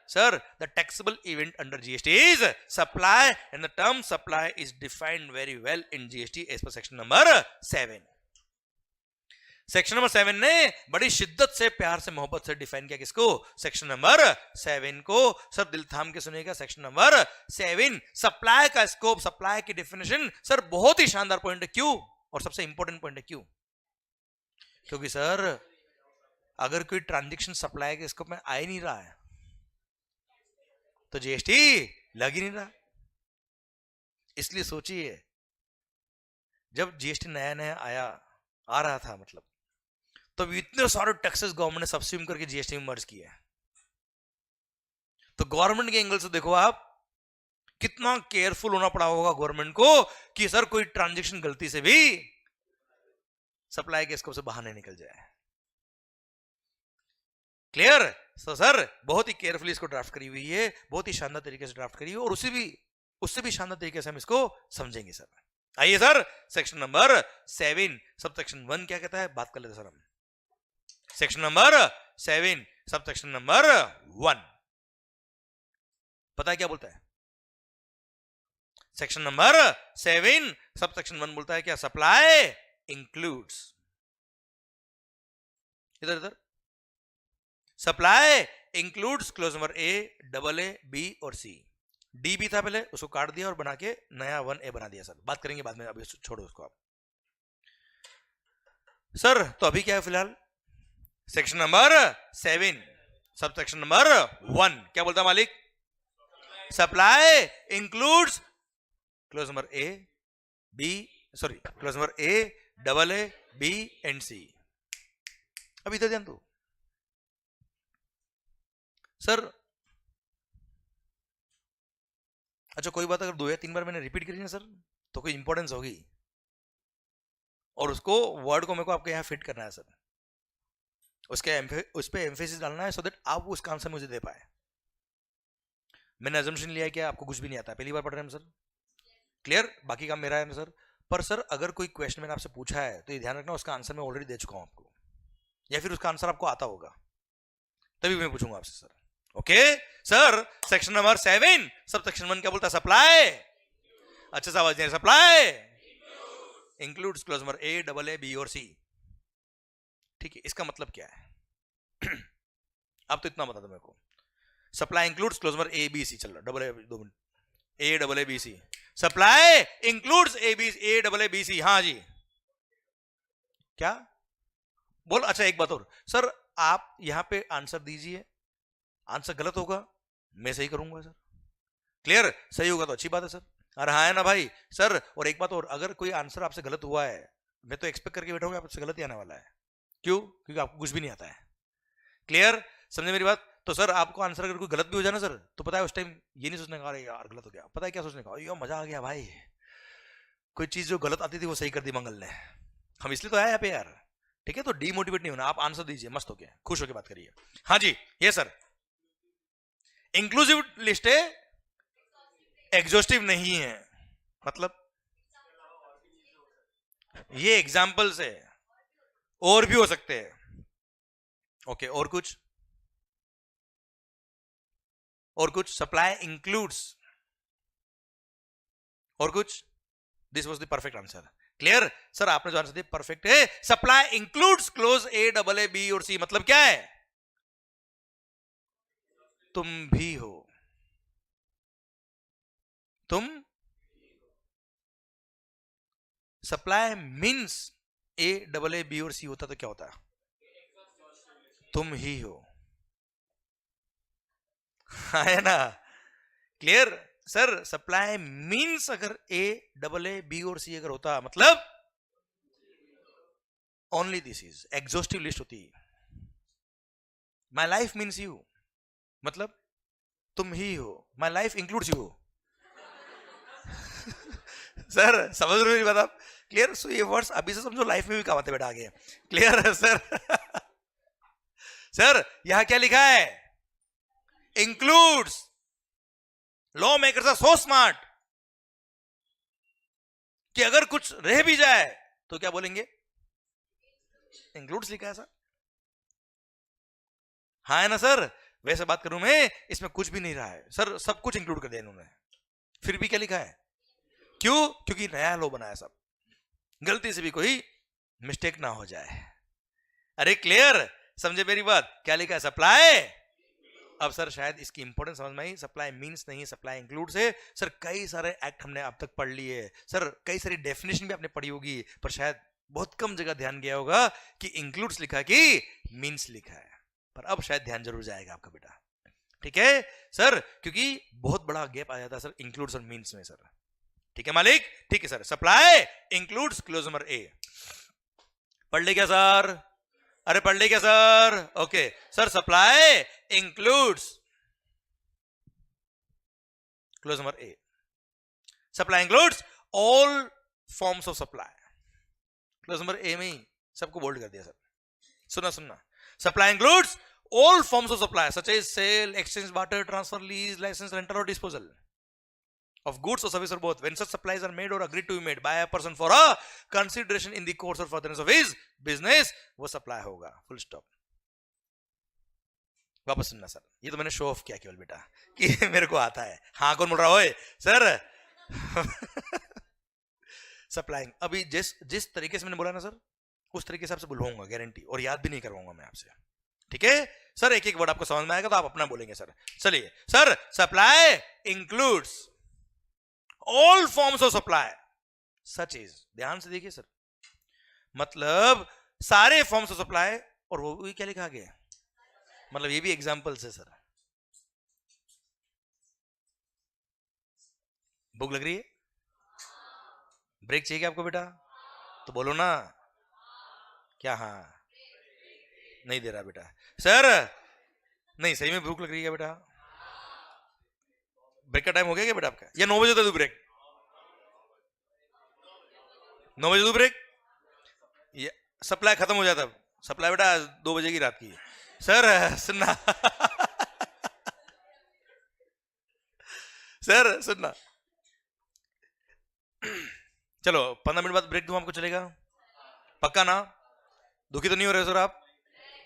Sir, the taxable event under GST is supply, and the term supply is defined very well in GST as per section number 7. Section number 7 ने बड़ी शिद्दत से, प्यार से, मोहब्बत से डिफाइन किया किसको? सेक्शन नंबर 7 को। सर दिल थाम के सुनिएगा, सेक्शन नंबर 7 सप्लाई का स्कोप, सप्लाई की डेफिनेशन। सर बहुत ही शानदार पॉइंट है। क्यों? और सबसे इंपॉर्टेंट पॉइंट है। क्यों? क्योंकि सर अगर कोई ट्रांजैक्शन सप्लाई के स्कोप में आ ही नहीं रहा है तो जीएसटी लग ही नहीं रहा। इसलिए सोचिए, जब जीएसटी नया नया आ रहा था, मतलब तब इतने सारे टैक्सेस गवर्नमेंट ने सब्सिम करके जीएसटी में मर्ज किया है। तो गवर्नमेंट के एंगल से देखो आप, कितना केयरफुल होना पड़ा होगा गवर्नमेंट को कि सर कोई ट्रांजैक्शन गलती से भी सप्लाई के स्कोप से बाहर नहीं निकल जाए। क्लियर? तो सर बहुत ही केयरफुली इसको ड्राफ्ट करी हुई है, बहुत ही शानदार तरीके से ड्राफ्ट करी हुई है, और उससे भी शानदार तरीके से हम इसको समझेंगे सर। आइए sir, section number 7 sub section 1 क्या कहता है, बात कर लेते सर हम। Section number 7 sub section number 1 पता है क्या बोलता है? सेक्शन नंबर 7 सब सेक्शन 1 बोलता है क्या? सप्लाई इंक्लूड्स, इधर supply includes clause number A, double A, B और सी। डी भी था पहले, उसको काट दिया और बना के नया 1A बना दिया। सर बात करेंगे बाद में, अभी छोड़ो उसको आप। सर तो अभी क्या है फिलहाल? Section number 7 sub section number 1 क्या बोलता है मालिक? Supply includes clause number A, B, sorry clause number A, double A, B and C. अब इधर ध्यान दो सर। अच्छा कोई बात अगर 2 या 3 बार मैंने रिपीट करी ना सर, तो कोई इंपॉर्टेंस होगी, और उसको वर्ड को मेरे को आपके यहां फिट करना है सर, उस पर एम्फेसिस डालना है, सो दैट आप उसका आंसर मुझे दे पाए। मैंने अजम्पशन लिया है कि आपको कुछ भी नहीं आता, पहली बार पढ़ रहे हैं हम सर। क्लियर? बाकी काम मेरा है ना सर। पर सर अगर कोई क्वेश्चन मैंने आपसे पूछा है तो ये ध्यान रखना उसका आंसर मैं ऑलरेडी दे चुका हूं आपको, या फिर उसका आंसर आपको आता होगा, तभी मैं पूछूंगा आपसे sir. Okay sir, section number 7 sub section 1 क्या बोलता है? सप्लाई, अच्छे से आवाज, supply includes clause number A, double A, B और सी। ठीक है, इसका मतलब क्या है? अब तो इतना बता दो मेरे को। Supply includes clause number A, B, C, चल रहा, double A, 2 minute, A, double A, B, C. Supply includes A, B, A, double A, B, C. हाँ जी, क्या बोल? अच्छा एक बात और सर, आप यहां पे आंसर दीजिए, आंसर गलत होगा मैं सही करूंगा सर। क्लियर? सही होगा तो अच्छी बात है सर। अरे हाँ है ना भाई सर। और एक बात और, अगर कोई आंसर आपसे गलत हुआ है, मैं तो एक्सपेक्ट करके बैठा हूँ आपसे गलत ही आने वाला है। क्यों? क्योंकि आपको कुछ भी नहीं आता है। क्लियर? समझे मेरी बात? तो सर आपको आंसर अगर कोई गलत भी हो जाए ना सर, तो पता है उस टाइम ये नहीं सोचने का अरे यार गलत हो गया, पता है क्या सोचने का? यो मजा आ गया भाई, कोई चीज जो गलत आती थी वो सही कर दी मंगल ने, हम इसलिए तो आए यहाँ पे यार। ठीक है, तो डीमोटिवेट नहीं होना, आप आंसर दीजिए मस्त होके, खुश होके बात करिए। हाँ जी, ये सर इंक्लूसिव लिस्ट है, एग्जॉस्टिव नहीं है। मतलब ये एग्जाम्पल्स है, और भी हो सकते हैं। ओके, और कुछ? और कुछ? सप्लाई इंक्लूड्स, और कुछ? This was the perfect answer. Clear? Sir आपने जो आंसर दिया परफेक्ट है। Supply includes clause A, double A, B और सी। मतलब क्या है? तुम भी हो, तुम। Supply means A, double A, B और सी होता तो क्या होता? तुम ही हो, है ना? क्लियर? सर सप्लाई मींस अगर ए, डबल ए, बी और सी अगर होता, मतलब only this is exhaustive list होती। माई लाइफ मीन्स यू, मतलब तुम ही हो, my life includes you. Sir समझ रहे हो मेरी बात आप? क्लियर? सो ये वर्ड्स अभी से समझो, लाइफ में भी काम आते बेटा आगे। क्लियर है सर? सर यहां क्या लिखा है? Includes. Law makers are so smart कि अगर कुछ रह भी जाए तो क्या बोलेंगे? इंक्लूड्स लिखा है सर। हाँ है ना सर? वैसे बात करूं मैं, इसमें कुछ भी नहीं रहा है सर, सब कुछ इंक्लूड कर दिया इन्होंने, फिर भी क्या लिखा है? क्यों? क्योंकि नया लॉ बनाया, सब गलती से भी कोई मिस्टेक ना हो जाए। अरे क्लियर, समझे मेरी बात? क्या लिखा है? सप्लाई। अब सर शायद इसकी इंपॉर्टेंस समझ में आई, सप्लाई मींस नहीं, सप्लाई इंक्लूड्स है। सर कई सारे एक्ट हमने अब तक पढ़ लिए, सर कई सारी डेफिनेशन भी आपने पढ़ी होगी, पर शायद बहुत कम जगह ध्यान गया होगा कि इंक्लूड्स लिखा कि मींस लिखा है। पर अब शायद ध्यान जरूर जाएगा आपका बेटा, ठीक है सर, क्योंकि बहुत बड़ा गैप आ जाता है सर इंक्लूड्स और मींस में सर। ठीक है मालिक? ठीक है sir. Supply includes clause number ए। पढ़ ले क्या सर? अरे पढ़ ले क्या sir? Okay sir, supply includes clause number A. Supply includes all forms of supply. Close number ए में ही सबको बोल्ड कर दिया सर। सुनना, supply includes all forms of supply such as sale, exchange, barter, transfer, lease, license, rental or disposal of goods or service or both when such supplies are made or agreed to be made by a person for a consideration in the course or furtherance of his business, वो supply होगा। full stop। वापस सुनना सर, ये तो मैंने शो ऑफ किया केवल बेटा कि मेरे को आता है। हाँ कौन बोल रहा हो सर? सप्लाइंग। अभी जिस तरीके से मैंने बोला ना सर, उस तरीके से आपसे बुलवाऊंगा गारंटी, और याद भी नहीं करवाऊंगा मैं आपसे, ठीक है सर? एक एक वर्ड आपको समझ में आएगा तो आप अपना बोलेंगे सर। चलिए sir, supply includes all forms of supply such is, ध्यान से देखिए सर, मतलब सारे फॉर्म्स ऑफ सप्लाई, और वो भी क्या लिखा गया, मतलब ये भी एग्जांपल्स है सर। भूख लग रही है? ब्रेक चाहिए क्या आपको बेटा? तो बोलो ना क्या? हाँ नहीं दे रहा बेटा सर? नहीं, सही में भूख लग रही है बेटा? ब्रेक का टाइम हो गया क्या बेटा आपका? या 9 बजे दे दूं ब्रेक? 9 बजे दूं ब्रेक? ये सप्लाई खत्म हो जाता, सप्लाई बेटा 2 बजे की रात की सर। सुनना सर, सुनना, चलो 15 मिनट बाद ब्रेक दूं आपको, चलेगा? पक्का ना? दुखी तो नहीं हो रहे सर आप?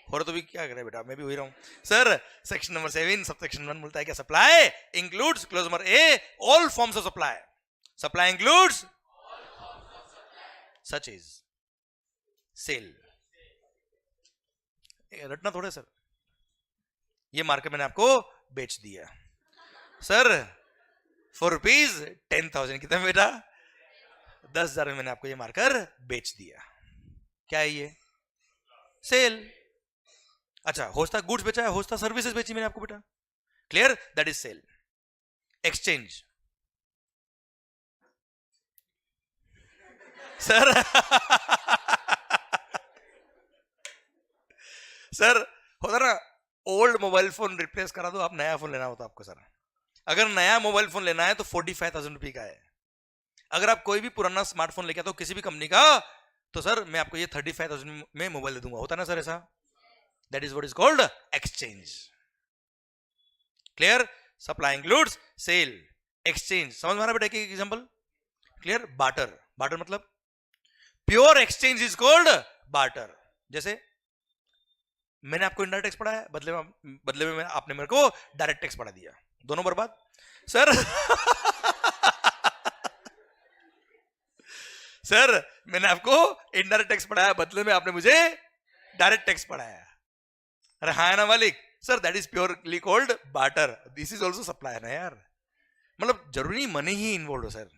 हो रहा तो भी क्या करे बेटा, मैं भी हो ही रहा हूं sir. Section number 7 sub section 1 बोलता है क्या? Supply includes clause number A all forms of supply. Supply includes such is sale. रटना थोड़े सर, ये मार्कर मैंने आपको बेच दिया सर फॉर ₹10,000। कितना बेटा? 10,000 में मैंने आपको ये मार्कर बेच दिया। क्या है ये? सेल। अच्छा, होस्ता गुड्स बेचा है, होस्ता सर्विसेज बेची मैंने आपको बेटा। Clear? That is sale. Exchange sir sir होता ना, ओल्ड मोबाइल फोन रिप्लेस करा दो, आप नया फोन लेना होता आपको सर। अगर नया मोबाइल फोन लेना है तो 45,000 रुपए का है। अगर आप कोई भी पुराना स्मार्टफोन लेके आते हो किसी भी कंपनी का, तो सर मैं आपको ये 35,000 में मोबाइल दे दूंगा। होता ना सर ऐसा? That is what is called exchange. Clear? Supply includes sale, exchange. समझ में आ रहा बेटा? एक एग्जांपल। क्लियर? बार्टर। बार्टर मतलब pure exchange is called barter. जैसे मैंने आपको इनडायरेक्ट टैक्स पढ़ाया, बदले में आपने मेरे को डायरेक्ट टैक्स पढ़ा दिया, दोनों बर्बाद सर। सर मैंने आपको इनडायरेक्ट टैक्स पढ़ाया, बदले में आपने मुझे डायरेक्ट टैक्स पढ़ाया। अरे हाँ ना मालिक? Sir that is purely called barter. This is also supply ना यार, मतलब जरूरी मनी ही इन्वॉल्व हो सर।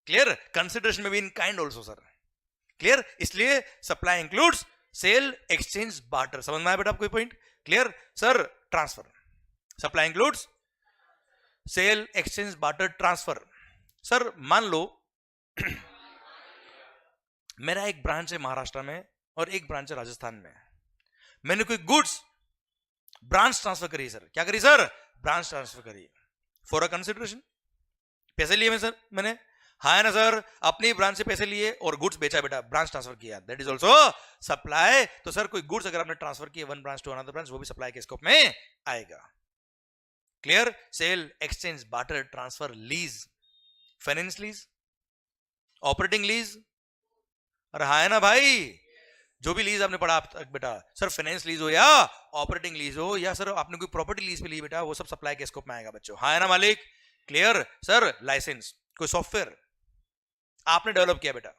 क्लियर? कंसिडरेशन में भी in kind also sir. Clear? इसलिए supply includes sale, exchange, barter. समझ में आया बेटा आपको point? Clear? Sir transfer, supply includes sale, exchange, barter, transfer. Sir मान लो मेरा एक ब्रांच है महाराष्ट्र में और एक ब्रांच है राजस्थान में। मैंने कोई गुड्स ब्रांच ट्रांसफर करी सर। क्या करी सर? ब्रांच ट्रांसफर करी फॉर अ कंसिडरेशन। पैसे लिए सर मैंने, हाँ है ना सर? अपनी ब्रांच से पैसे लिए और गुड्स बेचा बेटा, ब्रांच ट्रांसफर किया, दैट इज ऑल्सो सप्लाई। तो सर कोई गुड्स अगर आपने ट्रांसफर किया one branch to another branch, वो भी सप्लाई के स्कोप में आएगा। Clear? Sale, exchange, barter, transfer, lease, finance lease, operating lease. अरे हाँ है ना भाई? जो भी लीज आपने पढ़ा आप तक बेटा, सर फाइनेंस लीज हो या ऑपरेटिंग लीज हो या सर आपने कोई प्रॉपर्टी लीज पे ली बेटा, वो सब सप्लाई के स्कोप में आएगा बच्चों। हाँ है ना मालिक? क्लियर? सर लाइसेंस, कोई सॉफ्टवेयर आपने डेवलप किया बेटा,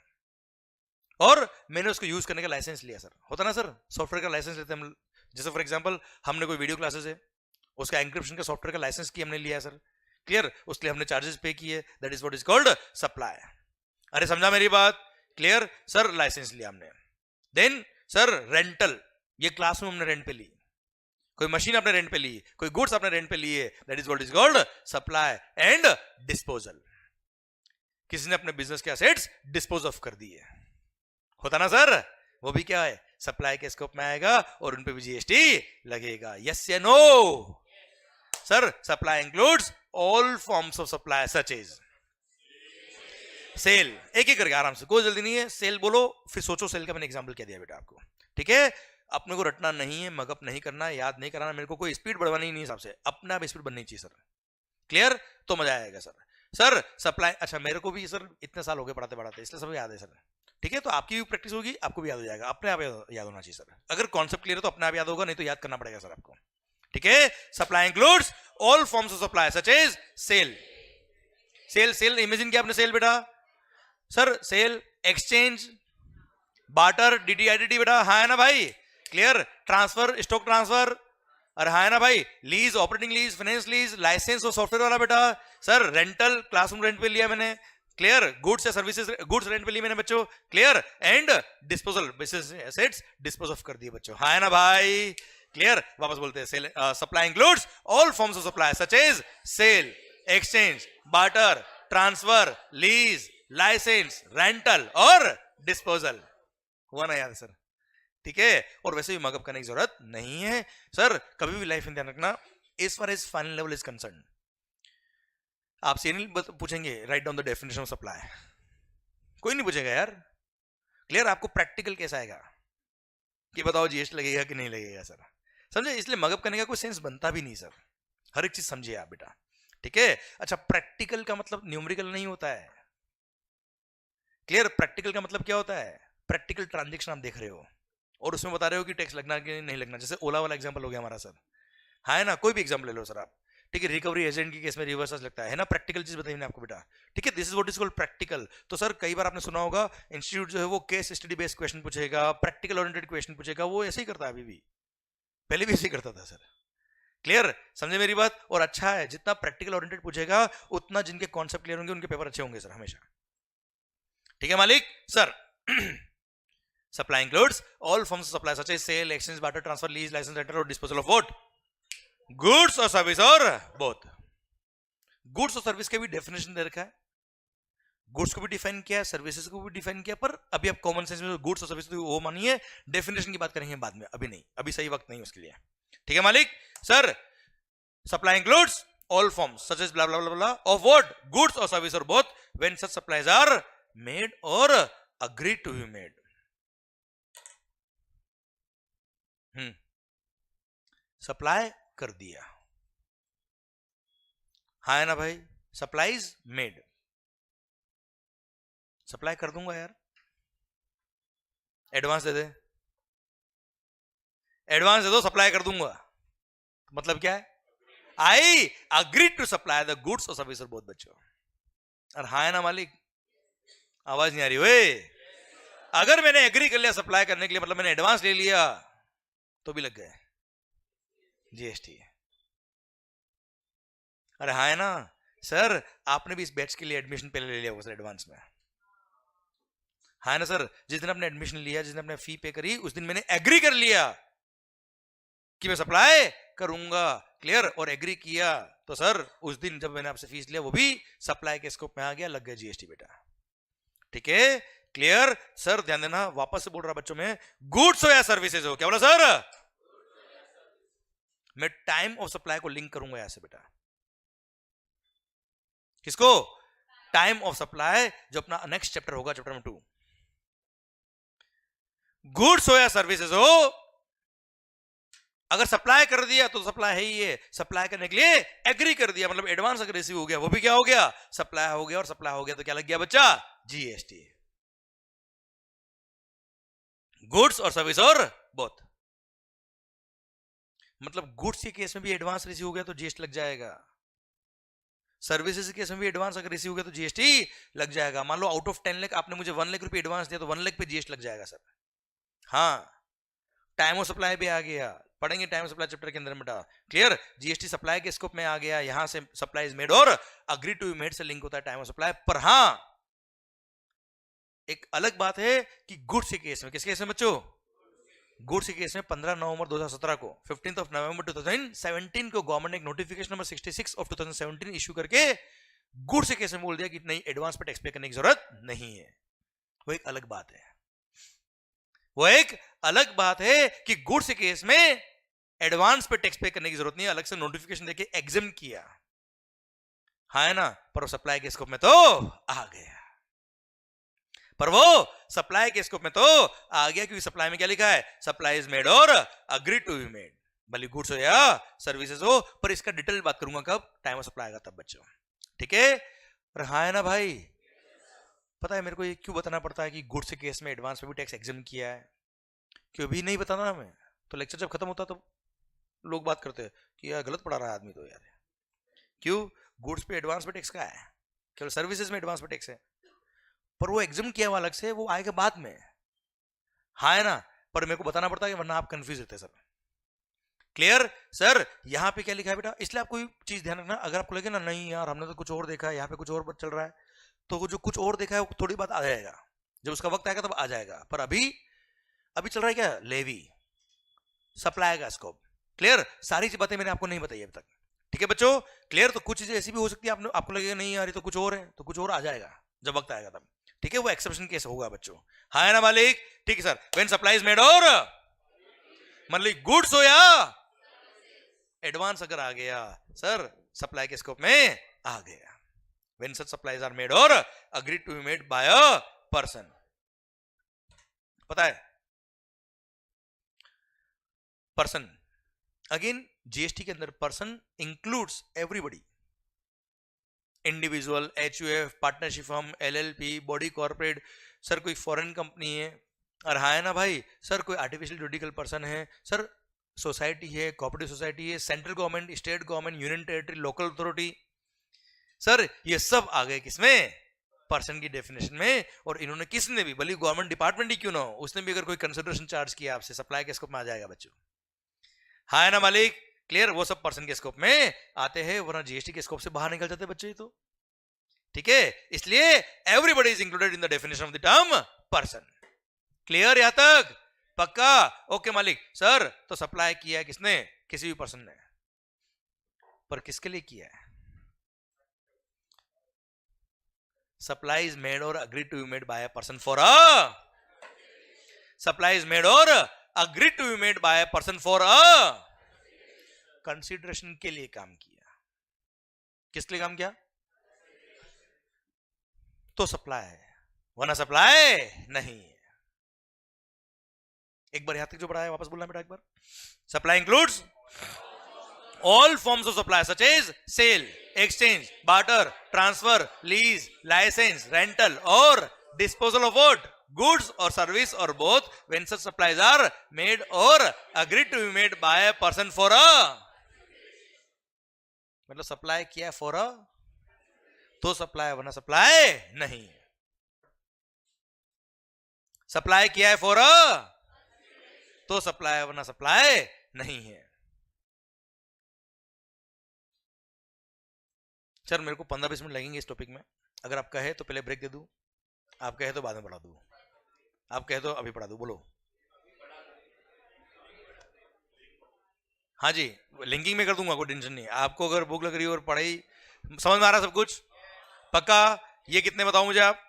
और मैंने उसको यूज करने का लाइसेंस लिया सर, होता ना सर, सॉफ्टवेयर का लाइसेंस लेते हैं हम, जैसे फॉर एग्जांपल हमने कोई वीडियो क्लासेस है, उसका एंक्रिप्शन का सॉफ्टवेयर का लाइसेंस की हमने लिया सर, क्लियर, उसके लिए हमने चार्जेस पे किए, that is what is called supply. अरे समझा मेरी बात, क्लियर सर, लाइसेंस लिया हमने। देन सर रेंटल, ये क्लासरूम हमने रेंट पे ली, कोई मशीन आपने रेंट पे ली, कोई गुड्स आपने रेंट पे लिए, that is what is called supply and disposal. किसी ने अपने बिजनेस के एसेट्स डिस्पोज ऑफ कर दिए, होता ना सर, वो भी क्या है, सप्लाई के स्कोप में आएगा और उन पे भी जीएसटी लगेगा। यस या no sir? Supply includes all forms of supply such as sale. एक एक करके आराम से, कोई जल्दी नहीं है, सेल बोलो फिर सोचो सेल का मैंने एग्जांपल क्या दिया बेटा आपको, ठीक है? अपने को रटना नहीं है, मगअप नहीं करना, याद नहीं कराना, मेरे को कोई स्पीड बढ़वानी नहीं हिसाब से, अपने आप स्पीड बननी चाहिए सर, क्लियर? तो मजा आएगा सर। सर सप्लाई, अच्छा मेरे को भी सर इतने साल हो गए पढ़ाते पढ़ाते, इसलिए सब याद है सर, ठीक है? तो आपकी भी प्रैक्टिस होगी, आपको भी याद हो जाएगा, अपने आप याद होना चाहिए सर। अगर कॉन्सेप्ट क्लियर है तो अपने आप याद होगा, नहीं तो याद करना पड़ेगा सर आपको, ठीक है? Supply includes all forms of supply such as sale. Sale, sale imagine किया आपने सेल बेटा, सर सेल, एक्सचेंज, बार्टर, डीटीआईटीटी बेटा, हाँ है ना भाई, क्लियर? ट्रांसफर, स्टॉक ट्रांसफर, अरे हाँ है ना भाई, lease, operating lease, finance lease, licence और सॉफ्टवेयर वाला बेटा, सर रेंटल, क्लासरूम रेंट पे लिया मैंने, क्लियर? गुड्स या सर्विसेज, गुड्स रेंट पे ली मैंने बच्चों, clear? And disposal, business assets dispose of कर दिए बच्चों, हाँ है ना भाई, क्लियर? वापस बोलते हैं, sale supply includes all forms of supply such as sale, exchange, barter, transfer, lease, licence, rental और डिस्पोजल। हुआ ना याद सर? ठीक है? और वैसे भी मगअप करने की जरूरत नहीं है सर, कभी भी लाइफ में ध्यान रखना, as far as final level is concern, आपसे नहीं पूछेंगे right down the definition of supply, कोई नहीं पूछेगा यार, क्लियर? आपको प्रैक्टिकल कैसा आएगा कि बताओ जीएसटी लगेगा कि नहीं लगेगा सर, समझे? इसलिए मगअप करने का कोई सेंस बनता भी नहीं सर, हर एक चीज समझिए आप बेटा, ठीक है? अच्छा, प्रैक्टिकल का मतलब न्यूमेरिकल नहीं होता है, क्लियर? प्रैक्टिकल का मतलब क्या होता है? प्रैक्टिकल ट्रांजेक्शन आप देख रहे हो और उसमें बता रहे हो कि टैक्स लगना कि नहीं लगना, जैसे ओला वाला एग्जांपल हो गया हमारा सर, हाँ है ना? कोई भी एग्जांपल ले लो सर आप, ठीक है? रिकवरी एजेंट की केस में रिवर्स लगता है ना? प्रैक्टिकल चीज बताइए आपको बेटा, ठीक है? This is what is called practical. तो सर कई बार आपने सुना होगा इंस्टीट्यूट जो है वो केस स्टडी बेस्ड क्वेश्चन पूछेगा, प्रैक्टिकल ओरिएंटेड क्वेश्चन पूछेगा, वो ऐसे ही करता है अभी भी, पहले भी ऐसे ही करता था सर, क्लियर? समझे मेरी बात? और अच्छा है, जितना प्रैक्टिकल ओरिएंटेड पूछेगा उतना जिनके कॉन्सेप्ट क्लियर होंगे उनके पेपर अच्छे होंगे सर हमेशा, ठीक है मालिक? Sir supply includes all forms of supply such as sale, exchange, barter, transfer, lease, licence, rental और डिस्पोजल ऑफ व्हाट? गुड्स और सर्विस, और बोथ। गुड्स और सर्विस के भी डेफिनेशन दे रखा है, गुड्स को भी डिफाइन किया है, सर्विसेज को भी डिफाइन किया, पर अभी आप कॉमन सेंस में गुड्स और सर्विस वो मानिए, डेफिनेशन की बात करेंगे बाद में, अभी नहीं, अभी सही वक्त नहीं उसके लिए, ठीक है मालिक? Sir supply includes all forms such as blah blah blah of what? Goods और सर्विस और both when such supplies are made or agreed to be made. Supply कर दिया, हाँ है ना भाई? सप्लाईज मेड, सप्लाई कर दूंगा यार, एडवांस दे दे, एडवांस दे दो, सप्लाई कर दूंगा, मतलब क्या है? I agreed to supply the goods और सर्विस और बोथ बच्चों, और हाँ है ना मालिक? आवाज नहीं आ रही वे? अगर मैंने एग्री कर लिया सप्लाई करने के लिए, मतलब मैंने एडवांस ले लिया, तो भी लग गए जीएसटी। अरे हाँ है ना सर? आपने भी इस बैच के लिए एडमिशन पहले ले लिया होगा सर एडवांस में, हाँ है ना सर? जिस दिन आपने एडमिशन लिया, जिस दिन आपने फी पे करी, उस दिन मैंने एग्री कर लिया कि मैं सप्लाई करूंगा, क्लियर? और एग्री किया तो सर उस दिन जब मैंने आपसे फीस लिया वो भी सप्लाई के स्कोप में आ गया, लग गया जीएसटी बेटा, ठीक है? क्लियर? सर ध्यान देना, वापस से बोल रहा बच्चों में, गुड्स हो या सर्विसेज हो, क्या बोला सर? मैं टाइम ऑफ सप्लाई को लिंक करूंगा ऐसे बेटा, किसको? टाइम ऑफ सप्लाई, जो अपना नेक्स्ट चैप्टर होगा, चैप्टर नंबर 2। गुड्स हो या सर्विसेज हो, अगर सप्लाई कर दिया तो सप्लाई है ही है, सप्लाई करने के लिए एग्री कर दिया मतलब एडवांस अगर रिसीव हो गया, वो भी क्या हो गया? सप्लाई हो गया, और सप्लाई हो गया तो क्या लग गया बच्चा? जीएसटी। गुड्स और सर्विस और बोथ, मतलब गुड्स के केस में भी एडवांस रिसीव हो गया तो जीएसटी लग जाएगा, सर्विसेज के केस में भी एडवांस अगर रिसीव हो गया तो जीएसटी लग जाएगा। मान लो आउट ऑफ 10 लाख आपने मुझे 1 लाख रुपए एडवांस दिया तो 1 लाख पे जीएसटी लग जाएगा सर। हाँ, टाइम ऑफ सप्लाई भी आ गया, पढ़ेंगे टाइम ऑफ सप्लाई चैप्टर के अंदर बेटा। क्लियर, जीएसटी सप्लाई के स्कोप में आ गया, यहां से supply is made or agree to be made से लिंक होता है टाइम ऑफ सप्लाई पर। हाँ, एक अलग बात है कि गुड्स के केस में, किस केस में बच्चों? गुड्स के केस में 15 नवंबर 2017 को 15 ऑफ नवंबर 2017 को गवर्नमेंट ने एक नोटिफिकेशन नंबर 66 ऑफ 2017 इश्यू करके गुड्स के केस में बोल दिया कि नहीं, एडवांस पे टैक्स पे करने की जरूरत नहीं है। वो एक अलग बात है, वो एक अलग बात है कि गुड्स के केस में एडवांस पे टैक्स पे करने की जरूरत नहीं है, अलग से नोटिफिकेशन देके एग्जाम किया, हाँ है ना। पर सप्लाई के स्कोप में तो आ गया, पर वो सप्लाई के स्कोप में तो आ गया क्योंकि सप्लाई में क्या लिखा है? Supply is made or agree to be made, भले गुड्स हो या सर्विसेज हो। पर इसका डिटेल बात करूंगा कब? टाइम ऑफ सप्लाई आएगा तब बच्चों, ठीक है। और हाँ है ना भाई, पता है मेरे को ये क्यों बताना पड़ता है कि गुड्स के केस में एडवांस पे भी टैक्स एग्जाम किया है? क्यों भी नहीं बताना हमें, तो लेक्चर जब खत्म होता तो लोग बात करते हैं कि यार गलत पढ़ा रहा है आदमी तो यार। क्यों? गुड्स पे एडवांस पे टैक्स का है, केवल सर्विसेज में एडवांस पे टैक्स है, पर वो एग्जाम किया हुआ अलग से, वो आएगा बाद में, हाँ है ना। पर मेरे को बताना पड़ता है वरना आप कंफ्यूज रहते हैं सब। Clear sir? यहाँ पे क्या लिखा है बेटा, इसलिए आप कोई चीज ध्यान रखना, अगर आपको लगे ना नहीं यार हमने तो कुछ और देखा है, यहाँ पे कुछ और चल रहा है, तो वो जो कुछ और देखा है वो थोड़ी बात आ जाएगा, जब उसका वक्त आएगा तब आ जाएगा। पर अभी अभी चल रहा है क्या? लेवी, सप्लाई का स्कोप। क्लियर? सारी बातें मैंने आपको नहीं बताई अभी तक, ठीक है बच्चों? क्लियर? तो कुछ चीजें ऐसी भी हो सकती है आपको लगेगा नहीं यार ये तो कुछ और है, तो कुछ और आ जाएगा जब वक्त आएगा तब, ठीक है। वो एक्सेप्शन केस होगा बच्चों, हाँ है ना मालिक? ठीक है sir. When supply is made और मतलब गुड्स हो या एडवांस अगर आ गया सर, सप्लाई के स्कोप में आ गया। When such supplies are made or agree to be made by a person, पता है पर्सन, अगेन जीएसटी के अंदर person includes everybody, individual, HUF, partnership firm, LLP, body corporate, sir कोई फॉरेन कंपनी है, और हाँ है ना भाई सर कोई आर्टिफिशियल जुडिकल पर्सन है, सर सोसाइटी है, कोऑपरेटिव सोसाइटी है, central government, state government, union territory, local authority, sir ये सब आ गए किसमें? पर्सन की डेफिनेशन में। और इन्होंने किसने भी, भले गवर्नमेंट डिपार्टमेंट ही क्यों ना हो, उसने भी अगर कोई कंसिडरेशन चार्ज किया आपसे, सप्लाई के स्कोप में आ जाएगा बच्चों, हाँ है ना मालिक? क्लियर? वो सब पर्सन के स्कोप में आते हैं, वरना जीएसटी के स्कोप से बाहर निकल जाते बच्चे तो, ठीक है। इसलिए everybody is included in the definition of the term person. Clear यहां तक? पक्का? ओके मालिक। सर तो सप्लाई किया है किसने? किसी भी पर्सन ने, पर किसके लिए किया है? Supply is made or agree to be made by a person for a, supply is made or agree to be made by a person for a consideration के लिए काम किया। किस लिए काम किया? तो सप्लाई है, वरना सप्लाई नहीं है। एक बार यहां तक जो पढ़ाया वापस बोलना बेटा एक बार। Supply includes all forms of supply such as sale, exchange, barter, transfer, lease, license, rental or disposal of what? Goods or service or both when such supplies are made or agreed to be made by a person for a, मतलब सप्लाई किया फॉर अ तो सप्लाई, वरना सप्लाई नहीं है। सप्लाई किया है फॉर अ तो सप्लाई, वरना सप्लाई नहीं है। सर मेरे को 15-20 मिनट लगेंगे इस टॉपिक में, अगर आप कहे तो पहले ब्रेक दे दूं, आप कहे तो बाद में पढ़ा दूं, आप कहे तो अभी पढ़ा दूं, बोलो। हाँ जी, लिंकिंग में कर दूंगा, कोई टेंशन नहीं। आपको अगर भूख लग रही हो और पढ़ाई समझ में आ रहा सब कुछ, पक्का? ये कितने बताओ मुझे आप?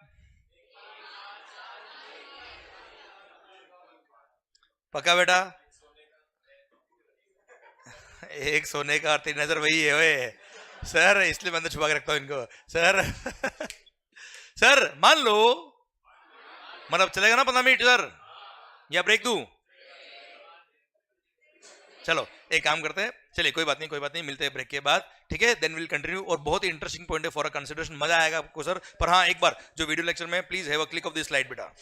पक्का बेटा? एक सोने का और 3 नजर वही है वे सर, इसलिए मैं अंदर छुपा के रखता हूं इनको सर। सर मान लो, मतलब चलेगा ना 15 मिनट सर, या ब्रेक दूं? चलो एक काम करते हैं, चलिए कोई बात नहीं, कोई बात नहीं, मिलते हैं ब्रेक के बाद, ठीक है। देन विल कंटिन्यू, और बहुत ही इंटरेस्टिंग पॉइंट है फॉर अ कंसिडरेशन, मजा आएगा आपको सर। पर हाँ एक बार जो वीडियो लेक्चर में, please have a click of this slide बेटा।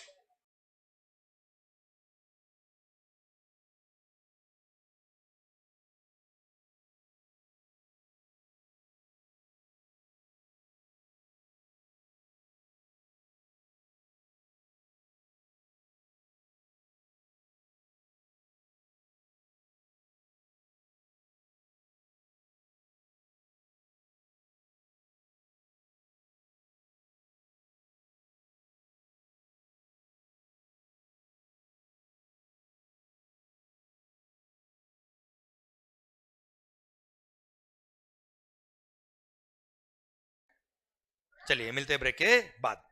चलिए मिलते हैं ब्रेक के बाद।